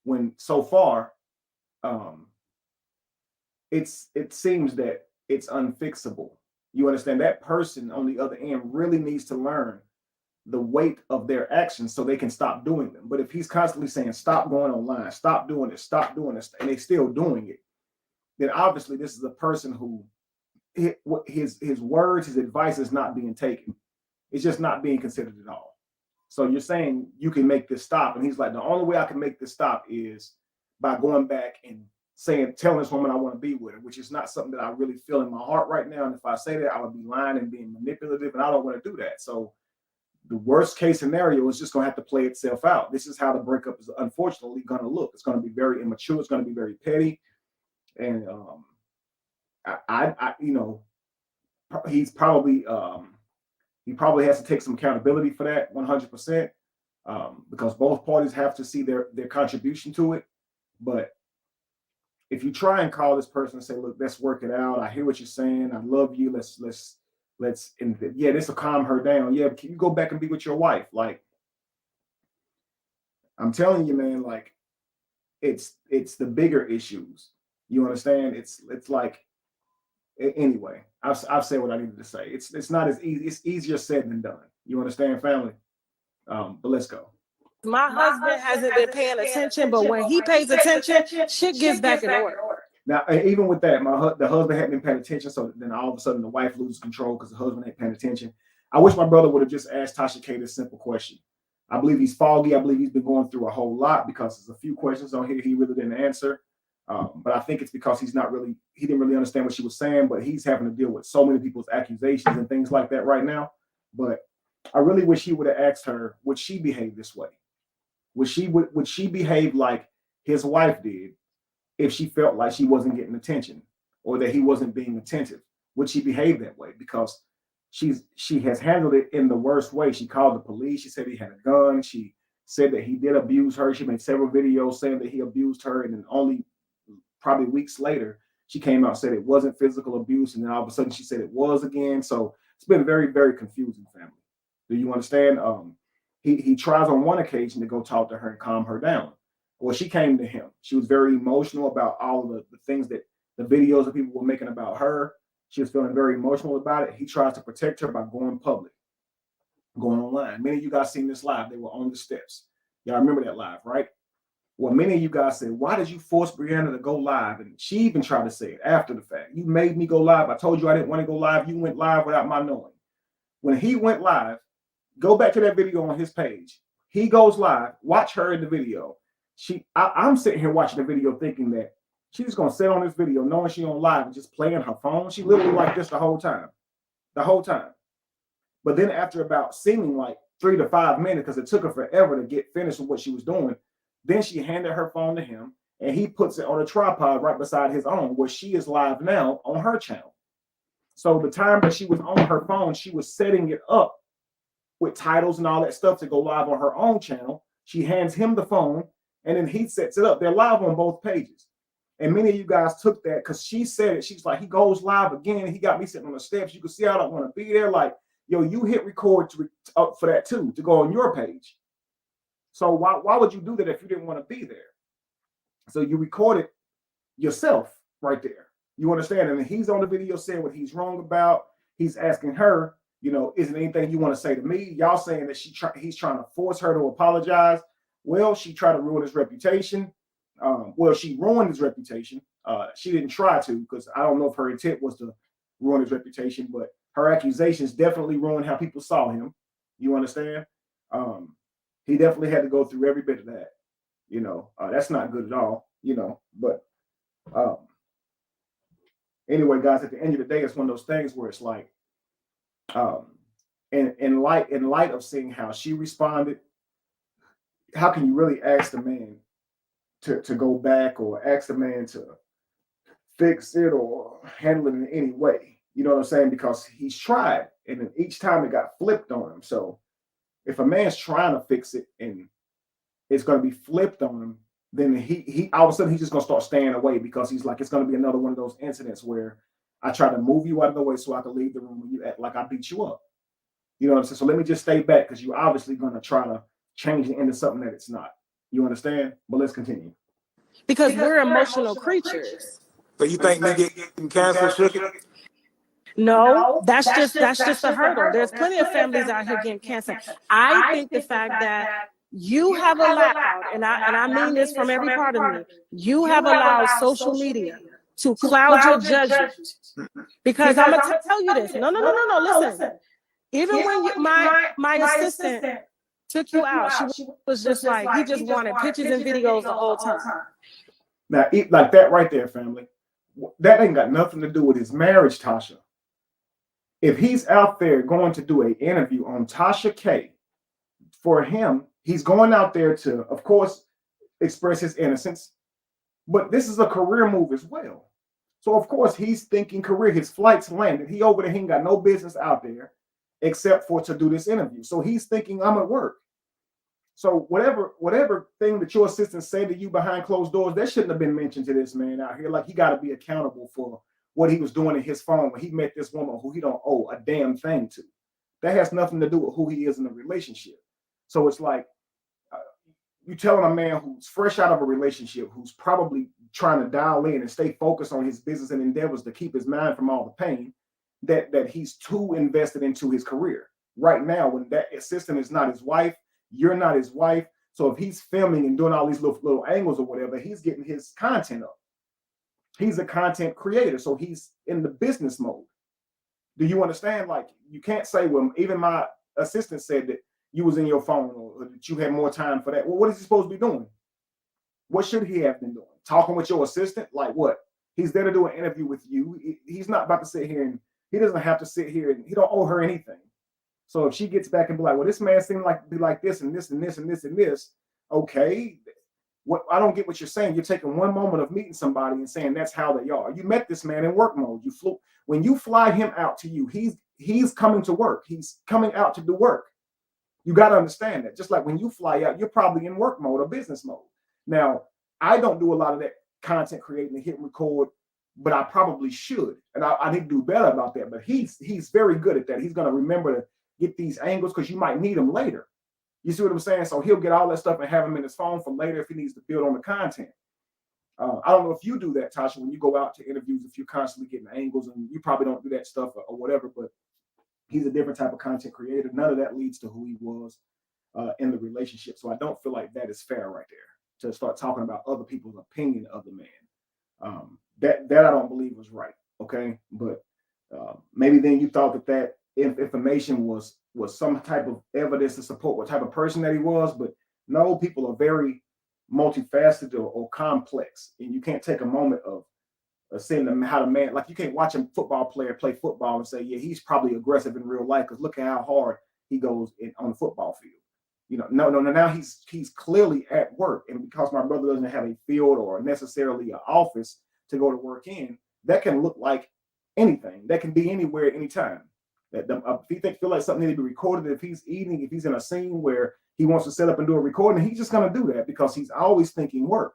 when so far um, it seems that it's unfixable. You understand? That person on the other end really needs to learn the weight of their actions so they can stop doing them. But if he's constantly saying, stop going online, stop doing this, and they still doing it, then obviously this is a person who his words, his advice is not being taken. It's just not being considered at all. So you're saying you can make this stop. And he's like, the only way I can make this stop is by going back and telling this woman I want to be with her, which is not something that I really feel in my heart right now. And if I say that, I would be lying and being manipulative, and I don't want to do that. So the worst case scenario is just going to have to play itself out. This is how the breakup is unfortunately going to look. It's going to be very immature. It's going to be very petty. And he's probably he probably has to take some accountability for that 100%, because both parties have to see their contribution to it. But if you try and call this person and say, look, let's work it out. I hear what you're saying. I love you. And yeah, this will calm her down. Yeah, can you go back and be with your wife? Like, I'm telling you, man, like it's the bigger issues. You understand? It's like, anyway, I've said what I needed to say. It's not as easy. It's easier said than done. You understand, family? But let's go. My husband hasn't been paying attention, but when he pays attention, shit gets back in order. Now, even with that, the husband hadn't been paying attention, so then all of a sudden the wife loses control because the husband ain't paying attention. I wish my brother would have just asked Tasha K this simple question. I believe he's foggy. I believe he's been going through a whole lot because there's a few questions on here he really didn't answer. But I think it's because he didn't really understand what she was saying, but he's having to deal with so many people's accusations and things like that right now. But I really wish he would have asked her, would she behave this way? Would she behave like his wife did if she felt like she wasn't getting attention or that he wasn't being attentive? Would she behave that way? Because she has handled it in the worst way. She called the police. She said he had a gun. She said that he did abuse her. She made several videos saying that he abused her, and then only probably weeks later she came out and said it wasn't physical abuse, and then all of a sudden she said it was again. So it's been very, very confusing, family. Do you understand? He tries on one occasion to go talk to her and calm her down. Well, she came to him. She was very emotional about all of the things that the videos that people were making about her. She was feeling very emotional about it. He tries to protect her by going public, going online. Many of you guys seen this live. They were on the steps. Y'all remember that live, right? Well, many of you guys said, why did you force Brianna to go live? And she even tried to say it after the fact. You made me go live. I told you I didn't want to go live. You went live without my knowing. When he went live, go back to that video on his page. He goes live. Watch her in the video. I'm sitting here watching the video thinking that she's just going to sit on this video knowing she's on live and just playing her phone. She literally like this the whole time. But then after about seeming like 3 to 5 minutes, because it took her forever to get finished with what she was doing, then she handed her phone to him and he puts it on a tripod right beside his own, where she is live now on her channel. So the time that she was on her phone, she was setting it up with titles and all that stuff to go live on her own channel. She hands him the phone and then he sets it up. They're live on both pages. And many of you guys took that because she said it. She's like, he goes live again. He got me sitting on the steps. You can see I don't want to be there. Like, yo, you hit record for that too, to go on your page. So why would you do that if you didn't want to be there? So you recorded yourself right there. You understand? And he's on the video saying what he's wrong about. He's asking her, you know, is there anything you want to say to me? Y'all saying that he's trying to force her to apologize. Well, she tried to ruin his reputation. Well, she ruined his reputation. She didn't try to, because I don't know if her intent was to ruin his reputation, but her accusations definitely ruined how people saw him. You understand? He definitely had to go through every bit of that. You know, that's not good at all, you know, but anyway, guys, at the end of the day, it's one of those things where it's like, in light of seeing how she responded, how can you really ask the man to go back, or ask the man to fix it or handle it in any way? You know what I'm saying? Because he's tried, and then each time it got flipped on him. So if a man's trying to fix it and it's going to be flipped on him, then he all of a sudden he's just going to start staying away, because he's like, it's going to be another one of those incidents where I try to move you out of the way so I can leave the room and you act like I beat you up. You know what I'm saying? So let me just stay back, because you're obviously going to try to change it into something that it's not. You understand? But let's continue. Because we're emotional creatures. So you think nigga getting cancer shook it? No, that's just a hurdle. There's plenty of families out here getting cancer. I think the fact that you have allowed, and I mean this from every part of me, you have allowed social media to cloud your judgment. Because I'm gonna tell you this. No. Listen. Even when my assistant took you out, she was just like, he just wanted pictures and videos the whole time. Now, like that right there, family, that ain't got nothing to do with his marriage, Tasha. If he's out there going to do an interview on Tasha K, for him, he's going out there to, of course, express his innocence, but this is a career move as well. So, of course, he's thinking career. His flight's landed. He over there, he ain't got no business out there except for to do this interview. So he's thinking, I'm at work. So whatever thing that your assistant said to you behind closed doors, that shouldn't have been mentioned to this man out here. Like, he got to be accountable for what he was doing in his phone when he met this woman who he don't owe a damn thing to. That has nothing to do with who he is in a relationship. So it's like, you telling a man who's fresh out of a relationship, who's probably trying to dial in and stay focused on his business and endeavors to keep his mind from all the pain, that he's too invested into his career right now, when that assistant is not his wife, you're not his wife. So if he's filming and doing all these little angles or whatever, he's getting his content up. He's a content creator, so he's in the business mode. Do you understand? Like, you can't say, well, even my assistant said that you was in your phone, or that you had more time for that. Well, what is he supposed to be doing? What should he have been doing? Talking with your assistant? Like what? He's there to do an interview with you. He's not about to sit here, and he doesn't have to sit here, and he don't owe her anything. So if she gets back and be like, well, this man seemed like to be like this and this and this and this and this, okay. What I don't get what you're saying. You're taking one moment of meeting somebody and saying that's how they are. You met this man in work mode. You flew when you fly him out to you, he's coming to work. He's coming out to do work. You got to understand that. Just like when you fly out, you're probably in work mode or business mode. Now, I don't do a lot of that content creating and hit record, but I probably should. And I need to do better about that. But he's very good at that. He's going to remember to get these angles, because you might need them later. You see what I'm saying? So he'll get all that stuff and have them in his phone for later if he needs to build on the content. I don't know if you do that, Tasha, when you go out to interviews, if you're constantly getting angles, and you probably don't do that stuff or whatever, but he's a different type of content creator. None of that leads to who he was in the relationship. So I don't feel like that is fair right there, to start talking about other people's opinion of the man. That I don't believe was right. Okay. But maybe then you thought that information was some type of evidence to support what type of person that he was. But no, people are very multifaceted or complex, and you can't take a moment of seeing them how the man, like, you can't watch a football player play football and say, yeah, he's probably aggressive in real life, because look at how hard he goes on the football field. You know, no. Now he's clearly at work, and because my brother doesn't have a field or necessarily an office to go to work in, that can look like anything. That can be anywhere, anytime. That if he feel like something needs to be recorded, if he's eating, if he's in a scene where he wants to set up and do a recording, he's just going to do that, because he's always thinking work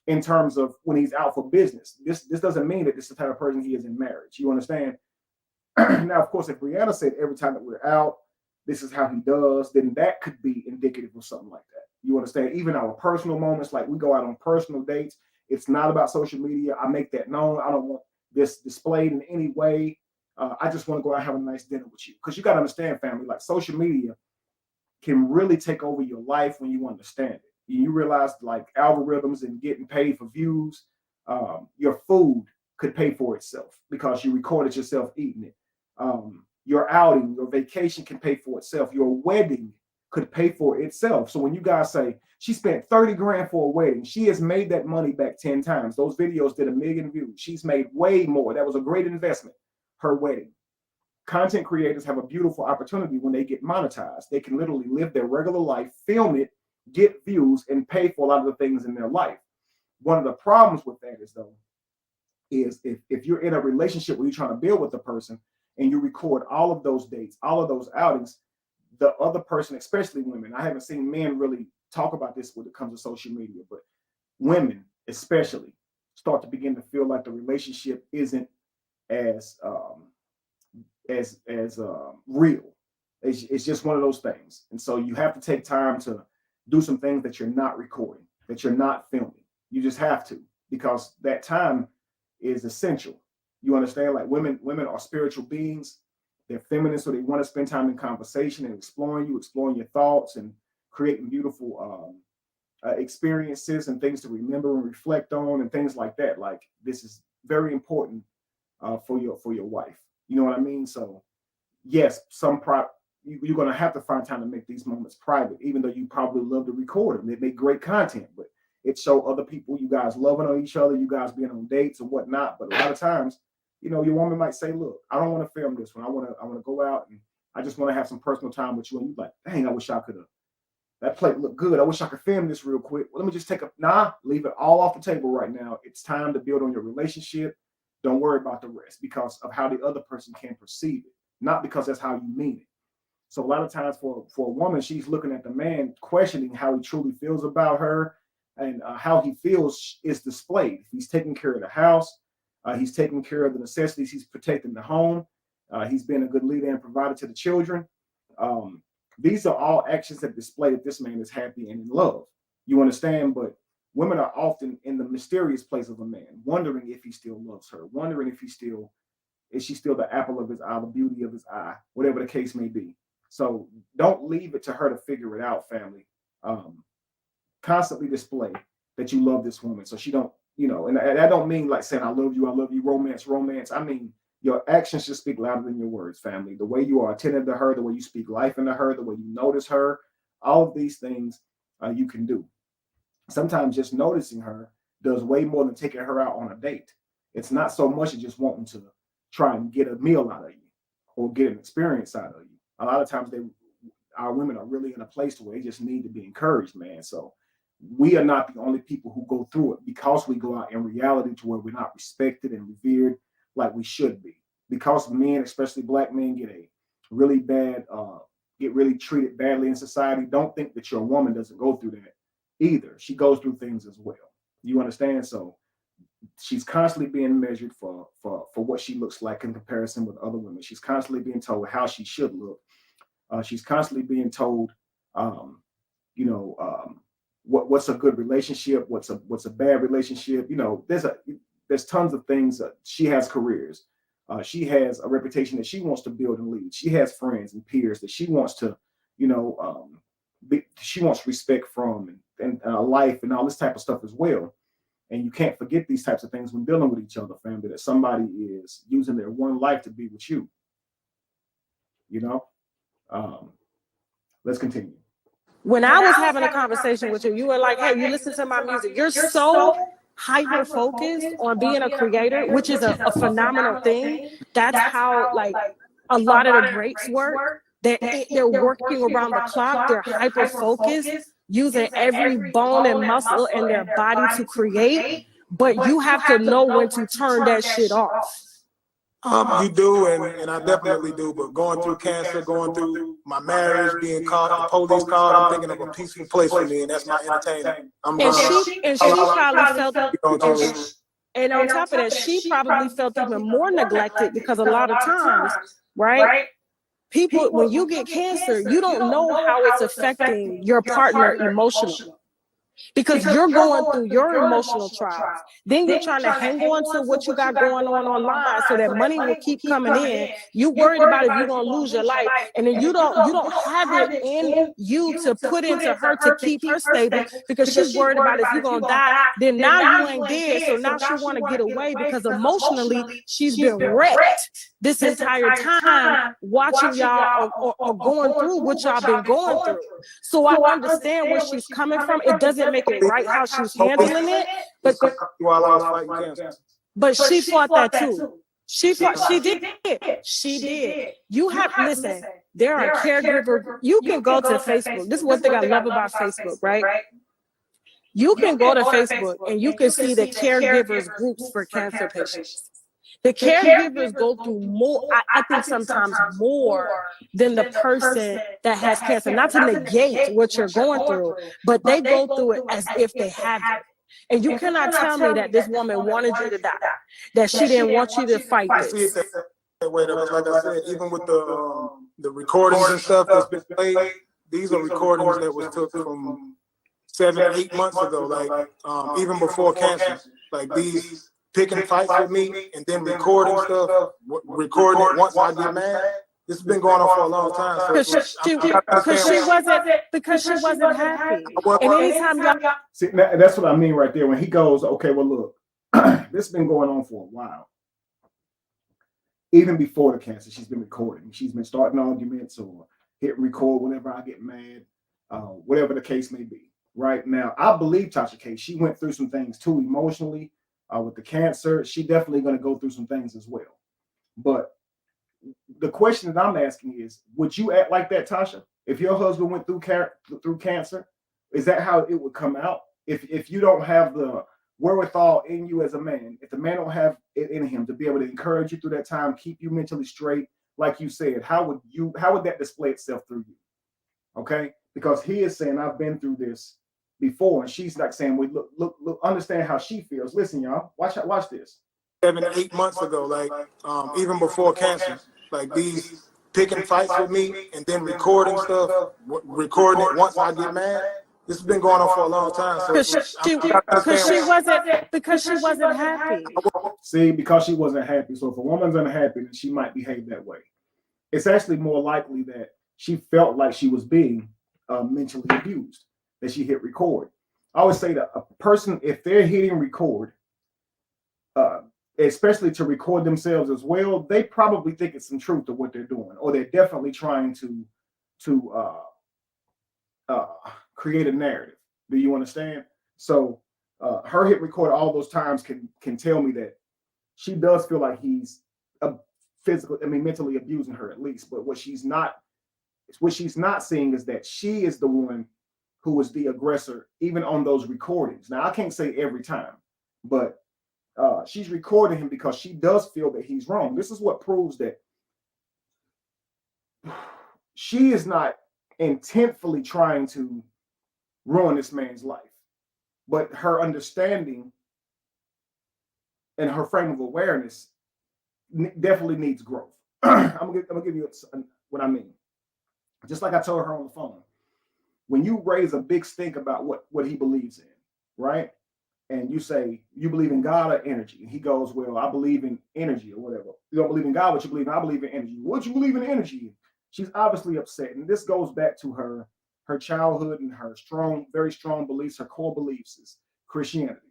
in terms of when he's out for business. This doesn't mean that this is the type of person he is in marriage. You understand? Now, of course, if Brianna said every time that we're out, this is how he does, then that could be indicative of something like that. You understand? Even our personal moments, like we go out on personal dates It's not about social media. I make that known. I don't want this displayed in any way. I just want to go out and have a nice dinner with you. Because you got to understand, family, like social media can really take over your life when you understand it. You realize like algorithms and getting paid for views, your food could pay for itself because you recorded yourself eating it. Your outing, your vacation can pay for itself. Your wedding could pay for itself. So when you guys say she spent 30 grand for a wedding, she has made that money back 10 times. Those videos did 1 million views. She's made way more. That was a great investment, her wedding. Content creators have a beautiful opportunity when they get monetized. They can literally live their regular life, film it, get views, and pay for a lot of the things in their life. One of the problems with that is, though, is if you're in a relationship where you're trying to build with the person and you record all of those dates, all of those outings, the other person, especially women, I haven't seen men really talk about this when it comes to social media, but women especially start to begin to feel like the relationship isn't as real. It's just one of those things. And so you have to take time to do some things that you're not recording, that you're not filming. You just have to, because that time is essential. You understand? Like women are spiritual beings. They're feminine, so they want to spend time in conversation and exploring your thoughts and creating beautiful experiences and things to remember and reflect on and things like that. Like this is very important for your wife. You know what I mean? So yes, you're going to have to find time to make these moments private, even though you probably love to record them. They make great content, but it show other people you guys loving on each other, you guys being on dates and whatnot. But a lot of times, you know, your woman might say, look, I don't want to film this one. I want to go out and I just want to have some personal time with you. And you're like, dang, I wish I could have. That plate looked good. I wish I could film this real quick. Well, let me just leave it all off the table right now. It's time to build on your relationship. Don't worry about the rest because of how the other person can perceive it, not because that's how you mean it. So a lot of times for a woman, she's looking at the man, questioning how he truly feels about her and how he feels is displayed. If he's taking care of the house, he's taking care of the necessities, he's protecting the home, he's been a good leader and provider to the children. These are all actions that display that this man is happy and in love. You understand? But women are often in the mysterious place of a man, wondering if he still loves her, wondering if is she still the apple of his eye, the beauty of his eye, whatever the case may be. So don't leave it to her to figure it out, family. Constantly display that you love this woman. So she don't, you know, and that don't mean like saying I love you, romance. I mean, your actions should speak louder than your words, family. The way you are attentive to her, the way you speak life into her, the way you notice her, all of these things you can do. Sometimes just noticing her does way more than taking her out on a date. It's not so much as just wanting to try and get a meal out of you or get an experience out of you. A lot of times our women are really in a place where they just need to be encouraged, man. So we are not the only people who go through it because we go out in reality to where we're not respected and revered like we should be. Because men, especially black men, get really treated badly in society. Don't think that your woman doesn't go through that either. She goes through things as well. You understand? So she's constantly being measured for what she looks like in comparison with other women. She's constantly being told how she should look. She's constantly being told, what's a good relationship, what's a bad relationship. You know, there's tons of things. She has careers. She has a reputation that she wants to build and lead. She has friends and peers that she wants to, she wants respect from and a life and all this type of stuff as well. And you can't forget these types of things when dealing with each other, family, that somebody is using their one life to be with you. You know? Let's continue. When I was having a conversation with you, you were like, hey, you listen to my music. You're so hyper focused on being a creator, which is a phenomenal thing. That's how like a lot of the greats work. They're working around the clock. They're hyper focused, using every bone and muscle in their body to create. But you have to know when to turn that shit off. You do, and I definitely do. But going through cancer, going through my marriage, being caught, the police called, I'm thinking of a peaceful place for me, and that's my entertainment. And she probably felt. And on top of that, she probably felt even more neglected because a lot of times, right? People, when you get cancer, you don't know how it's affecting your partner emotionally. because you're going through your emotional trials. Then you're trying to hang on to what you got going on online so that money will keep coming in. You worried about if you're going to lose your life, and then you don't have it in you to put into her to keep her stable because she's worried about if you're going to die. Then now you ain't dead, so now she want to get away because emotionally she's been wrecked this entire time watching y'all or going through what y'all been going through. So I understand where she's coming from. It doesn't make it right how she's handling it, but while I was fighting cancer. But she fought that too. She did. You have, listen, there are caregivers. You can go to Facebook. This is one thing I love about Facebook, right? You can go to Facebook and you can see the caregivers groups for cancer patients. The caregivers go through more, I think sometimes more than the person that has cancer. Not to negate what you're going through, but they go through it as if they have it. And you cannot tell me that this woman wanted you to die, that she didn't want you to fight this. I see it that way, because like I said, even with the recordings and stuff that's been played, these are recordings that was took from 7-8 months ago, like even before cancer, like these picking fights with me and then recording stuff, recording it once I get mad. This has been going on for a long time. Because she wasn't happy. And anytime y'all see, that's what I mean right there. When he goes, okay, well, look, this has been going on for a while. Even before the cancer, she's been recording. She's been starting arguments or hit record whenever I get mad, whatever the case may be. Right now, I believe Tasha K. She went through some things too emotionally with the cancer. She definitely going to go through some things as well. But the question that I'm asking is, would you act like that, Tasha? If your husband went through cancer, is that how it would come out? If you don't have the wherewithal in you as a man, if the man don't have it in him to be able to encourage you through that time, keep you mentally straight, like you said, how would that display itself through you? Okay, because he is saying, I've been through this before, and she's like saying, "We look, understand how she feels." Listen, y'all, watch this. 7-8 months ago, like even before cancer, like these picking fights with me and then recording stuff, recording it once I get mad. This has been going on for a long time. Because she wasn't happy. See, because she wasn't happy. So if a woman's unhappy, then she might behave that way. It's actually more likely that she felt like she was being mentally abused, that she hit record. I always say that a person, if they're hitting record, especially to record themselves as well, they probably think it's some truth to what they're doing, or they're definitely trying to create a narrative. Do you understand? So her hit record all those times can tell me that she does feel like he's mentally abusing her at least. But what she's not seeing is that she is the one who was the aggressor, even on those recordings. Now, I can't say every time, but she's recording him because she does feel that he's wrong. This is what proves that she is not intentfully trying to ruin this man's life, but her understanding and her frame of awareness definitely needs growth. I'm gonna give you what I mean. Just like I told her on the phone, when you raise a big stink about what he believes in, right? And you say, you believe in God or energy? And he goes, well, I believe in energy or whatever. You don't believe in God, what you believe in? I believe in energy. What you believe in energy? She's obviously upset. And this goes back to her childhood and her very strong beliefs. Her core beliefs is Christianity.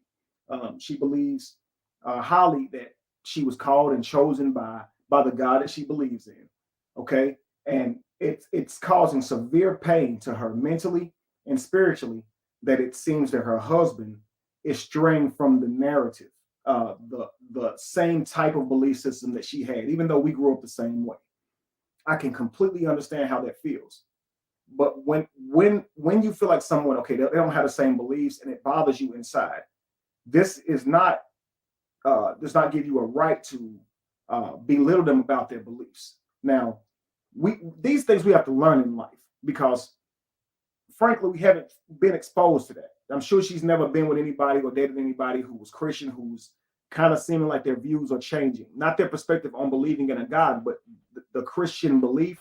She believes highly that she was called and chosen by the God that she believes in. Okay. And it's causing severe pain to her mentally and spiritually, that it seems that her husband is straying from the narrative, the same type of belief system that she had, even though we grew up the same way. I can completely understand how that feels. But when you feel like someone, okay, they don't have the same beliefs and it bothers you inside, this does not give you a right to belittle them about their beliefs. Now, these things we have to learn in life, because frankly, we haven't been exposed to that. I'm sure she's never been with anybody or dated anybody who was Christian, who's kind of seeming like their views are changing. Not their perspective on believing in a God, but the Christian belief.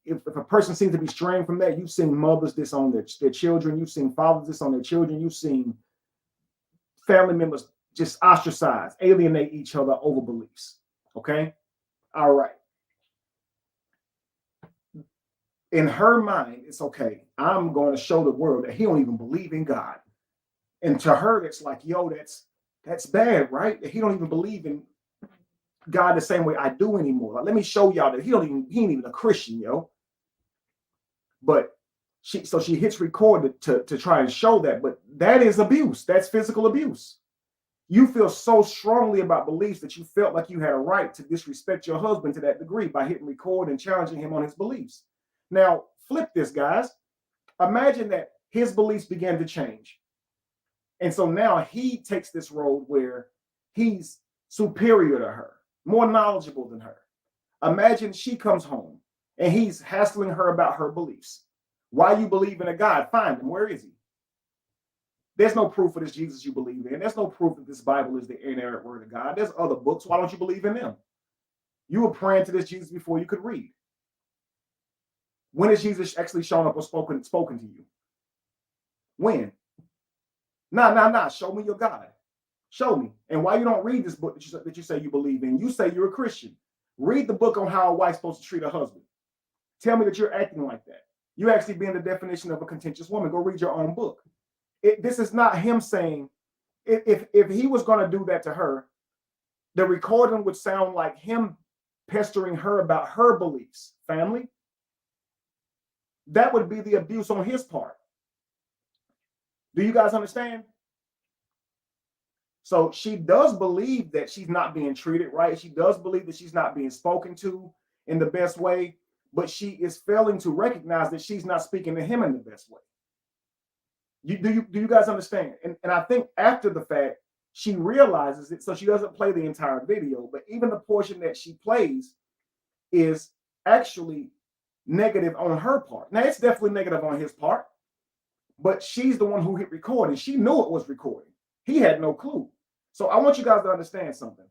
if a person seems to be straying from that, you've seen mothers disown their children, you've seen fathers disown their children, you've seen family members just ostracize, alienate each other over beliefs. Okay? All right. In her mind, it's okay. I'm going to show the world that he don't even believe in God. And to her, it's like, yo, that's bad, right? That he don't even believe in God the same way I do anymore. Like, let me show y'all that he ain't even a Christian, yo. But she hits record to try and show that, but that is abuse. That's physical abuse. You feel so strongly about beliefs that you felt like you had a right to disrespect your husband to that degree by hitting record and challenging him on his beliefs. Now, flip this, guys. Imagine that his beliefs began to change. And so now he takes this road where he's superior to her, more knowledgeable than her. Imagine she comes home and he's hassling her about her beliefs. Why you believe in a God? Find him. Where is he? There's no proof of this Jesus you believe in. There's no proof that this Bible is the inerrant word of God. There's other books. Why don't you believe in them? You were praying to this Jesus before you could read. When has Jesus actually shown up or spoken to you? When? Nah. Show me your God. Show me. And why you don't read this book that you say you believe in? You say you're a Christian. Read the book on how a wife's supposed to treat a husband. Tell me that you're acting like that. You actually being the definition of a contentious woman. Go read your own book. This is not him saying, if he was going to do that to her, the recording would sound like him pestering her about her beliefs. Family? That would be the abuse on his part. Do you guys understand? So she does believe that she's not being treated right. She does believe that she's not being spoken to in the best way, but she is failing to recognize that she's not speaking to him in the best way. Do you guys understand? And I think after the fact, she realizes it, so she doesn't play the entire video, but even the portion that she plays is actually negative on her part. Now, it's definitely negative on his part, but she's the one who hit record, and she knew it was recording. He had no clue. So I want you guys to understand something.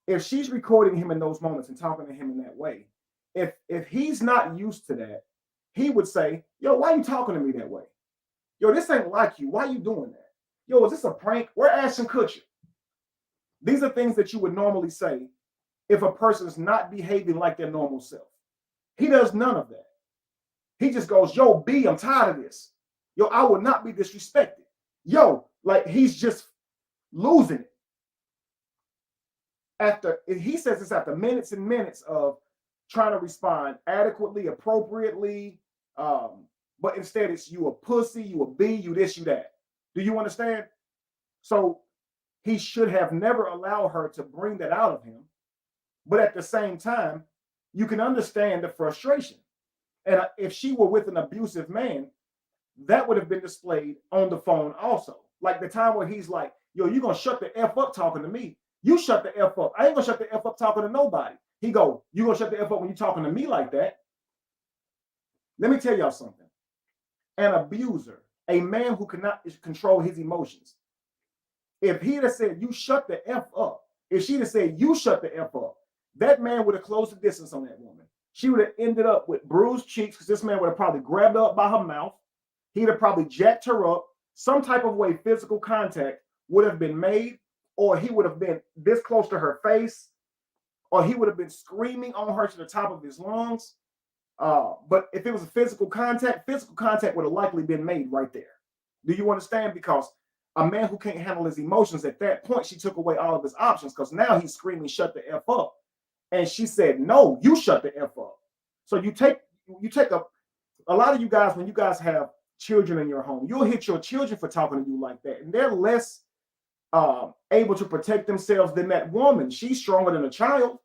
If she's recording him in those moments and talking to him in that way, if he's not used to that, he would say, yo, why are you talking to me that way? Yo, this ain't like you. Why are you doing that? Yo, is this a prank? Where Ashton Kutcher? These are things that you would normally say if a person's not behaving like their normal self. He does none of that. He just goes, yo, B, I'm tired of this. Yo, I will not be disrespected. Yo, like he's just losing it. He says this after minutes and minutes of trying to respond adequately, appropriately, but instead it's you a pussy, you a B, you this, you that. Do you understand? So he should have never allowed her to bring that out of him. But at the same time, you can understand the frustration. And if she were with an abusive man, that would have been displayed on the phone also. Like the time where he's like, yo, you gonna shut the F up talking to me. You shut the F up. I ain't gonna shut the F up talking to nobody. He go, you gonna shut the F up when you talking to me like that? Let me tell y'all something. An abuser, a man who cannot control his emotions, if he'd have said, you shut the F up, if she'd have said, you shut the F up, that man would have closed the distance on that woman. She would have ended up with bruised cheeks because this man would have probably grabbed her up by her mouth. He'd have probably jacked her up. Some type of way physical contact would have been made, or he would have been this close to her face, or he would have been screaming on her to the top of his lungs. But if it was a physical contact would have likely been made right there. Do you understand? Because a man who can't handle his emotions, at that point, she took away all of his options because now he's screaming, shut the F up. And she said, no, you shut the F up. So you take a lot of you guys, when you guys have children in your home, you'll hit your children for talking to you like that. And they're less able to protect themselves than that woman. She's stronger than a child.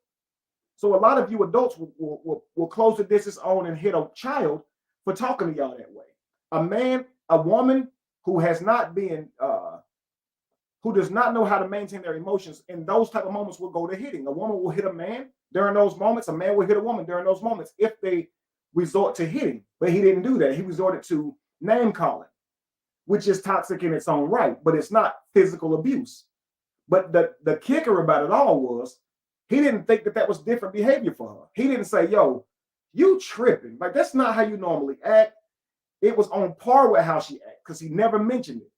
So a lot of you adults will close the distance on and hit a child for talking to y'all that way. A woman who has not been, who does not know how to maintain their emotions in those type of moments will go to hitting. A woman will hit a man during those moments. A man will hit a woman during those moments if they resort to hitting. But he didn't do that. He resorted to name calling, which is toxic in its own right, but it's not physical abuse. But the kicker about it all was he didn't think that was different behavior for her. He didn't say, yo, You tripping. Like, that's not how you normally act. It was on par with how she acted because he never mentioned it.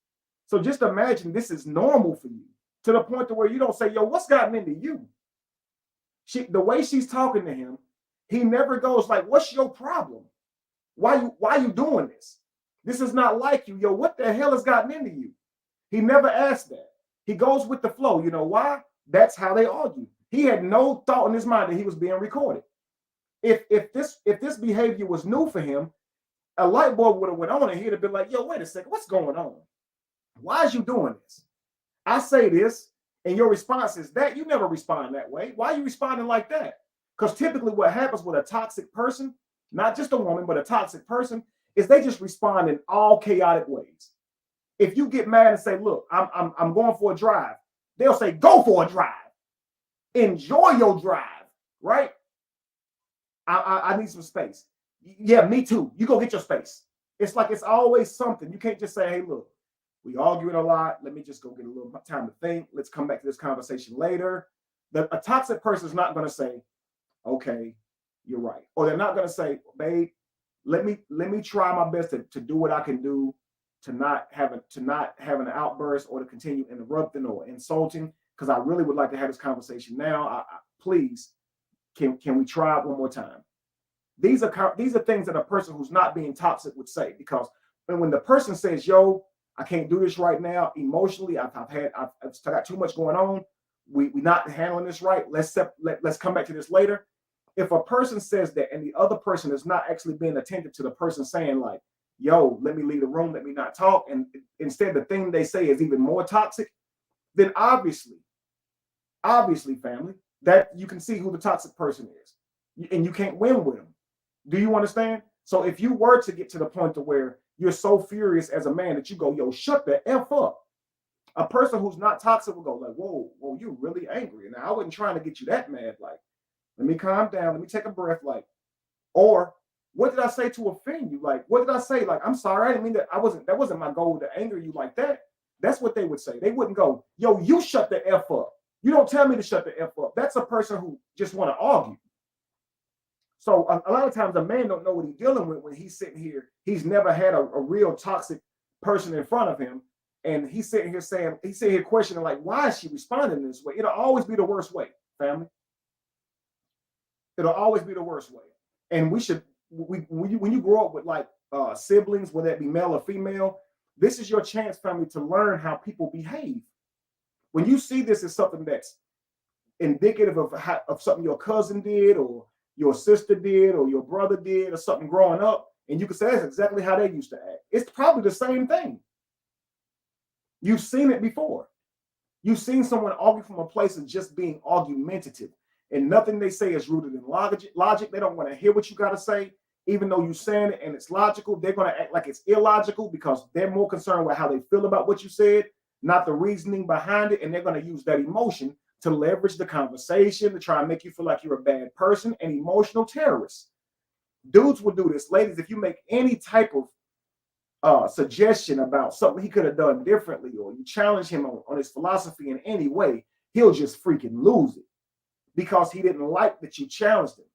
So just imagine this is normal for you to the point to where you don't say, yo, what's gotten into you? The way she's talking to him, he never goes like, what's your problem? Why you doing this? This is not like you. Yo, what the hell has gotten into you? He never asked that. He goes with the flow. You know why? That's how they argue. He had no thought in his mind that he was being recorded. If this behavior was new for him, a light bulb would have went on and he'd have been like, yo, wait a second, what's going on? Why is you doing this? I say this, and your response is that. You never respond that way. Why are you responding like that? Because typically what happens with a toxic person, not just a woman, but a toxic person, is they just respond in all chaotic ways. If you get mad and say, look, I'm going for a drive, they'll say, go for a drive. Enjoy your drive, right? I need some space. Yeah, me too. You go get your space. It's like it's always something. You can't just say, hey, look, we arguing a lot. Let me just go get a little time to think. Let's come back to this conversation later. A toxic person is not going to say, okay, you're right. Or they're not going to say, babe, let me try my best to do what I can do to not have an outburst or to continue interrupting or insulting, because I really would like to have this conversation now. Please, can we try it one more time? These are things that a person who's not being toxic would say, because when the person says, yo, I can't do this right now emotionally, I've got too much going on, we're not handling this right, let's come back to this later. If a person says that and the other person is not actually being attentive to the person saying like, yo, let me leave the room, let me not talk, and instead the thing they say is even more toxic, then obviously family, that you can see who the toxic person is, and you can't win with them. Do you understand? So if you were to get to the point to where you're so furious as a man that you go, yo, shut the F up, a person who's not toxic will go like, whoa, you're really angry. And I wasn't trying to get you that mad. Like, let me calm down. Let me take a breath. Like, or what did I say to offend you? Like, what did I say? Like, I'm sorry. I didn't mean that. That wasn't my goal to anger you like that. That's what they would say. They wouldn't go, yo, you shut the F up. You don't tell me to shut the F up. That's a person who just want to argue. So a lot of times a man don't know what he's dealing with when he's sitting here. He's never had a real toxic person in front of him. And he's sitting here questioning, like, why is she responding this way? It'll always be the worst way, family. It'll always be the worst way. And when you grow up with like siblings, whether it be male or female, this is your chance, family, to learn how people behave. When you see this as something that's indicative of something your cousin did or your sister did or your brother did or something growing up, and you can say that's exactly how they used to act, it's probably the same thing. You've seen it before. You've seen someone argue from a place of just being argumentative, and nothing they say is rooted in logic. They don't want to hear what you got to say, even though you're saying it and it's logical. They're going to act like it's illogical because they're more concerned with how they feel about what you said, not the reasoning behind it. And they're going to use that emotion to leverage the conversation to try and make you feel like you're a bad person, an emotional terrorist. Dudes will do this. Ladies, if you make any type of suggestion about something he could have done differently, or you challenge him on his philosophy in any way, he'll just freaking lose it because he didn't like that you challenged him.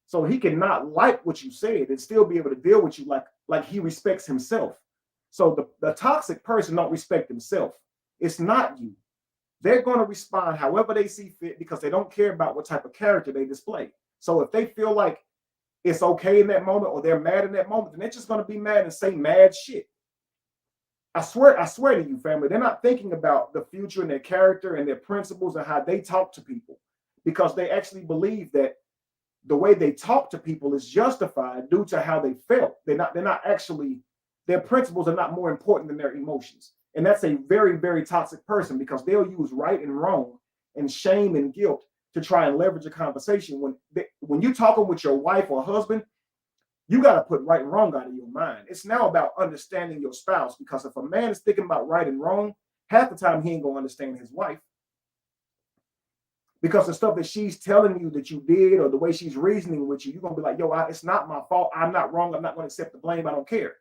So he cannot like what you said and still be able to deal with you like he respects himself. So the toxic person don't respect himself. It's not you. They're going to respond however they see fit because they don't care about what type of character they display. So if they feel like it's okay in that moment or they're mad in that moment, then they're just going to be mad and say mad shit. I swear to you, family, they're not thinking about the future and their character and their principles and how they talk to people, because they actually believe that the way they talk to people is justified due to how they felt. They're not actually, their principles are not more important than their emotions. And that's a very, very toxic person, because they'll use right and wrong and shame and guilt to try and leverage a conversation. When you're talking with your wife or husband, you got to put right and wrong out of your mind. It's now about understanding your spouse, because if a man is thinking about right and wrong, half the time he ain't going to understand his wife. Because the stuff that she's telling you that you did, or the way she's reasoning with you, you're going to be like, yo, it's not my fault. I'm not wrong. I'm not going to accept the blame. I don't care.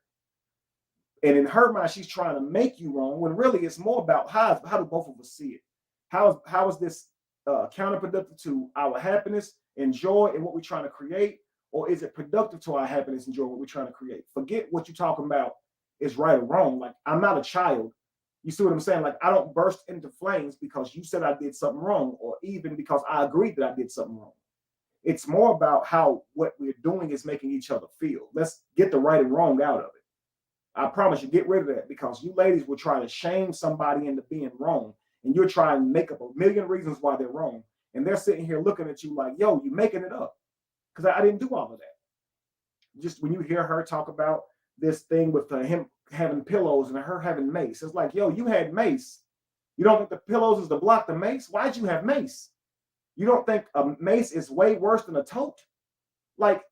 And in her mind, she's trying to make you wrong, when really it's more about how do both of us see it? How is this counterproductive to our happiness and joy and what we're trying to create? or is it productive to our happiness and joy, what we're trying to create? Forget what you're talking about is right or wrong. Like, I'm not a child. You see what I'm saying? Like, I don't burst into flames because you said I did something wrong, or even because I agreed that I did something wrong. It's more about how what we're doing is making each other feel. Let's get the right and wrong out of it. I promise you, get rid of that, because you ladies will try to shame somebody into being wrong, and you're trying to make up a million reasons why they're wrong. And they're sitting here looking at you like, yo, you're making it up. Because I didn't do all of that. Just when you hear her talk about this thing with him having pillows and her having mace, it's like, yo, you had mace. You don't think the pillows is to block the mace? Why'd you have mace? You don't think a mace is way worse than a tote? Like,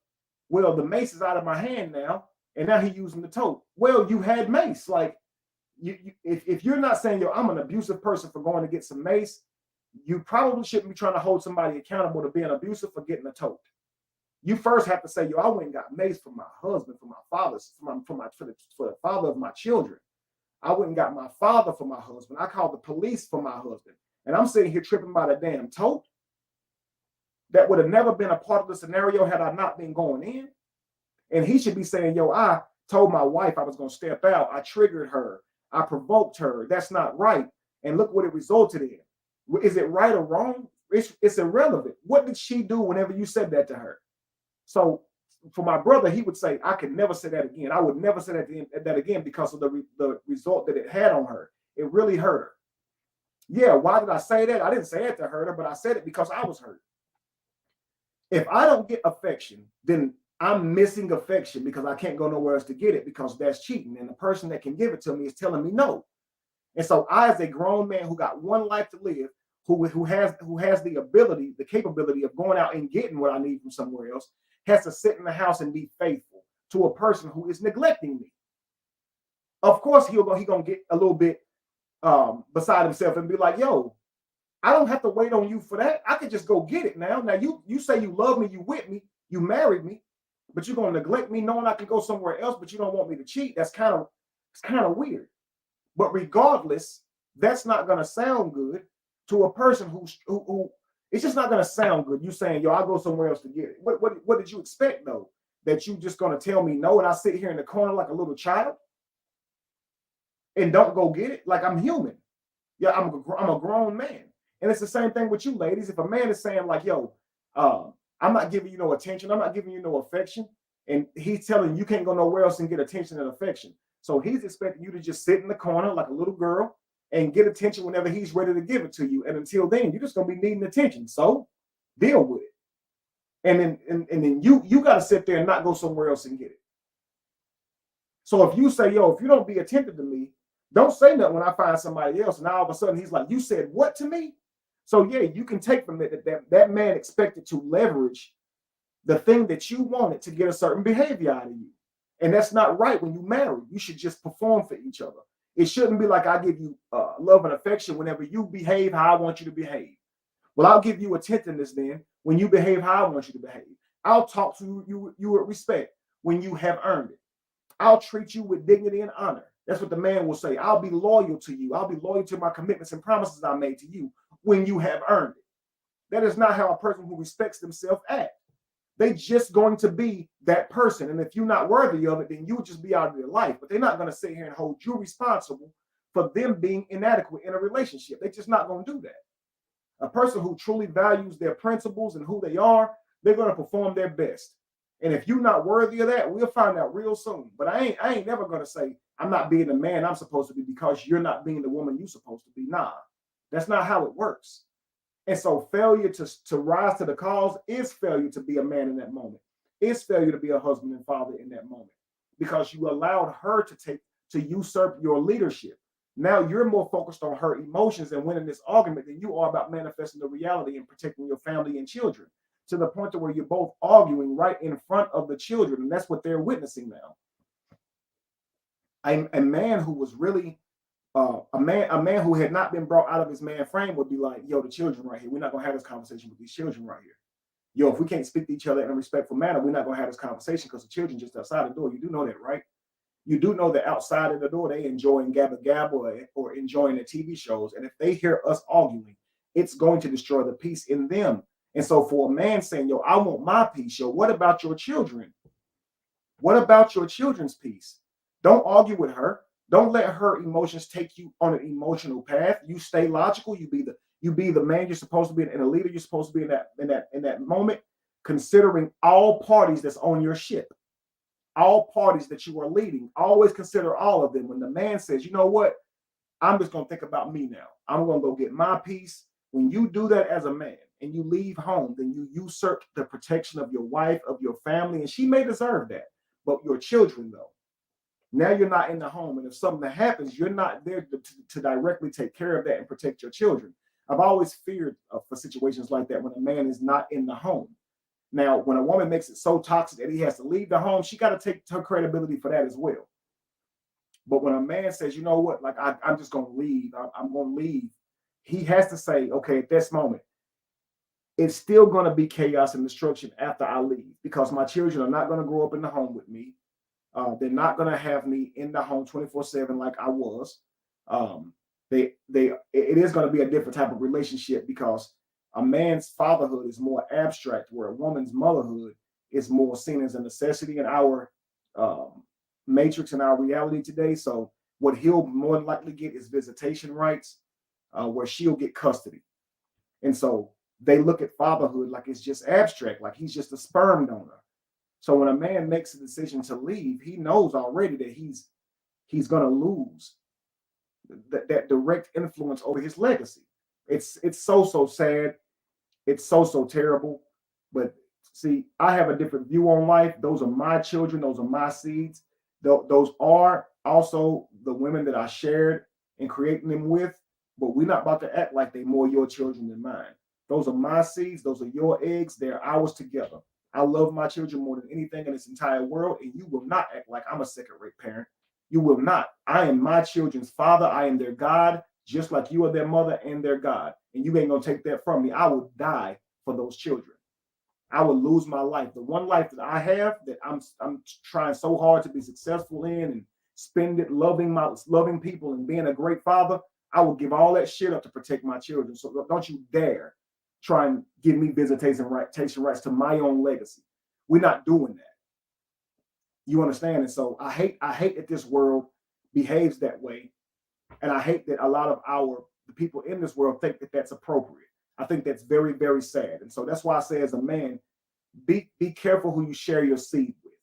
well, the mace is out of my hand now, and now he's using the tote. Well, you had mace. Like, if you're not saying, yo, I'm an abusive person for going to get some mace, you probably shouldn't be trying to hold somebody accountable to being abusive for getting a tote. You first have to say, yo, I went and got mace for my husband, for my father, for the father of my children. I went and got my father for my husband. I called the police for my husband. And I'm sitting here tripping by the damn tote. That would have never been a part of the scenario had I not been going in. And he should be saying, yo, I told my wife I was going to step out. I triggered her. I provoked her. That's not right. And look what it resulted in. Is it right or wrong? It's irrelevant. What did she do whenever you said that to her? So for my brother, he would say, I could never say that again. I would never say that again because of the result that it had on her. It really hurt her. Yeah, why did I say that? I didn't say it to hurt her, but I said it because I was hurt. If I don't get affection, then I'm missing affection because I can't go nowhere else to get it, because that's cheating. And the person that can give it to me is telling me no. And so I, as a grown man who got one life to live, who has the ability, the capability of going out and getting what I need from somewhere else, has to sit in the house and be faithful to a person who is neglecting me. Of course, he's gonna get a little bit beside himself and be like, yo, I don't have to wait on you for that. I could just go get it now. Now you say you love me, you with me, you married me, but you're gonna neglect me knowing I can go somewhere else, but you don't want me to cheat. It's kind of weird. But regardless, that's not gonna sound good to a person who it's just not gonna sound good. You saying, yo, I'll go somewhere else to get it. What did you expect though? That you just gonna tell me no and I sit here in the corner like a little child and don't go get it? Like, I'm human. Yeah, I'm a grown man. And it's the same thing with you ladies. If a man is saying like, yo, I'm not giving you no attention, I'm not giving you no affection, and he's telling you can't go nowhere else and get attention and affection. So he's expecting you to just sit in the corner like a little girl and get attention whenever he's ready to give it to you. And until then, you're just gonna be needing attention. So deal with it. And then you gotta sit there and not go somewhere else and get it. So if you say, yo, if you don't be attentive to me, don't say nothing when I find somebody else. And now all of a sudden he's like, you said what to me? So yeah, you can take from it that man expected to leverage the thing that you wanted to get a certain behavior out of you. And that's not right. When you marry, you should just perform for each other. It shouldn't be like I give you love and affection whenever you behave how I want you to behave. Well, I'll give you attentiveness then when you behave how I want you to behave. I'll talk to you with respect when you have earned it. I'll treat you with dignity and honor. That's what the man will say. I'll be loyal to you. I'll be loyal to my commitments and promises I made to you when you have earned it. That is not how a person who respects themselves acts. They just going to be that person. And if you're not worthy of it, then you would just be out of their life. But they're not going to sit here and hold you responsible for them being inadequate in a relationship. They're just not going to do that. A person who truly values their principles and who they are, they're going to perform their best. And if you're not worthy of that, we'll find out real soon. But I ain't never going to say I'm not being the man I'm supposed to be because you're not being the woman you're supposed to be. Nah, that's not how it works. And so failure to rise to the cause is failure to be a man in that moment. It's failure to be a husband and father in that moment because you allowed her to usurp your leadership. Now you're more focused on her emotions and winning this argument than you are about manifesting the reality and protecting your family and children, to the point to where you're both arguing right in front of the children. And that's what they're witnessing now. A man who was really a man who had not been brought out of his man frame would be like, yo, the children right here, we're not gonna have this conversation with these children right here. Yo, if we can't speak to each other in a respectful manner, we're not gonna have this conversation because the children just outside the door. You do know that, right? You do know that outside of the door, they enjoying gabba or enjoying the TV shows. And if they hear us arguing, it's going to destroy the peace in them. And so for a man saying, yo, I want my peace, yo, what about your children? What about your children's peace? Don't argue with her. Don't let her emotions take you on an emotional path. You stay logical. You be the man you're supposed to be and the leader you're supposed to be in that moment, considering all parties that's on your ship, all parties that you are leading. Always consider all of them. When the man says, you know what, I'm just gonna think about me now. I'm gonna go get my peace. When you do that as a man and you leave home, then you usurp the protection of your wife, of your family, and she may deserve that. But your children, though, now you're not in the home, and if something happens, you're not there to directly take care of that and protect your children. I've always feared for situations like that when a man is not in the home. Now, when a woman makes it so toxic that he has to leave the home, she got to take her credibility for that as well. But when a man says, you know what, like I'm just going to leave, I'm going to leave, he has to say, okay, at this moment, it's still going to be chaos and destruction after I leave because my children are not going to grow up in the home with me. They're not going to have me in the home 24/7 like I was. It is going to be a different type of relationship because a man's fatherhood is more abstract, where a woman's motherhood is more seen as a necessity in our matrix and our reality today. So what he'll more than likely get is visitation rights, where she'll get custody. And so they look at fatherhood like it's just abstract, like he's just a sperm donor. So when a man makes a decision to leave, he knows already that he's going to lose that direct influence over his legacy. It's so sad. It's so terrible. But see, I have a different view on life. Those are my children. Those are my seeds. Those are also the women that I shared in creating them with. But we're not about to act like they're more your children than mine. Those are my seeds. Those are your eggs. They're ours together. I love my children more than anything in this entire world, and you will not act like I'm a second-rate parent. You will not. I am my children's father. I am their God, just like you are their mother and their God. And you ain't gonna take that from me. I will die for those children. I will lose my life. The one life that I have that I'm trying so hard to be successful in and spend it loving people and being a great father. I will give all that shit up to protect my children. So don't you dare try and give me visitation rights to my own legacy. We're not doing that. You understand? And so I hate that this world behaves that way. And I hate that a lot of the people in this world think that that's appropriate. I think that's very, very sad. And so that's why I say as a man, be careful who you share your seed with.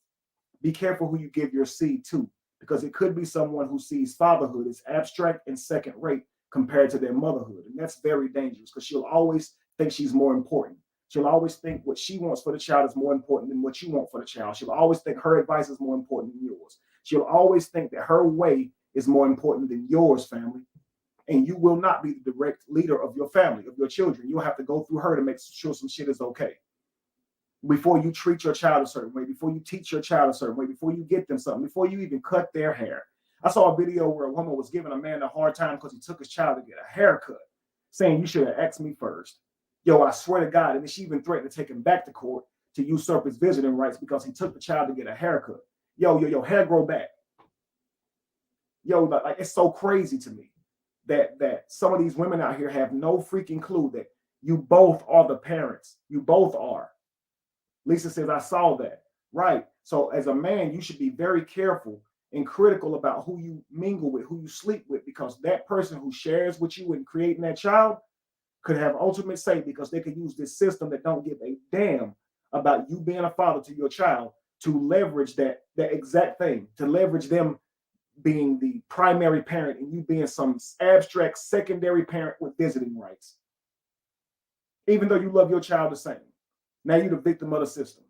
Be careful who you give your seed to, because it could be someone who sees fatherhood as abstract and second rate compared to their motherhood. And that's very dangerous because she'll always think she's more important. She'll always think what she wants for the child is more important than what you want for the child. She'll always think her advice is more important than yours. She'll always think that her way is more important than yours, family. And you will not be the direct leader of your family, of your children. You'll have to go through her to make sure some shit is okay. Before you treat your child a certain way, before you teach your child a certain way, before you get them something, before you even cut their hair. I saw a video where a woman was giving a man a hard time because he took his child to get a haircut, saying you should have asked me first. Yo, I swear to God. And then she even threatened to take him back to court to usurp his visiting rights because he took the child to get a haircut. Yo, hair grow back. Yo, like it's so crazy to me that some of these women out here have no freaking clue that you both are the parents. You both are. Lisa says, I saw that. Right. So as a man, you should be very careful and critical about who you mingle with, who you sleep with, because that person who shares with you in creating that child could have ultimate say, because they could use this system that don't give a damn about you being a father to your child to leverage that exact thing, to leverage them being the primary parent and you being some abstract secondary parent with visiting rights. Even though you love your child the same. Now you're the victim of the system.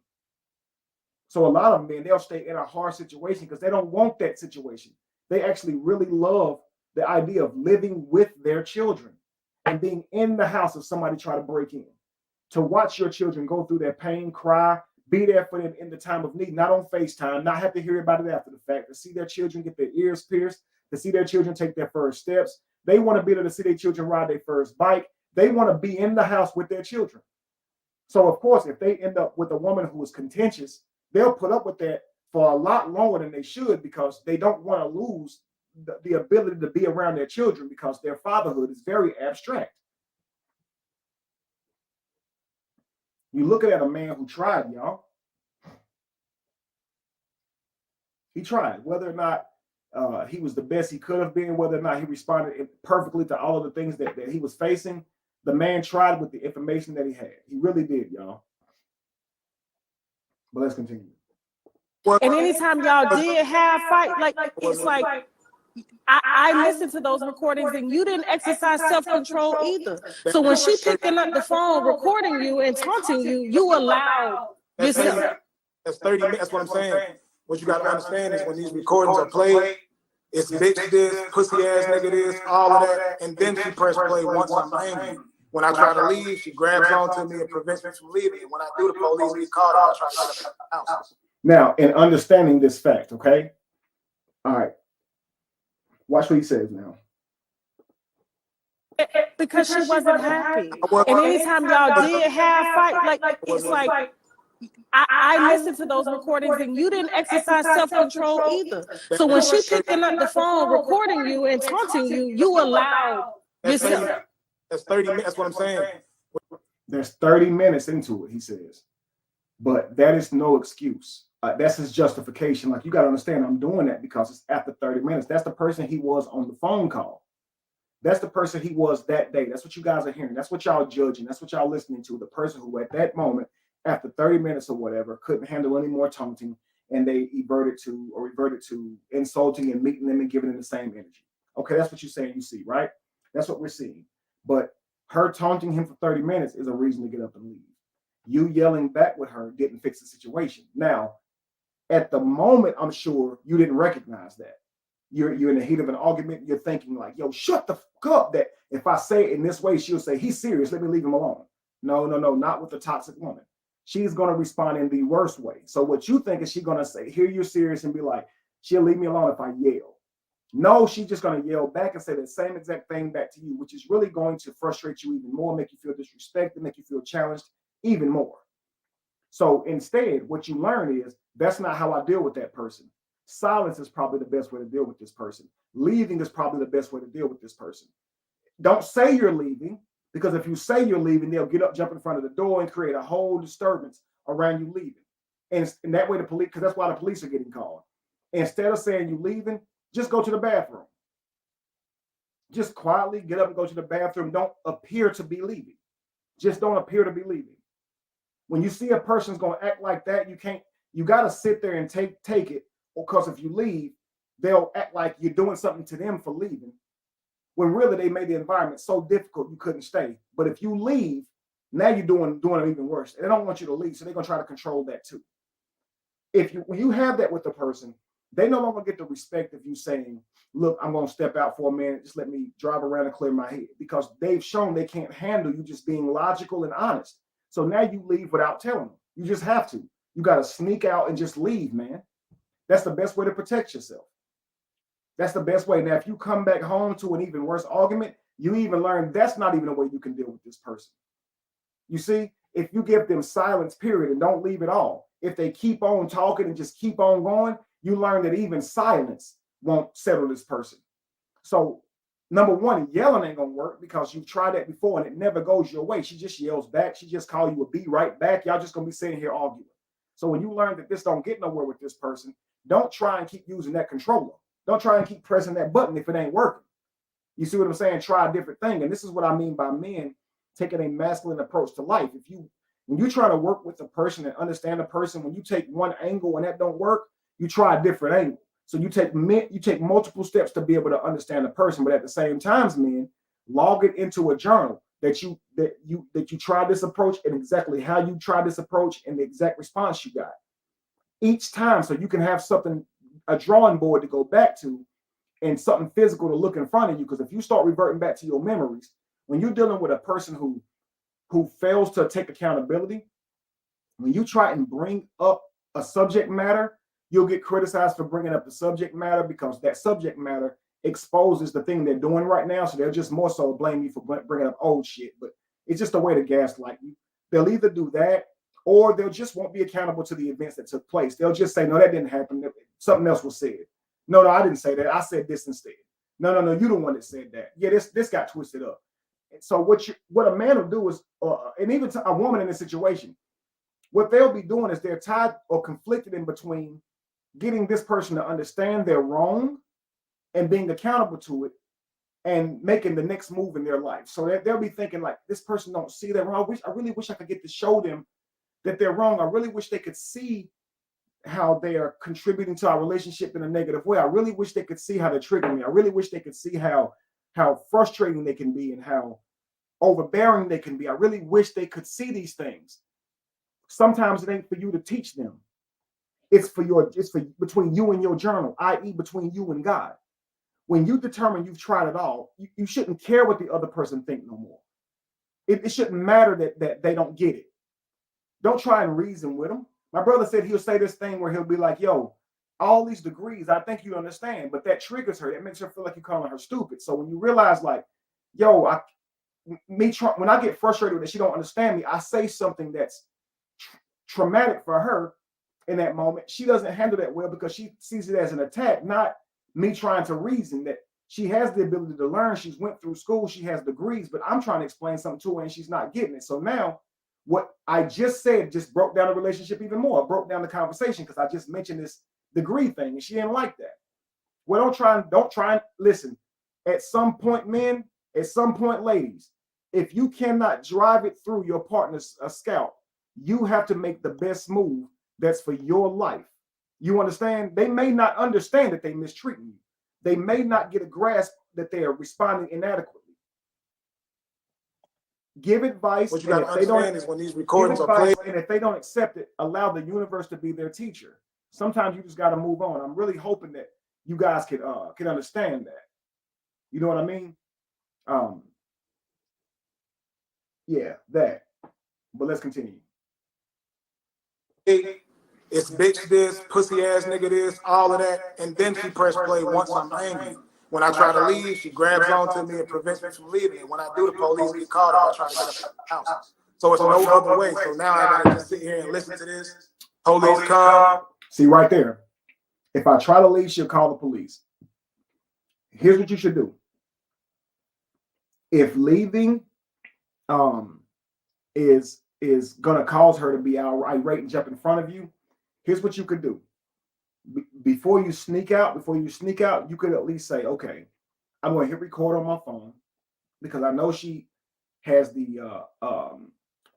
So a lot of men, they'll stay in a hard situation because they don't want that situation. They actually really love the idea of living with their children and being in the house if somebody try to break in. To watch your children go through their pain, cry, be there for them in the time of need, not on FaceTime, not have to hear about it after the fact, to see their children get their ears pierced, to see their children take their first steps. They want to be able to see their children ride their first bike. They want to be in the house with their children. So, of course, if they end up with a woman who is contentious, they'll put up with that for a lot longer than they should because they don't want to lose the ability to be around their children because their fatherhood is very abstract. You looking at a man who tried, y'all. He tried. Whether or not he was the best he could have been, whether or not he responded perfectly to all of the things that he was facing, the man tried with the information that he had. He really did, y'all. But let's continue. And anytime y'all did have fight, like it's like I listened to those recordings and you didn't exercise self-control either. So when she picking up the phone, recording you and taunting you, you allowed yourself. That's 30 minutes. That's what I'm saying. What you got to understand is when these recordings are played, it's bitch this, pussy ass nigga this, all of that, and then she press play once I'm angry. When I try to leave, she grabs onto me and prevents me from leaving. And when I do, the police get called. I'll try to get up out the house. Now, in understanding this fact, okay? All right. Watch what he says now. Because she wasn't happy. And anytime y'all did have fight, like it's like I listened to those recordings and you didn't exercise self-control either. So when she picking up the phone, recording you and taunting you, you allowed yourself. That's 30 minutes. That's what I'm saying. There's 30 minutes into it, he says. But that is no excuse. That's his justification. Like, you got to understand, I'm doing that because it's after 30 minutes. That's the person he was on the phone call. That's the person he was that day. That's what you guys are hearing. That's what y'all judging. That's what y'all listening to. The person who at that moment, after 30 minutes or whatever, couldn't handle any more taunting, and they reverted to insulting and meeting them and giving them the same energy. Okay, that's what you're saying you see, right? That's what we're seeing. But her taunting him for 30 minutes is a reason to get up and leave. You yelling back with her didn't fix the situation. Now, at the moment, I'm sure you didn't recognize that. You're in the heat of an argument. You're thinking like, yo, shut the fuck up. That if I say it in this way, she'll say, he's serious. Let me leave him alone. No, not with the toxic woman. She's going to respond in the worst way. So what you think is she going to say, here, you're serious, and be like, she'll leave me alone if I yell. No, she's just going to yell back and say the same exact thing back to you, which is really going to frustrate you even more, make you feel disrespected, make you feel challenged even more. So instead, what you learn is that's not how I deal with that person. Silence is probably the best way to deal with this person. Leaving is probably the best way to deal with this person. Don't say you're leaving, because if you say you're leaving, they'll get up, jump in front of the door, and create a whole disturbance around you leaving. And that way the police, because that's why the police are getting called. Instead of saying you're leaving, just go to the bathroom. Just quietly get up and go to the bathroom. Don't appear to be leaving. Just don't appear to be leaving. When you see a person's going to act like that, you got to sit there and take it, because if you leave, they'll act like you're doing something to them for leaving, when really they made the environment so difficult you couldn't stay. But if you leave, now you're doing it even worse. And they don't want you to leave, so they're going to try to control that too. When you have that with the person, they no longer get the respect of you saying, look, I'm going to step out for a minute, just let me drive around and clear my head, because they've shown they can't handle you just being logical and honest. So now you leave without telling them. You just have to. You got to sneak out and just leave, man. That's the best way to protect yourself. That's the best way. Now, if you come back home to an even worse argument, you even learn that's not even a way you can deal with this person. You see, if you give them silence, period, and don't leave at all, if they keep on talking and just keep on going, you learn that even silence won't settle this person. So, number one, yelling ain't gonna work, because you've tried that before and it never goes your way. She just yells back. She just call you a B right back. Y'all just gonna be sitting here arguing. So when you learn that this don't get nowhere with this person, don't try and keep using that controller. Don't try and keep pressing that button if it ain't working. You see what I'm saying? Try a different thing. And this is what I mean by men taking a masculine approach to life. When you're trying to work with a person and understand a person, when you take one angle and that don't work, you try a different angle. So you take multiple steps to be able to understand a person. But at the same time, men, log it into a journal that you tried this approach and exactly how you tried this approach and the exact response you got each time, so you can have something, a drawing board to go back to, and something physical to look in front of you. Because if you start reverting back to your memories, when you're dealing with a person who fails to take accountability, when you try and bring up a subject matter, you'll get criticized for bringing up the subject matter, because that subject matter exposes the thing they're doing right now. So they'll just more so blame you for bringing up old shit. But it's just a way to gaslight you. They'll either do that, or they'll just won't be accountable to the events that took place. They'll just say, no, that didn't happen. Something else was said. No, I didn't say that. I said this instead. No, you're the one that said that. Yeah, this got twisted up. And so what a man will do is, and even to a woman in this situation, what they'll be doing is they're tied or conflicted in between getting this person to understand they're wrong and being accountable to it and making the next move in their life. So they'll be thinking like, this person don't see that wrong. I really wish I could get to show them that they're wrong. I really wish they could see how they are contributing to our relationship in a negative way. I really wish they could see how they're triggering me. I really wish they could see how frustrating they can be and how overbearing they can be. I really wish they could see these things. Sometimes it ain't for you to teach them. It's for between you and your journal, i.e. between you and God. When you determine you've tried it all, you shouldn't care what the other person think no more. It shouldn't matter that they don't get it. Don't try and reason with them. My brother said he'll say this thing where he'll be like, yo, all these degrees, I think you understand, but that triggers her. That makes her feel like you're calling her stupid. So when you realize like, yo, when I get frustrated that she don't understand me, I say something that's traumatic for her in that moment. She doesn't handle that well because she sees it as an attack, not me trying to reason that she has the ability to learn. She's went through school, she has degrees, but I'm trying to explain something to her and she's not getting it. So now what I just said just broke down the relationship even more. It broke down the conversation because I just mentioned this degree thing and she didn't like that. Well, don't try and listen. At some point, men, at some point, ladies, if you cannot drive it through your partner's scalp, you have to make the best move that's for your life. You understand? They may not understand that they're mistreating you. They may not get a grasp that they are responding inadequately. Give advice. What you got to understand is when these recordings are played, and if they don't accept it, allow the universe to be their teacher. Sometimes you just got to move on. I'm really hoping that you guys can understand that. You know what I mean? Yeah, that. But let's continue. It's bitch this, pussy ass nigga this, all of that, and then she press play once I'm angry. When I try to leave, she grabs onto me and prevents me from leaving. And when I do, the police get called if I try to get up the house. So it's no other way. So now I gotta just sit here and listen to this. Police come. See right there. If I try to leave, she'll call the police. Here's what you should do. If leaving is gonna cause her to be irate and jump in front of you, here's what you could do. Before you sneak out, you could at least say, okay, I'm going to hit record on my phone because I know she has the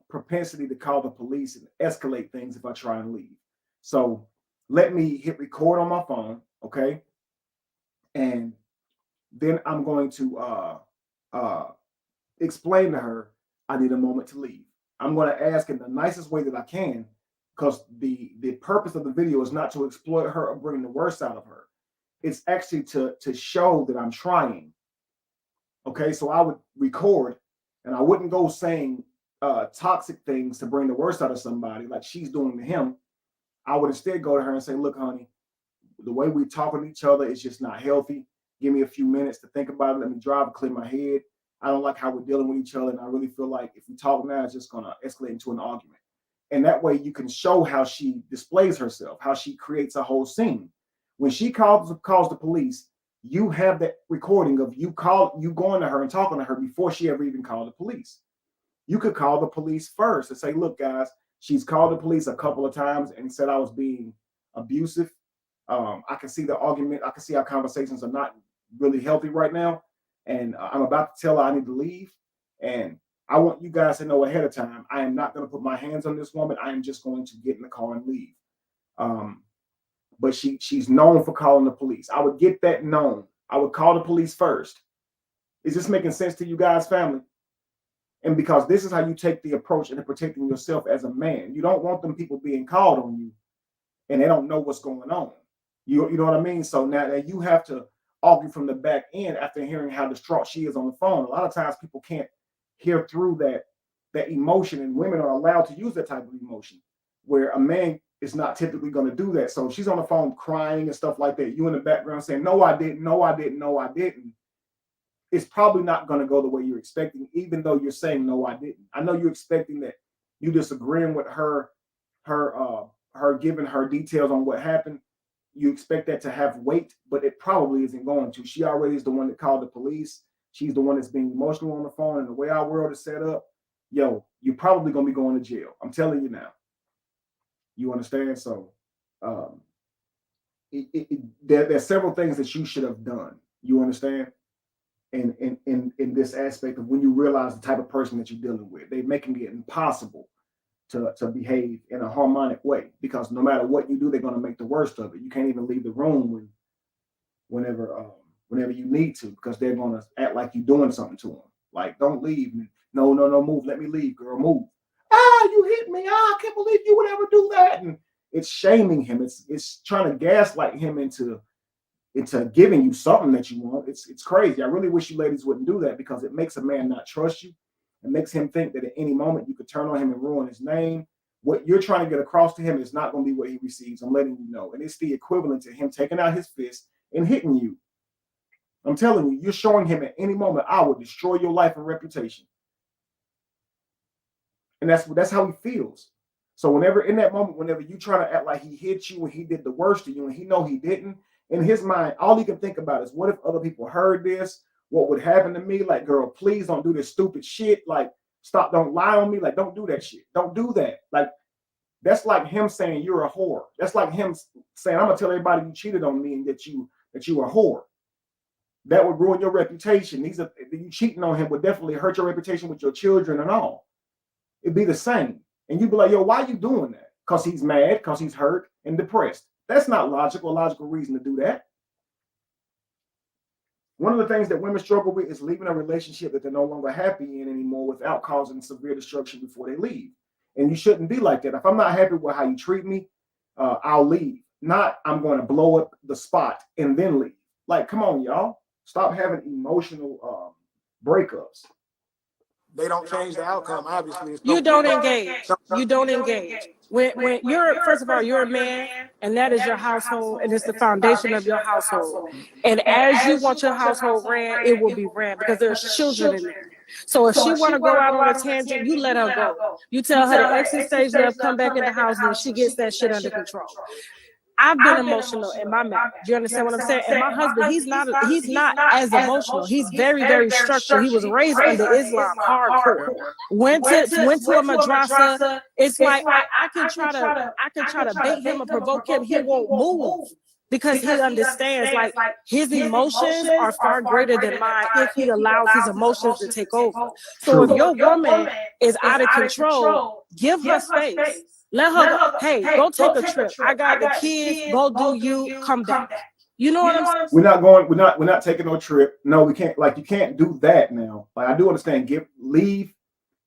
propensity to call the police and escalate things if I try and leave. So let me hit record on my phone, okay? And then I'm going to explain to her I need a moment to leave. I'm going to ask in the nicest way that I can, because the purpose of the video is not to exploit her or bring the worst out of her. It's actually to show that I'm trying. Okay, so I would record and I wouldn't go saying toxic things to bring the worst out of somebody like she's doing to him. I would instead go to her and say, look, honey, the way we talk with each other is just not healthy. Give me a few minutes to think about it. Let me drive and clear my head. I don't like how we're dealing with each other. And I really feel like if we talk now, it's just going to escalate into an argument. And that way you can show how she displays herself, how she creates a whole scene. When she calls the police, you have that recording of you going to her and talking to her before she ever even called the police. You could call the police first and say, look, guys, she's called the police a couple of times and said I was being abusive. I can see the argument. I can see our conversations are not really healthy right now. And I'm about to tell her I need to leave. And I want you guys to know ahead of time, I am not going to put my hands on this woman. I am just going to get in the car and leave. But she's known for calling the police. I would get that known. I would call the police first. Is this making sense to you guys, family? And because this is how you take the approach into protecting yourself as a man. You don't want them people being called on you and they don't know what's going on. You know what I mean? So now that you have to argue from the back end after hearing how distraught she is on the phone. A lot of times people can't hear through that emotion, and women are allowed to use that type of emotion where a man is not typically going to do that. So she's on the phone crying and stuff like that. You in the background saying, no, I didn't, no, I didn't, no, I didn't. It's probably not going to go the way you're expecting, even though you're saying, no, I didn't. I know you're expecting that you disagreeing with her giving her details on what happened. You expect that to have weight, but it probably isn't going to. She already is the one that called the police. She's the one that's being emotional on the phone. And the way our world is set up, you're probably going to be going to jail. I'm telling you now. You understand? So there's several things that you should have done. You understand? In this aspect of when you realize the type of person that you're dealing with, they're making it impossible to behave in a harmonic way, because no matter what you do, they're going to make the worst of it. You can't even leave the room whenever you need to, because they're going to act like you're doing something to them. Like, don't leave me. No, move. Let me leave, girl. Move. You hit me. I can't believe you would ever do that. And it's shaming him. It's trying to gaslight him into giving you something that you want. It's crazy. I really wish you ladies wouldn't do that, because it makes a man not trust you. It makes him think that at any moment you could turn on him and ruin his name. What you're trying to get across to him is not going to be what he receives. I'm letting you know. And it's the equivalent to him taking out his fist and hitting you. I'm telling you, you're showing him at any moment, I will destroy your life and reputation. And that's how he feels. So whenever in that moment, whenever you try to act like he hit you and he did the worst to you and he know he didn't, in his mind, all he can think about is, what if other people heard this? What would happen to me? Like, girl, please don't do this stupid shit. Like, stop, don't lie on me. Like, don't do that shit. Don't do that. Like, that's like him saying you're a whore. That's like him saying, I'm gonna tell everybody you cheated on me and that you are a whore. That would ruin your reputation. You cheating on him would definitely hurt your reputation with your children and all. It'd be the same. And you'd be like, yo, why are you doing that? Because he's mad, because he's hurt and depressed. That's not logical reason to do that. One of the things that women struggle with is leaving a relationship that they're no longer happy in anymore without causing severe destruction before they leave. And you shouldn't be like that. If I'm not happy with how you treat me, I'll leave. Not I'm going to blow up the spot and then leave. Like, come on, y'all. Stop having emotional breakups. They don't change the outcome, obviously. You don't engage. You don't engage. When you're, first of all, you're a man, and that is your household, and it's the foundation of your household. And as you want your household ran, it will be ran, because there's children in there. So if she want to go out on a tangent, you let her go. You tell her to exit stage left, come back in the house, and she gets that shit under control. I've been emotional in my marriage. You understand what I'm saying? And my husband, he's not as emotional. He's very, very structured. He was raised under Islam, hardcore. Went to a madrasa. It's like I can try to bait him or provoke him. He won't move, because he understands, like, his emotions are far greater than mine if he allows his emotions to take over. So if your woman is out of control, give her space. Let her go. Hey, go take a trip. I got the kids. Go do you. Come back. You know what I'm saying? We're not taking no trip. No, we can't. Like, you can't do that now. Like, I do understand. Give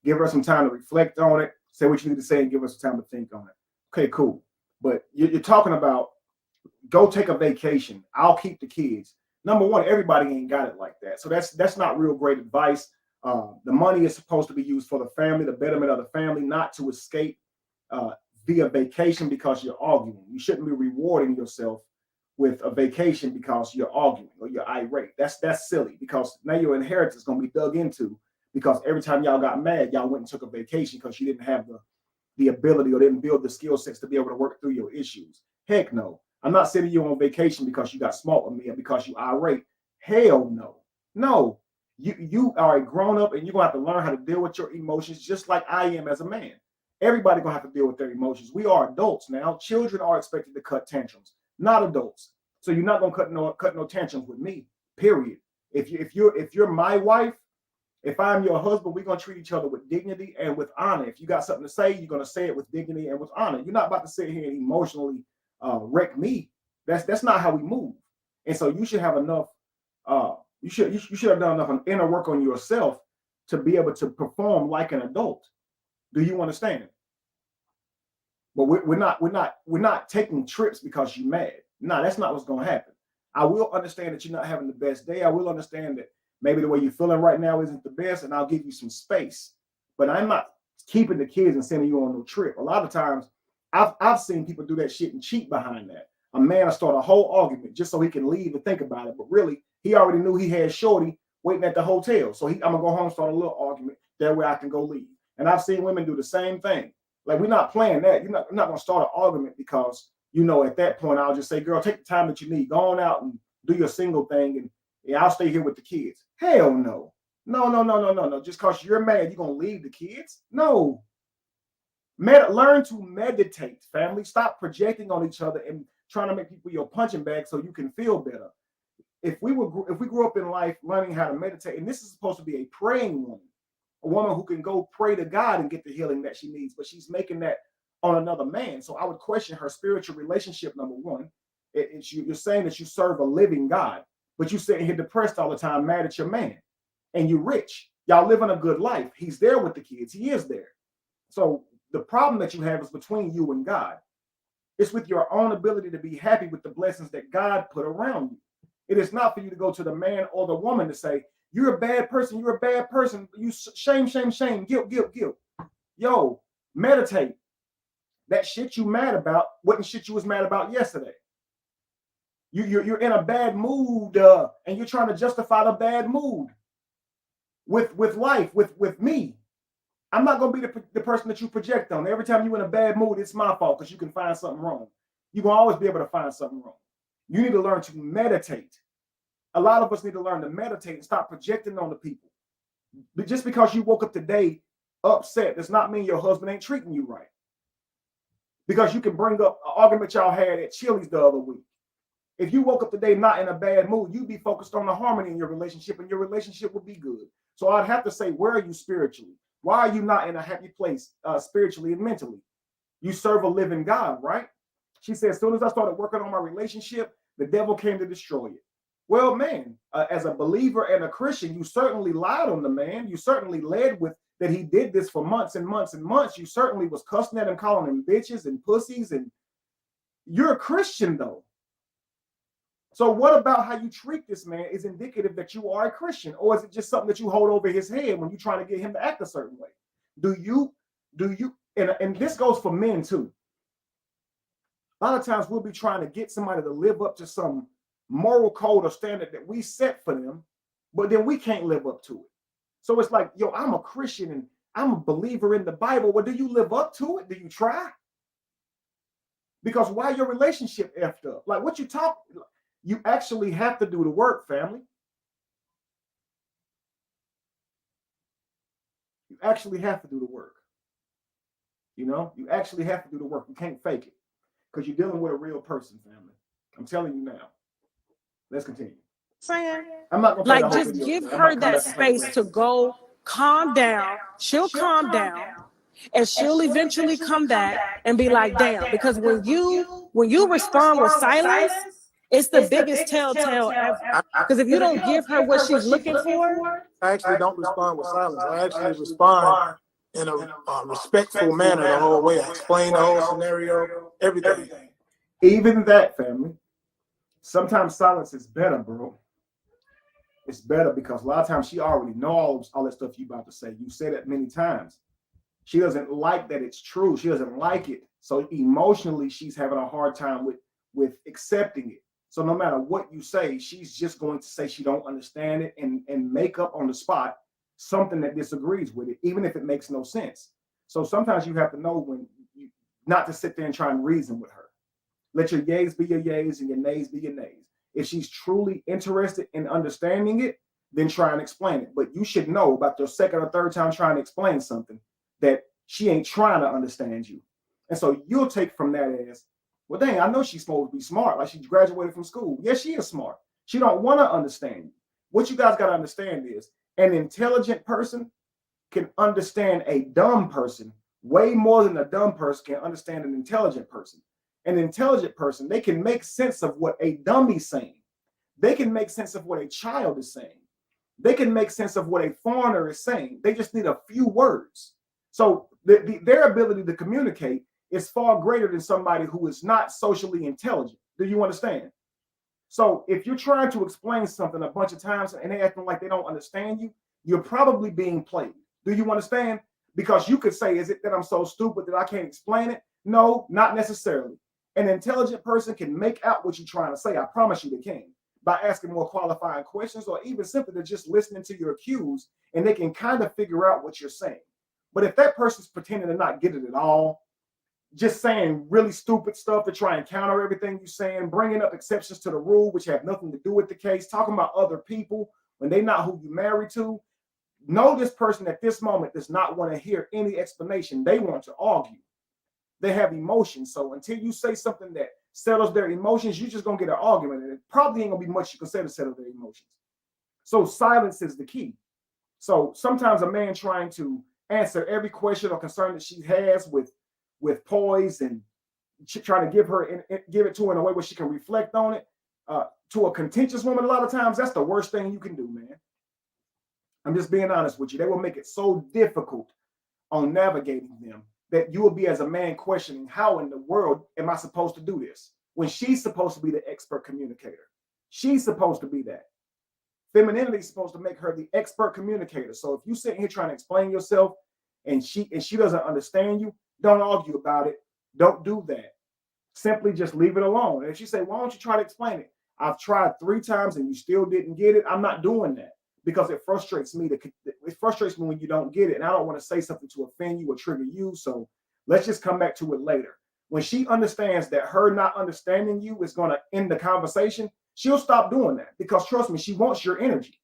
her some time to reflect on it. Say what you need to say and give her some time to think on it. Okay, cool. But you're talking about go take a vacation. I'll keep the kids. Number one, everybody ain't got it like that. So that's not real great advice. The money is supposed to be used for the family, the betterment of the family, not to escape via vacation because you're arguing. You shouldn't be rewarding yourself with a vacation because you're arguing or you're irate. That's silly, because now your inheritance is going to be dug into, because every time y'all got mad, y'all went and took a vacation because you didn't have the ability or didn't build the skill sets to be able to work through your issues. Heck no. I'm not sending you on vacation because you got smart with me or because you irate. Hell no. No. You are a grown up and you're going to have to learn how to deal with your emotions just like I am as a man. Everybody gonna have to deal with their emotions. We are adults now. Children are expected to cut tantrums, not adults. So you're not gonna cut no tantrums with me. Period. If you're my wife, if I'm your husband, we're gonna treat each other with dignity and with honor. If you got something to say, you're gonna say it with dignity and with honor. You're not about to sit here and emotionally wreck me. That's not how we move. And so you should have enough. You should have done enough inner work on yourself to be able to perform like an adult. Do you understand? But we're not taking trips because you're mad. No, that's not what's going to happen. I will understand that you're not having the best day. I will understand that maybe the way you're feeling right now isn't the best, and I'll give you some space. But I'm not keeping the kids and sending you on no trip. A lot of times, I've seen people do that shit and cheat behind that. A man will start a whole argument just so he can leave and think about it. But really, he already knew he had shorty waiting at the hotel. So I'm going to go home and start a little argument. That way I can go leave. And I've seen women do the same thing. Like, we're not playing that. I'm not going to start an argument because, at that point, I'll just say, girl, take the time that you need. Go on out and do your single thing. And I'll stay here with the kids. Hell no. No. Just because you're mad, you're going to leave the kids? No. Learn to meditate, family. Stop projecting on each other and trying to make people your punching bag so you can feel better. If we grew up in life learning how to meditate, and this is supposed to be a praying woman, a woman who can go pray to God and get the healing that she needs, but she's making that on another man. So I would question her spiritual relationship, number one. You're saying that you serve a living God, but you're sitting here depressed all the time, mad at your man, and you're rich. Y'all living a good life. He's there with the kids. He is there. So the problem that you have is between you and God. It's with your own ability to be happy with the blessings that God put around you. It is not for you to go to the man or the woman to say, you're a bad person, you're a bad person, you shame, shame, shame, guilt, guilt, guilt. Yo, meditate. That shit you mad about wasn't shit you was mad about yesterday. You're in a bad mood and you're trying to justify the bad mood with life, with me. I'm not going to be the person that you project on. Every time you're in a bad mood, it's my fault because you can find something wrong. You're going to always be able to find something wrong. You need to learn to meditate. A lot of us need to learn to meditate and stop projecting on the people. But just because you woke up today upset does not mean your husband ain't treating you right. Because you can bring up an argument y'all had at Chili's the other week. If you woke up today not in a bad mood, you'd be focused on the harmony in your relationship and your relationship would be good. So I'd have to say, where are you spiritually? Why are you not in a happy place spiritually and mentally? You serve a living God, right? She said, as soon as I started working on my relationship, the devil came to destroy it. Well, man, as a believer and a Christian, you certainly lied on the man. You certainly led with that he did this for months and months and months. You certainly was cussing at him, calling him bitches and pussies. And you're a Christian, though. So what about how you treat this man is indicative that you are a Christian? Or is it just something that you hold over his head when you're trying to get him to act a certain way? Do you, and this goes for men too. A lot of times we'll be trying to get somebody to live up to some moral code or standard that we set for them, but then we can't live up to it. So it's like, yo, I'm a Christian and I'm a believer in the Bible. Well, do you live up to it? Do you try? Because why your relationship effed up? Like what you talk, you actually have to do the work, family. You actually have to do the work. You know, you actually have to do the work. You can't fake it because you're dealing with a real person, family. I'm telling you now. Let's continue. Saying, I'm not gonna like, just give her that space to go calm down. She'll calm down, and she'll eventually come back and be like, damn. Because when you respond with silence, it's the biggest telltale ever. Because if you don't give her what she's looking for, I actually don't respond with silence. I actually respond in a respectful manner the whole way. I explain the whole scenario, everything. Even that, family. Sometimes silence is better, bro. It's better because a lot of times she already knows all that stuff you about to say. You said it many times. She doesn't like that it's true. She doesn't like it. So emotionally, she's having a hard time with accepting it. So no matter what you say, she's just going to say she don't understand it and make up on the spot something that disagrees with it, even if it makes no sense. So sometimes you have to know when not to sit there and try and reason with her. Let your yays be your yays and your nays be your nays. If she's truly interested in understanding it, then try and explain it. But you should know about your second or third time trying to explain something that she ain't trying to understand you. And so you'll take from that as, well, dang, I know she's supposed to be smart. Like she graduated from school. Yes, she is smart. She don't want to understand you. What you guys got to understand is an intelligent person can understand a dumb person way more than a dumb person can understand an intelligent person. An intelligent person, they can make sense of what a dummy's saying. They can make sense of what a child is saying. They can make sense of what a foreigner is saying. They just need a few words. So their ability to communicate is far greater than somebody who is not socially intelligent. Do you understand? So if you're trying to explain something a bunch of times and they acting like they don't understand you, you're probably being played. Do you understand? Because you could say, is it that I'm so stupid that I can't explain it? No, not necessarily. An intelligent person can make out what you're trying to say. I promise you they can. By asking more qualifying questions or even simply to just listening to your cues, and they can kind of figure out what you're saying. But if that person's pretending to not get it at all, just saying really stupid stuff to try and counter everything you're saying, bringing up exceptions to the rule, which have nothing to do with the case, talking about other people when they're not who you married to, know this person at this moment does not want to hear any explanation. They want to argue. They have emotions. So until you say something that settles their emotions, you're just going to get an argument. And it probably ain't going to be much you can say to settle their emotions. So silence is the key. So sometimes a man trying to answer every question or concern that she has with poise and trying to give it to her in a way where she can reflect on it, to a contentious woman, a lot of times that's the worst thing you can do, man. I'm just being honest with you. They will make it so difficult on navigating them that you will be, as a man, questioning, how in the world am I supposed to do this when she's supposed to be the expert communicator? She's supposed to be that. Femininity is supposed to make her the expert communicator. So if you sit here trying to explain yourself and she doesn't understand you, don't argue about it. Don't do that. Simply just leave it alone. And if she say, why don't you try to explain it? I've tried 3 times and you still didn't get it. I'm not doing that because it frustrates me. It frustrates me when you don't get it. And I don't want to say something to offend you or trigger you. So let's just come back to it later. When she understands that her not understanding you is going to end the conversation, she'll stop doing that because, trust me, she wants your energy.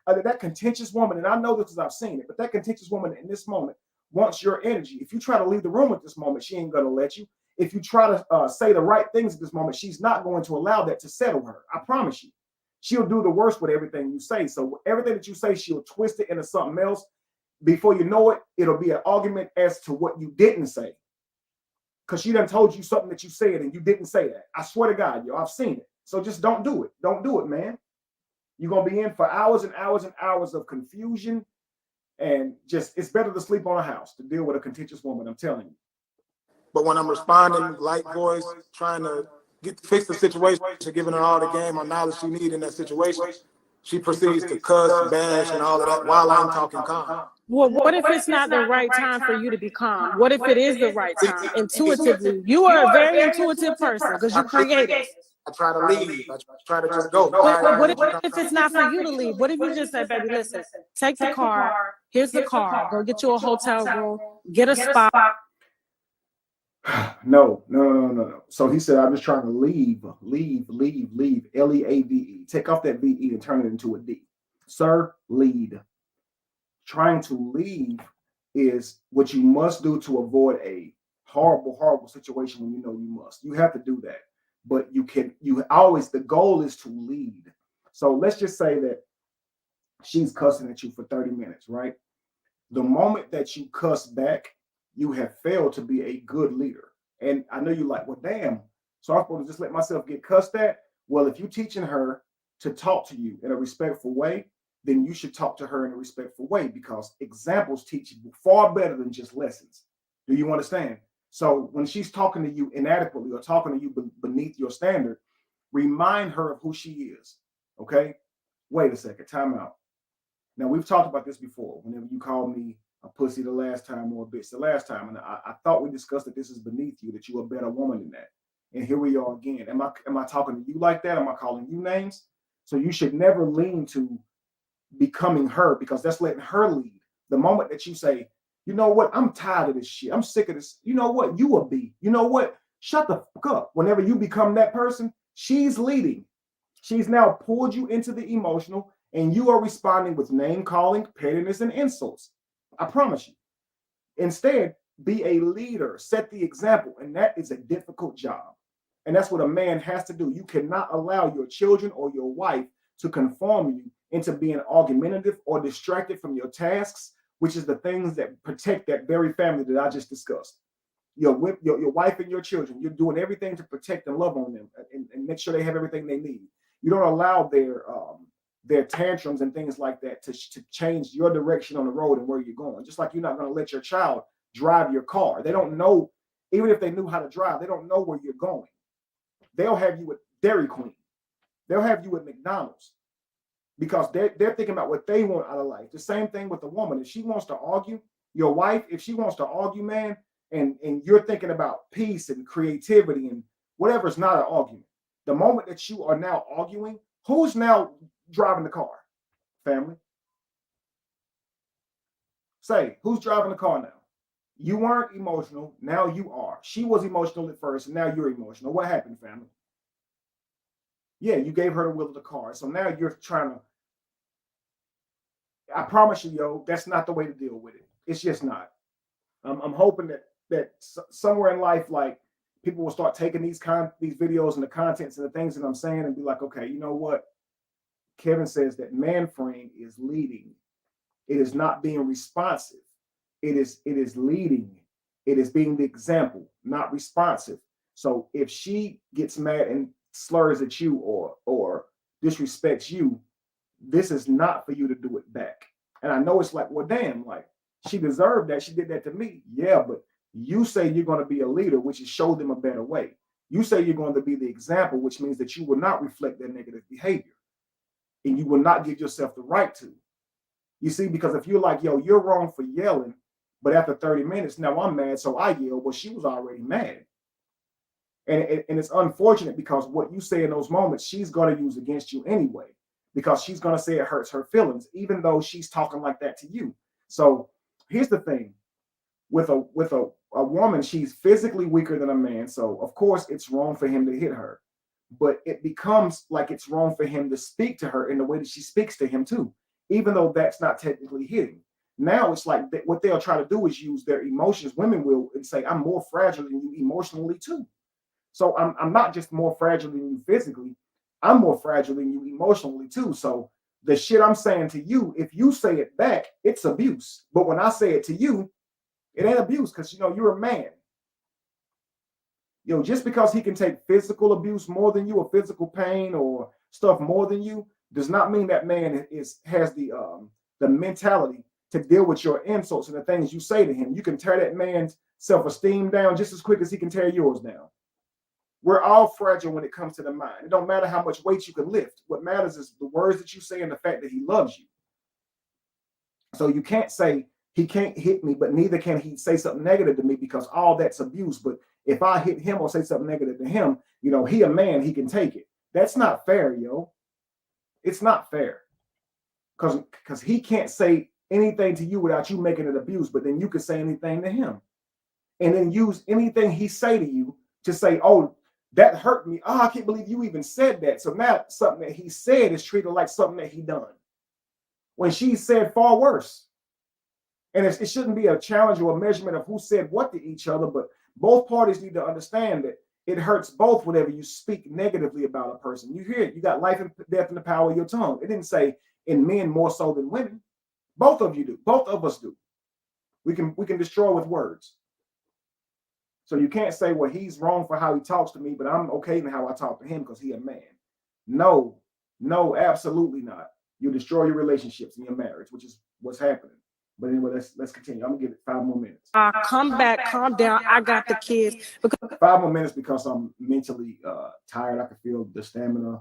That contentious woman, and I know this because I've seen it, but that contentious woman in this moment wants your energy. If you try to leave the room at this moment, she ain't going to let you. If you try to say the right things at this moment, she's not going to allow that to settle her. I promise you. She'll do the worst with everything you say. So everything that you say, she'll twist it into something else. Before you know it, it'll be an argument as to what you didn't say. Because she done told you something that you said and you didn't say that. I swear to God, yo, I've seen it. So just don't do it. Don't do it, man. You're going to be in for hours and hours and hours of confusion. And just, it's better to sleep on a house to deal with a contentious woman, I'm telling you. But when I'm responding, light voice, trying to fix the situation, giving her all the game or knowledge she needs in that situation, she proceeds to cuss, bash, and all of that while I'm talking calm. Well, what if it's not the right time for you to be calm? What if it is the right time? Intuitively, you are a very intuitive person because you're creative. I try to leave. I try to just go. But what if it's not for you to leave? What if you just say, baby, listen, take the car. Here's the car. Go get you a hotel room. Get a spot. No. So he said, I'm just trying to leave. Leave. Take off that VE and turn it into a D. Sir, lead. Trying to leave is what you must do to avoid a horrible situation when you know you must. You have to do that. But the goal is to lead. So let's just say that she's cussing at you for 30 minutes, right? The moment that you cuss back, you have failed to be a good leader. And I know you're like, well, damn. So I'm supposed to just let myself get cussed at? Well, if you're teaching her to talk to you in a respectful way, then you should talk to her in a respectful way because examples teach you far better than just lessons. Do you understand? So when she's talking to you inadequately or talking to you beneath your standard, remind her of who she is. Okay? Wait a second. Time out. Now, we've talked about this before. Whenever you called me a pussy the last time or a bitch the last time, and I thought we discussed that this is beneath you, that you're a better woman than that. And here we are again. Am I talking to you like that? Am I calling you names? So you should never lean to becoming her because that's letting her lead. The moment that you say, you know what, I'm tired of this shit. I'm sick of this. You know what, you a B. You know what, shut the fuck up. Whenever you become that person, she's leading. She's now pulled you into the emotional and you are responding with name calling, pettiness, and insults. I promise you. Instead, be a leader, set the example, and that is a difficult job. And that's what a man has to do. You cannot allow your children or your wife to conform you into being argumentative or distracted from your tasks, which is the things that protect that very family that I just discussed. Your wife and your children, you're doing everything to protect and love on them and make sure they have everything they need. You don't allow their tantrums and things like that to change your direction on the road and where you're going. Just like you're not going to let your child drive your car. They don't know, even if they knew how to drive, they don't know where you're going. They'll have you at Dairy Queen. They'll have you at McDonald's because they're thinking about what they want out of life. The same thing with a woman. If she wants to argue, your wife, if she wants to argue, man, and you're thinking about peace and creativity and whatever is not an argument. The moment that you are now arguing, who's now driving the car? Family. Say, who's driving the car now? You weren't emotional. Now you are. She was emotional at first, and now you're emotional. What happened, family? Yeah, you gave her the wheel of the car. So now you're trying to. I promise you, yo, that's not the way to deal with it. It's just not. I'm hoping that that somewhere in life, like people will start taking these videos and the contents and the things that I'm saying and be like, okay, you know what? Kevin says that man frame is leading. It is not being responsive. It is leading. It is being the example, not responsive. So if she gets mad and slurs at you or disrespects you, this is not for you to do it back. And I know it's like, well, damn, like she deserved that. She did that to me. Yeah, but you say you're going to be a leader, which is show them a better way. You say you're going to be the example, which means that you will not reflect their negative behavior. And you will not give yourself the right to. You see, because if you're like, yo, you're wrong for yelling, but after 30 minutes, now I'm mad, so I yell. Well, she was already mad. And it's unfortunate because what you say in those moments, she's going to use against you anyway, because she's going to say it hurts her feelings, even though she's talking like that to you. So here's the thing. With a woman, she's physically weaker than a man. So, of course, it's wrong for him to hit her. But it becomes like it's wrong for him to speak to her in the way that she speaks to him, too, even though that's not technically hitting. Now it's like what they'll try to do is use their emotions. Women will and say, I'm more fragile than you emotionally, too. So I'm not just more fragile than you physically. I'm more fragile than you emotionally, too. So the shit I'm saying to you, if you say it back, it's abuse. But when I say it to you, it ain't abuse because, you're a man. Just because he can take physical abuse more than you or physical pain or stuff more than you does not mean that man has the mentality to deal with your insults and the things you say to him. You can tear that man's self-esteem down just as quick as he can tear yours down. We're all fragile when it comes to the mind. It don't matter how much weight you can lift. What matters is the words that you say and the fact that he loves you. So you can't say he can't hit me, but neither can he say something negative to me because all that's abuse. But if I hit him or say something negative to him, he a man, he can take it. That's not fair, yo. It's not fair. Because he can't say anything to you without you making it abuse, but then you can say anything to him. And then use anything he say to you to say, oh, that hurt me. Oh, I can't believe you even said that. So now something that he said is treated like something that he done. When she said far worse. And it shouldn't be a challenge or a measurement of who said what to each other, but both parties need to understand that it hurts both whenever you speak negatively about a person. You hear it. You got life and death in the power of your tongue. It didn't say in men more so than women. Both of you do. Both of us do. We can destroy with words. So you can't say, well, he's wrong for how he talks to me, but I'm okay in how I talk to him because he's a man. No, absolutely not. You destroy your relationships and your marriage, which is what's happening. But anyway, let's continue. I'm gonna give it 5 more minutes. Come back, calm down. I got the kids. 5 more minutes because I'm mentally tired. I can feel the stamina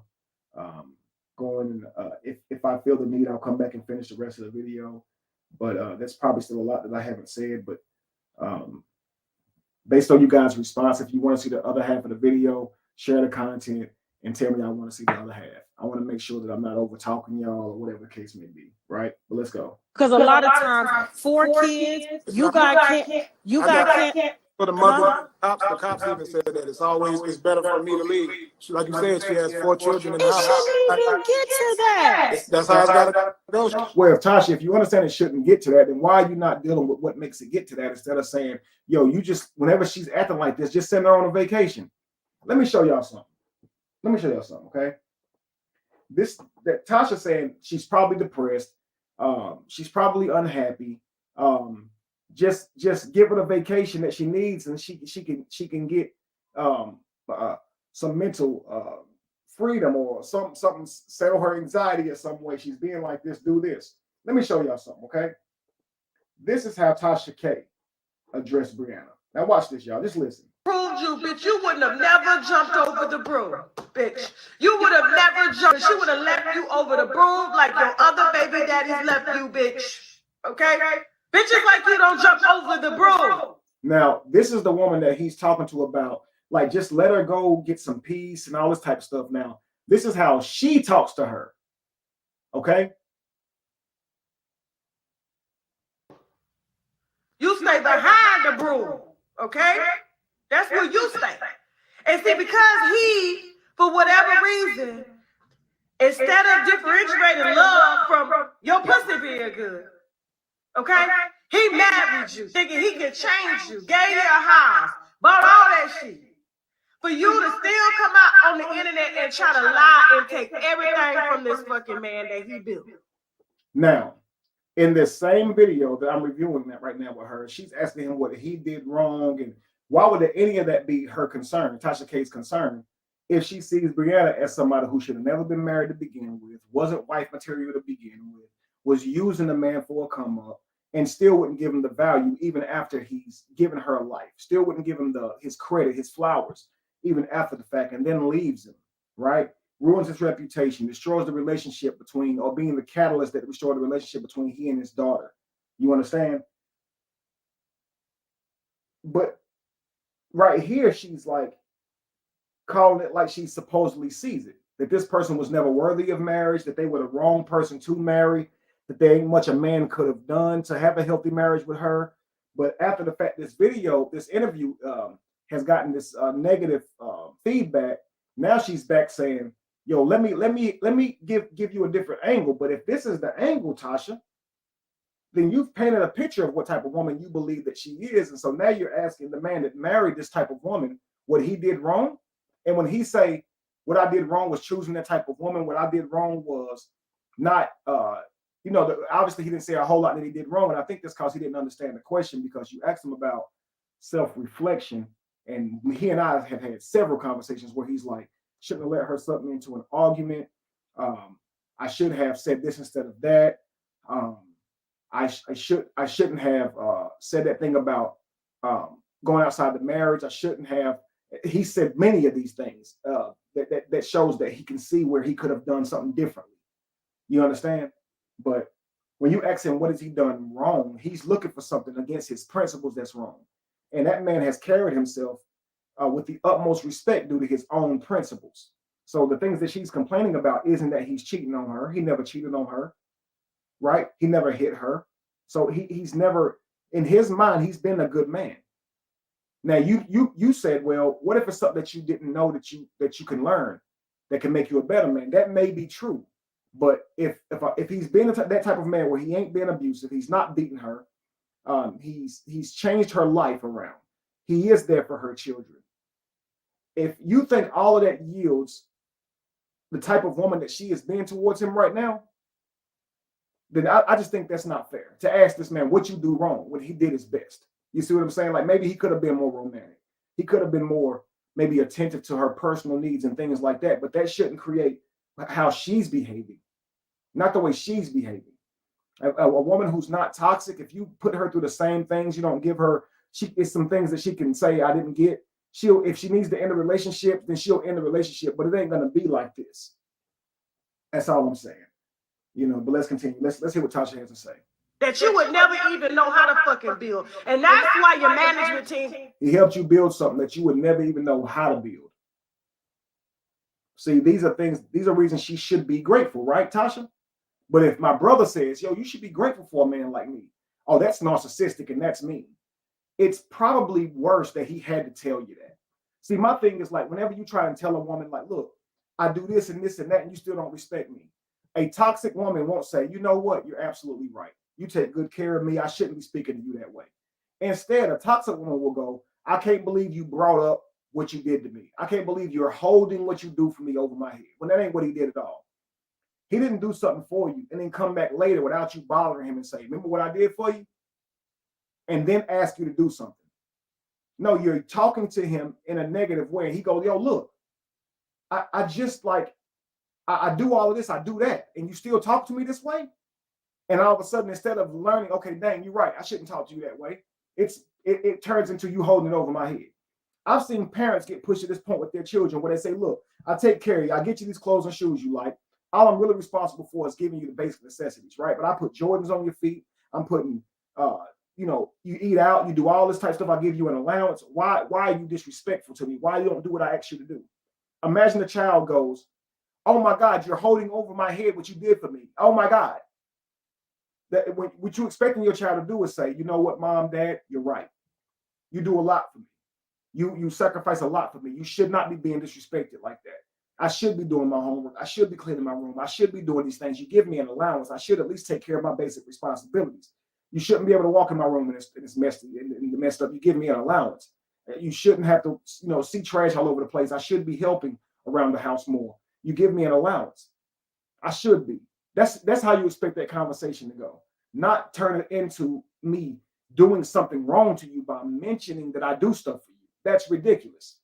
going. If I feel the need, I'll come back and finish the rest of the video. But that's probably still a lot that I haven't said. But based on you guys' response, if you want to see the other half of the video, share the content and tell me I want to see the other half. I want to make sure that I'm not over talking y'all or whatever the case may be, right? But let's go. Because a lot of times, 4 kids, you got can't. For the mother, the cops even said that it's better for me to leave. Like you said, she has 4 children in the house. It shouldn't even get to that. That's how it's gotta go. Well, Tasha, if you understand it shouldn't get to that, then why are you not dealing with what makes it get to that instead of saying, yo, you just, whenever she's acting like this, just send her on a vacation. Let me show y'all something. Okay? That Tasha saying she's probably depressed. She's probably unhappy. Just give her the vacation that she needs, and she can get some mental freedom or something settle her anxiety in some way. She's being like this, do this. Let me show y'all something, okay? This is how Tasha K addressed Brianna. Now watch this, y'all. Just listen. Proved you, bitch. You wouldn't have never jumped over the broom, bitch. You would have never jumped. She would have left you over the broom like your other baby daddies left you, bitch. Okay? Bitches like you don't jump over the broom. Now, this is the woman that he's talking to about, like, just let her go, get some peace and all this type of stuff. Now, this is how she talks to her. Okay? You stay behind the broom. Okay? That's where you stay. And see, because he, for whatever reason, instead of differentiating love from your pussy being good, okay, He married you, thinking he could change you, gave you a house, bought all that shit. For you to still come out on the internet and try to lie and take everything from this fucking man that he built. Now, in this same video that I'm reviewing that right now with her, she's asking him what he did wrong and why would any of that be her concern, Tasha K's concern, if she sees Brianna as somebody who should have never been married to begin with, wasn't wife material to begin with, was using the man for a come up, and still wouldn't give him the value even after he's given her a life, still wouldn't give him his credit, his flowers, even after the fact, and then leaves him, right? Ruins his reputation, destroys the relationship between, or being the catalyst that restored the relationship between he and his daughter. You understand? But right here, she's like calling it like she supposedly sees it, that this person was never worthy of marriage, that they were the wrong person to marry, that there ain't much a man could have done to have a healthy marriage with her. But after the fact, this interview has gotten this negative feedback. Now she's back saying, yo, let me give you a different angle. But if this is the angle, Tasha, then you've painted a picture of what type of woman you believe that she is. And so now you're asking the man that married this type of woman what he did wrong. And when he say, what I did wrong was choosing that type of woman, what I did wrong was not, obviously he didn't say a whole lot that he did wrong. And I think that's because he didn't understand the question, because you asked him about self-reflection. And he and I have had several conversations where he's like, shouldn't have let her suck me into an argument. I should have said this instead of that. I shouldn't have said that thing about going outside the marriage. I shouldn't have. He said many of these things that shows that he can see where he could have done something differently. You understand? But when you ask him what has he done wrong, he's looking for something against his principles that's wrong. And that man has carried himself with the utmost respect due to his own principles. So the things that she's complaining about isn't that he's cheating on her. He never cheated on her, right? He never hit her. So he's never, in his mind, he's been a good man. Now you said, well, what if it's something that you didn't know that you can learn that can make you a better man? That may be true, but if he's been that type of man where he ain't been abusive, he's not beating her, he's changed her life around. He is there for her children. If you think all of that yields the type of woman that she is being towards him right now, then I just think that's not fair to ask this man what you do wrong when he did his best. You see what I'm saying? Like maybe he could have been more romantic. He could have been more maybe attentive to her personal needs and things like that. But that shouldn't create how she's behaving, not the way she's behaving. A woman who's not toxic, if you put her through the same things, you don't give her, it's some things that she can say I didn't get. If she needs to end a relationship, then she'll end the relationship. But it ain't gonna be like this. That's all I'm saying. But let's continue. Let's hear what Tasha has to say. That you would never even know how to fucking build. And that's why your management team. He helped you build something that you would never even know how to build. See, these are reasons she should be grateful, right, Tasha? But if my brother says, yo, you should be grateful for a man like me, oh, that's narcissistic and that's mean. It's probably worse that he had to tell you that. See, my thing is like, whenever you try and tell a woman like, look, I do this and this and that, and you still don't respect me. A toxic woman won't say, you know what? You're absolutely right. You take good care of me. I shouldn't be speaking to you that way. Instead, a toxic woman will go, I can't believe you brought up what you did to me. I can't believe you're holding what you do for me over my head. When that ain't what he did at all. He didn't do something for you and then come back later without you bothering him and say, remember what I did for you? And then ask you to do something. No, you're talking to him in a negative way. And he goes, yo, look, I just like, I do all of this, I do that. And you still talk to me this way? And all of a sudden, instead of learning, okay, dang, you're right, I shouldn't talk to you that way. It turns into you holding it over my head. I've seen parents get pushed to this point with their children where they say, look, I take care of you. I get you these clothes and shoes you like. All I'm really responsible for is giving you the basic necessities, right? But I put Jordans on your feet. I'm putting, you eat out. You do all this type of stuff. I give you an allowance. Why are you disrespectful to me? Why you don't do what I asked you to do? Imagine the child goes, oh my God, you're holding over my head what you did for me. Oh my God. What you expecting your child to do is say, you know what, mom, dad, you're right. You do a lot for me. You sacrifice a lot for me. You should not be being disrespected like that. I should be doing my homework. I should be cleaning my room. I should be doing these things. You give me an allowance. I should at least take care of my basic responsibilities. You shouldn't be able to walk in my room and it's messy and messed up. You give me an allowance. You shouldn't have to, see trash all over the place. I should be helping around the house more. You give me an allowance. I should be. That's how you expect that conversation to go. Not turn it into me doing something wrong to you by mentioning that I do stuff for you. That's ridiculous.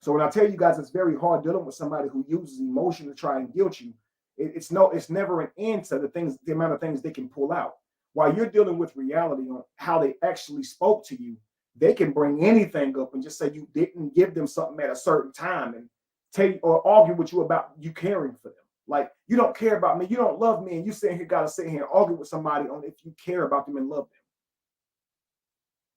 So when I tell you guys it's very hard dealing with somebody who uses emotion to try and guilt you, it's never an end to the amount of things they can pull out. While you're dealing with reality on how they actually spoke to you, they can bring anything up and just say you didn't give them something at a certain time and take or argue with you about you caring for them. Like, you don't care about me, you don't love me, and you gotta sit here and argue with somebody on if you care about them and love them.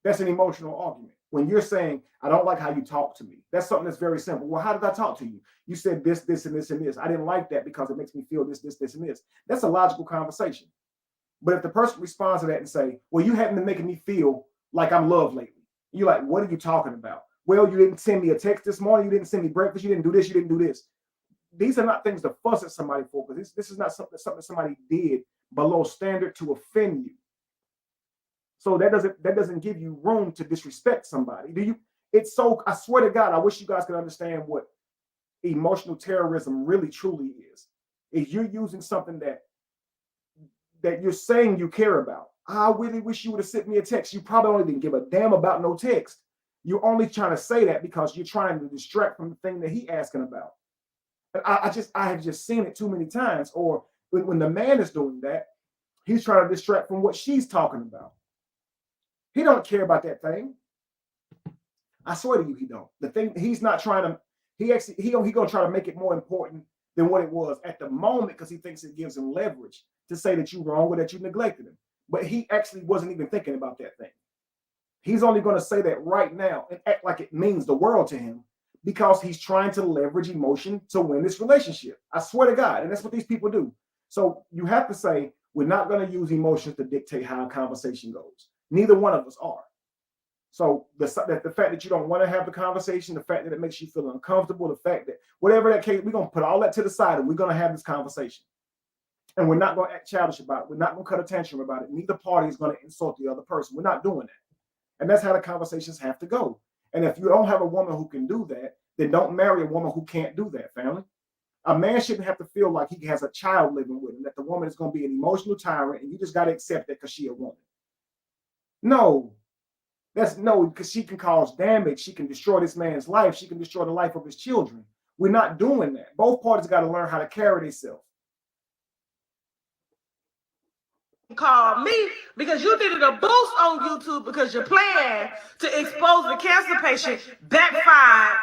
That's an emotional argument. When you're saying, I don't like how you talk to me, that's something that's very simple. Well, how did I talk to you? You said this, this, and this, and this. I didn't like that because it makes me feel this, this, this, and this. That's a logical conversation. But if the person responds to that and say, well, you haven't been making me feel like I'm loved lately. You're like, what are you talking about? Well, you didn't send me a text this morning. You didn't send me breakfast. You didn't do this. You didn't do this. These are not things to fuss at somebody for, because this is not something somebody did below standard to offend you. So that doesn't give you room to disrespect somebody. I swear to God, I wish you guys could understand what emotional terrorism really truly is. Is you're using something that you're saying you care about. I really wish you would have sent me a text. You probably only didn't give a damn about no text. You're only trying to say that because you're trying to distract from the thing that he's asking about. I have just seen it too many times. Or when the man is doing that, he's trying to distract from what she's talking about. He don't care about that thing. I swear to you, he don't. The thing he's not trying to. He gonna try to make it more important than what it was at the moment, because he thinks it gives him leverage to say that you're wrong or that you neglected him. But he actually wasn't even thinking about that thing. He's only going to say that right now and act like it means the world to him because he's trying to leverage emotion to win this relationship. I swear to God. And that's what these people do. So you have to say, we're not going to use emotions to dictate how a conversation goes. Neither one of us are. So the fact that you don't want to have the conversation, the fact that it makes you feel uncomfortable, the fact that whatever that case, we're going to put all that to the side and we're going to have this conversation. And we're not going to act childish about it. We're not going to cut a tantrum about it. Neither party is going to insult the other person. We're not doing that. And that's how the conversations have to go. And if you don't have a woman who can do that, then don't marry a woman who can't do that, family. A man shouldn't have to feel like he has a child living with him, that the woman is going to be an emotional tyrant and you just got to accept that because she's a woman. No. Because she can cause damage. She can destroy this man's life. She can destroy the life of his children. We're not doing that. Both parties got to learn how to carry themselves. Call me because you needed a boost on YouTube because your plan to expose the cancer patient backfired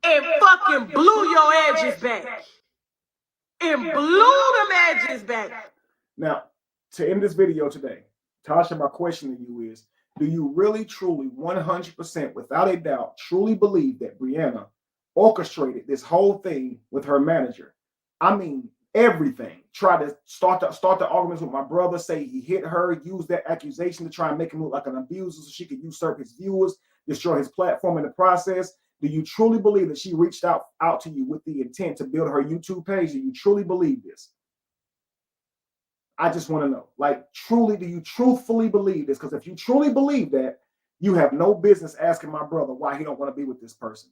and fucking blew your edges back. And blew them edges back. Now, to end this video today, Tasha, my question to you is, do you really, truly, 100%, without a doubt, truly believe that Brianna orchestrated this whole thing with her manager? I mean, everything. Try to start the arguments with my brother, say he hit her, use that accusation to try and make him look like an abuser so she could usurp his viewers, destroy his platform in the process. Do you truly believe that she reached out to you with the intent to build her YouTube page? Do you truly believe this? I just want to know, like, truly, do you truthfully believe this? Because if you truly believe that, you have no business asking my brother why he don't want to be with this person.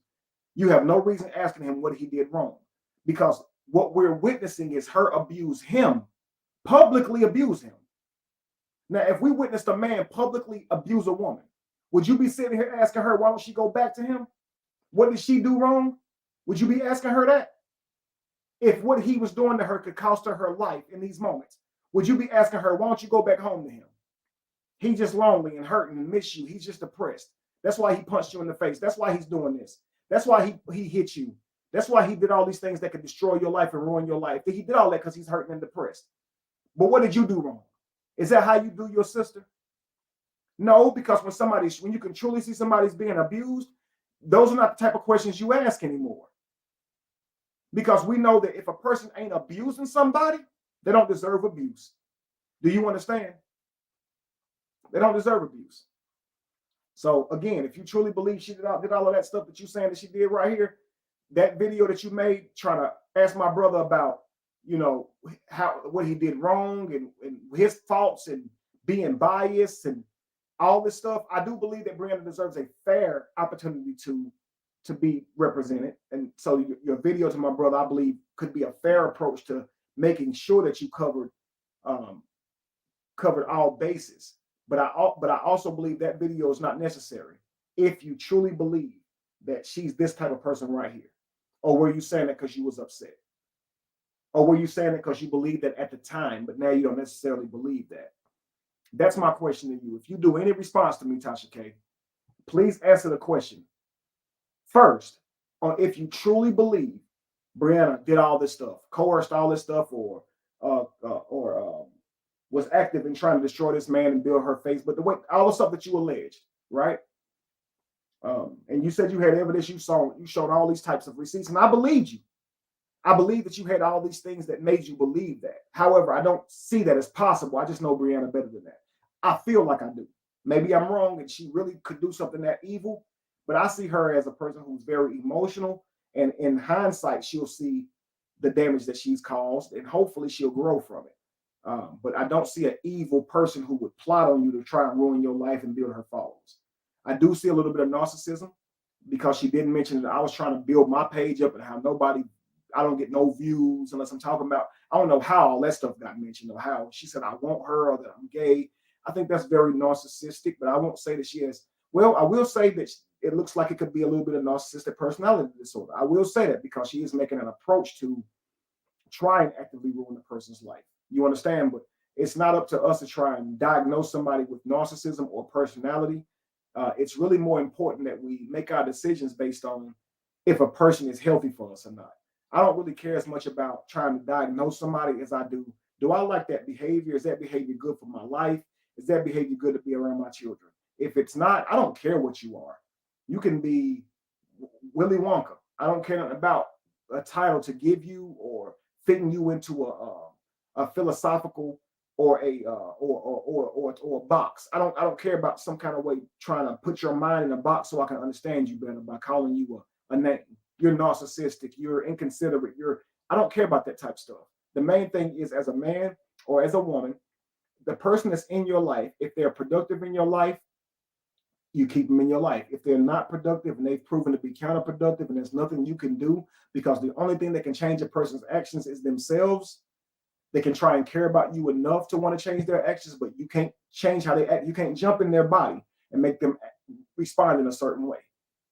You have no reason asking him what he did wrong, because what we're witnessing is her abuse him, publicly abuse him. Now, if we witnessed a man publicly abuse a woman, would you be sitting here asking her, why don't she go back to him? What did she do wrong? Would you be asking her that? If what he was doing to her could cost her life in these moments, would you be asking her, why don't you go back home to him? He's just lonely and hurting and miss you. He's just depressed. That's why he punched you in the face. That's why he's doing this. That's why he hit you. That's why he did all these things that could destroy your life and ruin your life. He did all that because he's hurting and depressed. But what did you do wrong? Is that how you do your sister? No, because when you can truly see somebody's being abused, those are not the type of questions you ask anymore. Because we know that if a person ain't abusing somebody, they don't deserve abuse. Do you understand? They don't deserve abuse. So again, if you truly believe she did all of that stuff that you're saying that she did right here, that video that you made trying to ask my brother about you know, what he did wrong and his faults and being biased and all this stuff. I do believe that Brianna deserves a fair opportunity to be represented. And so your video to my brother, I believe, could be a fair approach to making sure that you covered all bases. But I also believe that video is not necessary if you truly believe that she's this type of person right here. Or were you saying it because you was upset? Or were you saying it because you believed that at the time, but now you don't necessarily believe that? That's my question to you. If you do any response to me, Tasha K, please answer the question first on if you truly believe Brianna did all this stuff, coerced all this stuff, or was active in trying to destroy this man and build her face. But all the stuff that you alleged, right? And you said you had evidence. You showed all these types of receipts, and I believed you. I believe that you had all these things that made you believe that. However, I don't see that as possible. I just know Brianna better than that. I feel like I do. Maybe I'm wrong and she really could do something that evil, but I see her as a person who's very emotional, and in hindsight, she'll see the damage that she's caused, and hopefully she'll grow from it. But I don't see an evil person who would plot on you to try and ruin your life and build her followers. I do see a little bit of narcissism because she didn't mention that I was trying to build my page up and how I don't get no views unless I'm talking about, I don't know how all that stuff got mentioned or how she said I want her or that I'm gay. I think that's very narcissistic, but I won't say that she has, well, I will say that it looks like it could be a little bit of narcissistic personality disorder. I will say that because she is making an approach to try and actively ruin a person's life. You understand? But it's not up to us to try and diagnose somebody with narcissism or personality. It's really more important that we make our decisions based on if a person is healthy for us or not. I don't really care as much about trying to diagnose somebody as I do I like that behavior? Is that behavior good for my life? Is that behavior good to be around my children? If it's not, I don't care what you are. You can be Willy Wonka. I don't care nothing about a title to give you or fitting you into a philosophical or a box. I don't care about some kind of way trying to put your mind in a box so I can understand you better by calling you a name. You're narcissistic, you're inconsiderate, I don't care about that type of stuff. The main thing is, as a man or as a woman, the person that's in your life, if they're productive in your life, you keep them in your life. If they're not productive and they've proven to be counterproductive and there's nothing you can do, because the only thing that can change a person's actions is themselves. They can try and care about you enough to want to change their actions, but you can't change how they act. You can't jump in their body and make them respond in a certain way.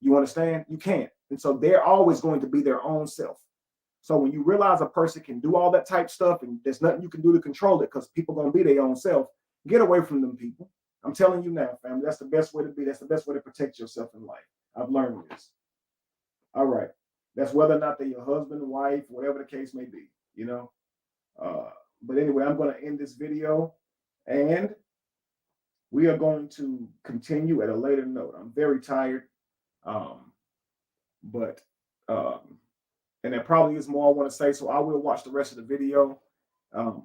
You understand? You can't. And so they're always going to be their own self. So when you realize a person can do all that type stuff and there's nothing you can do to control it because people are going to be their own self, get away from them people. I'm telling you now, family, that's the best way to be. That's the best way to protect yourself in life. I've learned this. All right. That's whether or not they're your husband, wife, whatever the case may be, you know. But anyway, I'm going to end this video and we are going to continue at a later note. I'm very tired. And there probably is more I want to say, so I will watch the rest of the video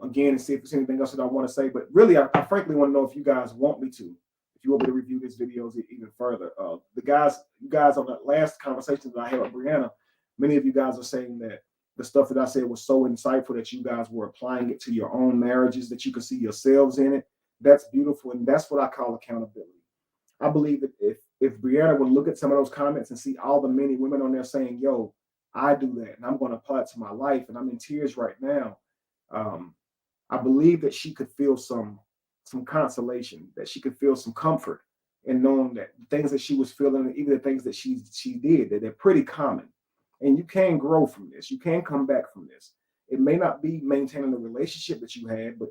again and see if there's anything else that I want to say. But really, I frankly want to know if you guys want me to, if you want me to review these videos even further. You guys on the last conversation that I had with Brianna, many of you guys are saying that the stuff that I said was so insightful that you guys were applying it to your own marriages, that you could see yourselves in it. That's beautiful, and that's what I call accountability. I believe that if Brianna would look at some of those comments and see all the many women on there saying, yo, I do that and I'm going to apply it to my life and I'm in tears right now, I believe that she could feel some consolation, that she could feel some comfort in knowing that the things that she was feeling, even the things that she did, that they're pretty common. And you can grow from this. You can come back from this. It may not be maintaining the relationship that you had, but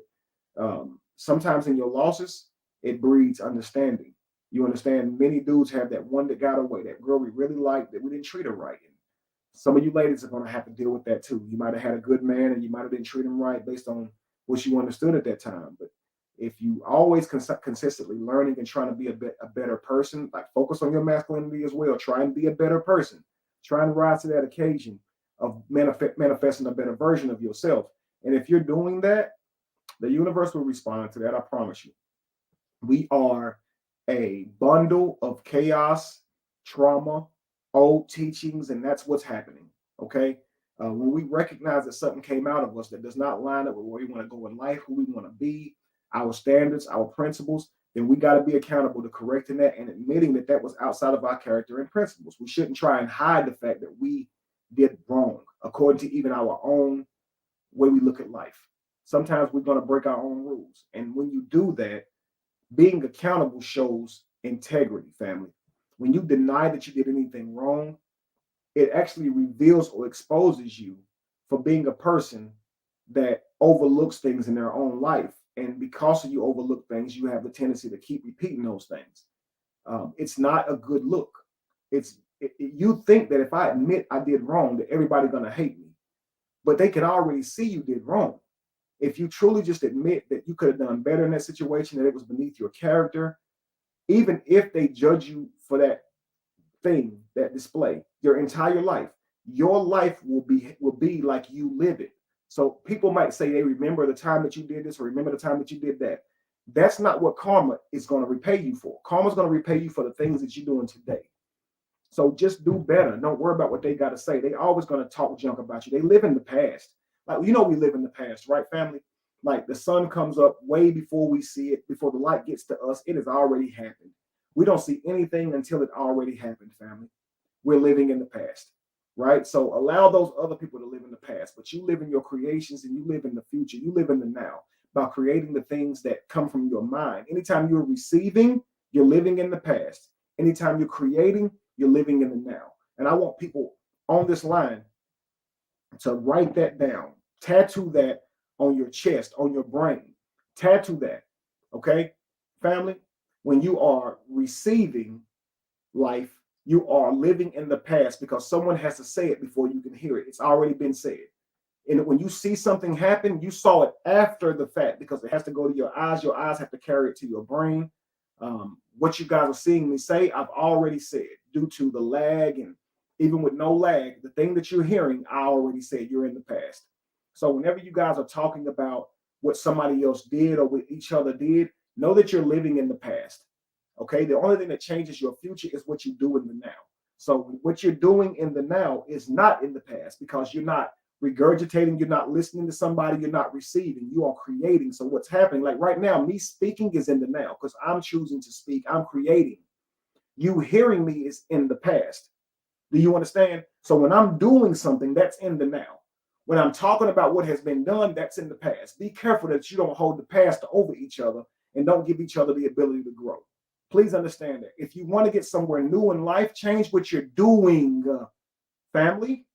sometimes in your losses, it breeds understanding. You understand, many dudes have that one that got away, that girl we really liked, that we didn't treat her right. And some of you ladies are going to have to deal with that too. You might have had a good man and you might have didn't treat him right based on what you understood at that time. But if you always consistently learning and trying to be a better person, like focus on your masculinity as well. Try and be a better person. Try and rise to that occasion of manifesting a better version of yourself. And if you're doing that, the universe will respond to that. I promise you. We are a bundle of chaos, trauma, old teachings, and that's what's happening. Okay. When we recognize that something came out of us that does not line up with where we want to go in life, who we want to be, our standards, our principles, then we got to be accountable to correcting that and admitting that that was outside of our character and principles. We shouldn't try and hide the fact that we did wrong according to even our own way we look at life. Sometimes we're going to break our own rules. And when you do that, being accountable shows integrity, family. When you deny that you did anything wrong, it actually reveals or exposes you for being a person that overlooks things in their own life. And because of you overlook things, you have the tendency to keep repeating those things. It's not a good look. You think that if I admit I did wrong, that everybody's going to hate me. But they can already see you did wrong. If you truly just admit that you could have done better in that situation, that it was beneath your character, even if they judge you for that thing, that display, your entire life, your life will be like you live it. So people might say they remember the time that you did this or remember the time that you did that. That's not what karma is going to repay you for. Karma is going to repay you for the things that you're doing today. So just do better. Don't worry about what they got to say. They always going to talk junk about you. They live in the past. Like, we live in the past, right, family? Like, the sun comes up way before we see it, before the light gets to us. It has already happened. We don't see anything until it already happened, family. We're living in the past, right? So allow those other people to live in the past, but you live in your creations and you live in the future. You live in the now by creating the things that come from your mind. Anytime you're receiving, you're living in the past. Anytime you're creating, you're living in the now. And I want people on this line to write that down, tattoo that on your chest, on your brain, tattoo that, okay? Family, when you are receiving life, you are living in the past because someone has to say it before you can hear it. It's already been said. And when you see something happen, you saw it after the fact because it has to go to your eyes. Your eyes have to carry it to your brain. What you guys are seeing me say, I've already said due to the lag, and even with no lag, the thing that you're hearing, I already said. You're in the past. So whenever you guys are talking about what somebody else did or what each other did, know that you're living in the past. Okay, the only thing that changes your future is what you do in the now. So what you're doing in the now is not in the past because you're not regurgitating, you're not listening to somebody, you're not receiving, you are creating. So what's happening, like right now, me speaking is in the now because I'm choosing to speak, I'm creating. You hearing me is in the past. Do you understand? So when I'm doing something, that's in the now. When I'm talking about what has been done, that's in the past. Be careful that you don't hold the past over each other and don't give each other the ability to grow. Please understand that. If you want to get somewhere new in life, change what you're doing, family.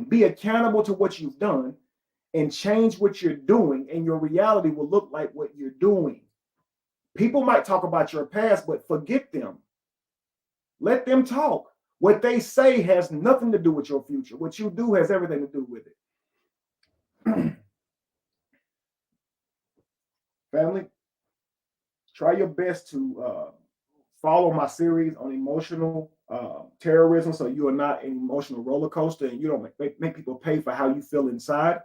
Be accountable to what you've done and change what you're doing, and your reality will look like what you're doing. People might talk about your past, but forget them. Let them talk. What they say has nothing to do with your future. What you do has everything to do with it. Family, try your best to follow my series on emotional terrorism so you are not an emotional roller coaster and you don't make people pay for how you feel inside.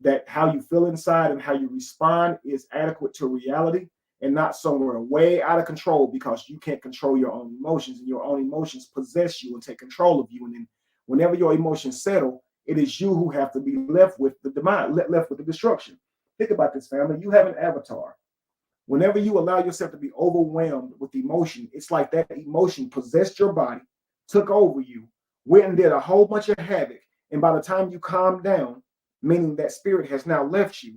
That how you feel inside and how you respond is adequate to reality and not somewhere way out of control because you can't control your own emotions, and your own emotions possess you and take control of you. And then whenever your emotions settle, it is you who have to be left with the demise, left with the destruction. Think about this, family. You have an avatar. Whenever you allow yourself to be overwhelmed with emotion, it's like that emotion possessed your body, took over you, went and did a whole bunch of havoc. And by the time you calm down, meaning that spirit has now left you,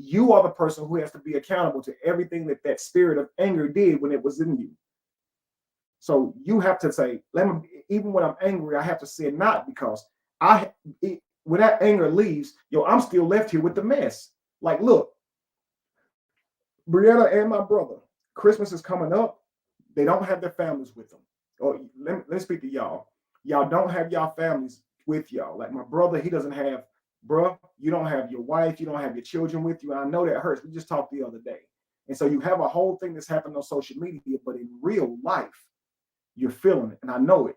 you are the person who has to be accountable to everything that spirit of anger did when it was in you. So you have to say, even when I'm angry, I have to say it not because when that anger leaves, I'm still left here with the mess. Like, look, Brianna and my brother, Christmas is coming up. They don't have their families with them. Or let's speak to y'all. Y'all don't have y'all families with y'all. Like my brother, he doesn't have, you don't have your wife, you don't have your children with you. And I know that hurts. We just talked the other day. And so you have a whole thing that's happened on social media, but in real life, you're feeling it. And I know it.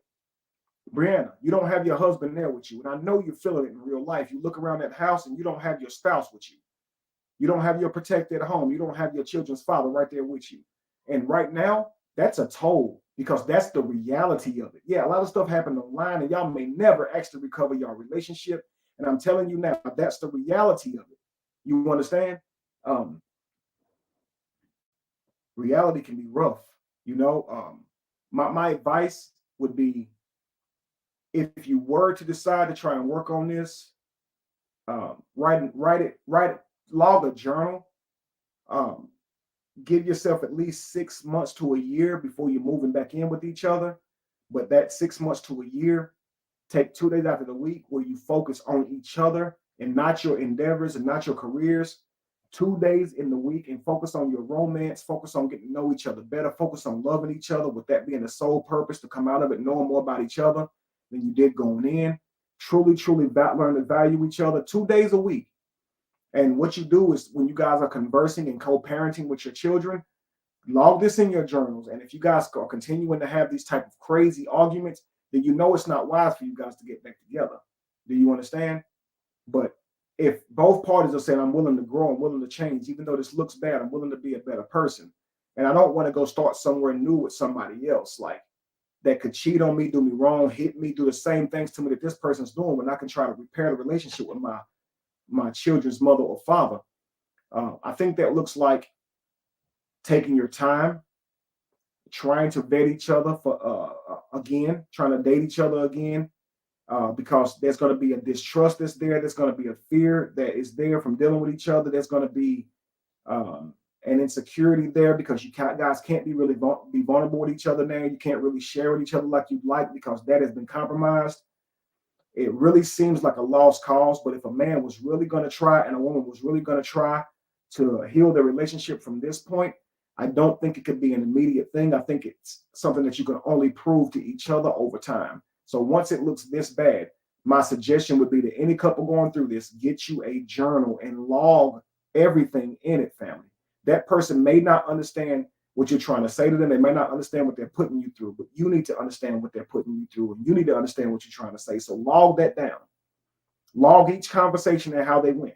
Brianna, you don't have your husband there with you. And I know you're feeling it in real life. You look around that house and you don't have your spouse with you. You don't have your protected home. You don't have your children's father right there with you. And right now, that's a toll, because that's the reality of it. Yeah, a lot of stuff happened online, and y'all may never actually recover your relationship. And I'm telling you now, that's the reality of it. You understand? Reality can be rough. You know, my advice would be, if you were to decide to try and work on this, write it, log a journal. Um, Give yourself at least 6 months to a year before you're moving back in with each other. But that 6 months to a year, take 2 days out of the week where you focus on each other and not your endeavors and not your careers. 2 days in the week, and focus on your romance, focus on getting to know each other better, focus on loving each other, with that being the sole purpose to come out of it knowing more about each other than you did going in. Truly learn to value each other 2 days a week. And what you do is, when you guys are conversing and co-parenting with your children, log this in your journals. And if you guys are continuing to have these type of crazy arguments, then you know it's not wise for you guys to get back together. Do you understand? But if both parties are saying, I'm willing to grow, I'm willing to change, even though this looks bad, I'm willing to be a better person. And I don't want to go start somewhere new with somebody else, like, that could cheat on me, do me wrong, hit me, do the same things to me that this person's doing, when I can try to repair the relationship with my children's mother or father. I think that looks like taking your time, trying to vet each other for again, trying to date each other again, because there's going to be a distrust that's there. There's going to be a fear that is there from dealing with each other. There's going to be an insecurity there, because you guys can't be really be vulnerable with each other now. You can't really share with each other like you'd like, because that has been compromised. It really seems like a lost cause. But if a man was really going to try, and a woman was really going to try to heal their relationship from this point, I don't think it could be an immediate thing. I think it's something that you can only prove to each other over time. So once it looks this bad, my suggestion would be to any couple going through this, get you a journal and log everything in it, family. That person may not understand what you're trying to say to them. They may not understand what they're putting you through, but you need to understand what they're putting you through, and you need to understand what you're trying to say. So log that down. Log each conversation and how they went.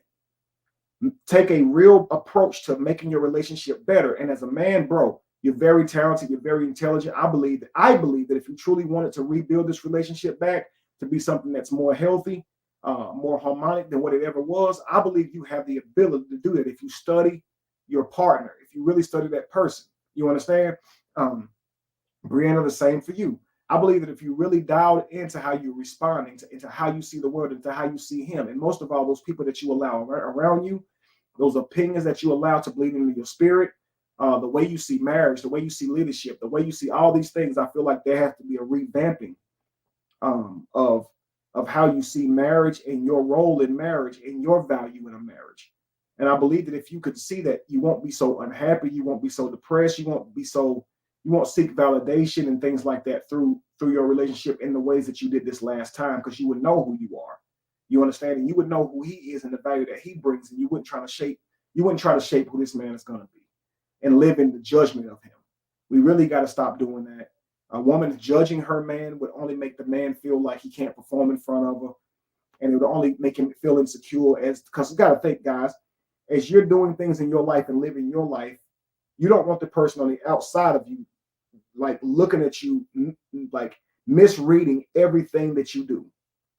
Take a real approach to making your relationship better. And as a man, bro, you're very talented, you're very intelligent. I believe that if you truly wanted to rebuild this relationship back to be something that's more healthy, more harmonic than what it ever was, I believe you have the ability to do that if you study your partner, if you really study that person. You understand? Brianna, the same for you. I believe that if you really dialed into how you're responding, into how you see the world, into how you see him, and most of all, those people that you allow around you, those opinions that you allow to bleed into your spirit, the way you see marriage, the way you see leadership, the way you see all these things, I feel like there has to be a revamping of how you see marriage and your role in marriage and your value in a marriage. And I believe that if you could see that, you won't be so unhappy, you won't be so depressed, you won't seek validation and things like that through your relationship in the ways that you did this last time, because you would know who you are. You understand? And you would know who he is and the value that he brings, and you wouldn't try to shape who this man is going to be and live in the judgment of him. We really got to stop doing that. A woman judging her man would only make the man feel like he can't perform in front of her, and it would only make him feel insecure. Because you got to think, guys, as you're doing things in your life and living your life, you don't want the person on the outside of you like looking at you, like misreading everything that you do.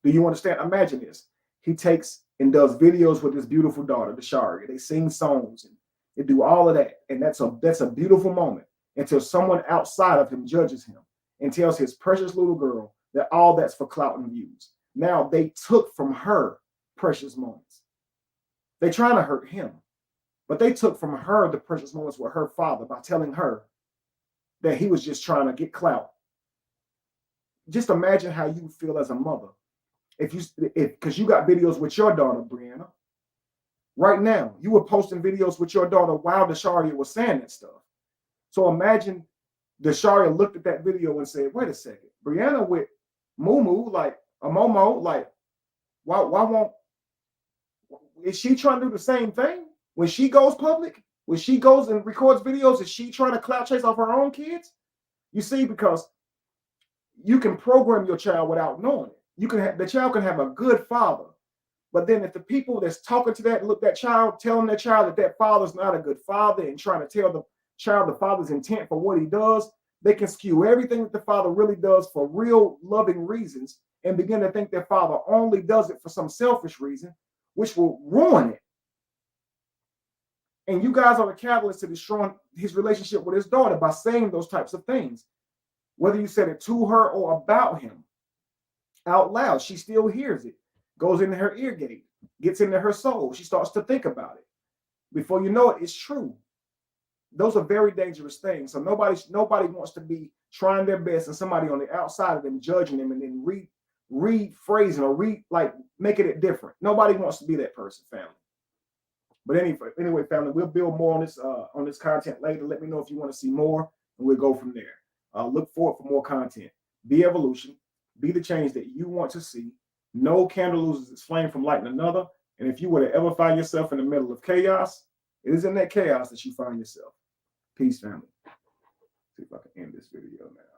Do you understand? Imagine this. He takes and does videos with his beautiful daughter, Tasha. They sing songs and they do all of that. And that's a beautiful moment until someone outside of him judges him and tells his precious little girl that all that's for clout and views. Now they took from her precious moments. They're trying to hurt him, but they took from her the precious moments with her father by telling her that he was just trying to get clout. Just imagine how you feel as a mother because you got videos with your daughter, Brianna. Right now, you were posting videos with your daughter while Dasharia was saying that stuff. So imagine Dasharia looked at that video and said, "Wait a second, Brianna with Moo, like a Momo, like why won't? Is she trying to do the same thing when she goes public? When she goes and records videos, is she trying to clout chase off her own kids? You see, because you can program your child without knowing it. The child can have a good father, but then if the people that's talking to that child, telling that child that father's not a good father and trying to tell the child the father's intent for what he does, They can skew everything that the Father really does for real loving reasons and begin to think their Father only does it for some selfish reason, which will ruin it. And you guys are the catalyst to destroying his relationship with his daughter by saying those types of things. Whether you said it to her or about him out loud, she still hears it, goes into her ear gate, gets into her soul. She starts to think about it. Before you know it, it's true. Those are very dangerous things. So nobody wants to be trying their best and somebody on the outside of them judging them and then rephrasing or making it different. Nobody wants to be that person, family. But anyway, family, we'll build more on this content later. Let me know if you want to see more, and we'll go from there. Look forward for more content. Be evolution. Be the change that you want to see. No candle loses its flame from lighting another. And if you were to ever find yourself in the middle of chaos, it is in that chaos that you find yourself. Peace, family. See if I can end this video now.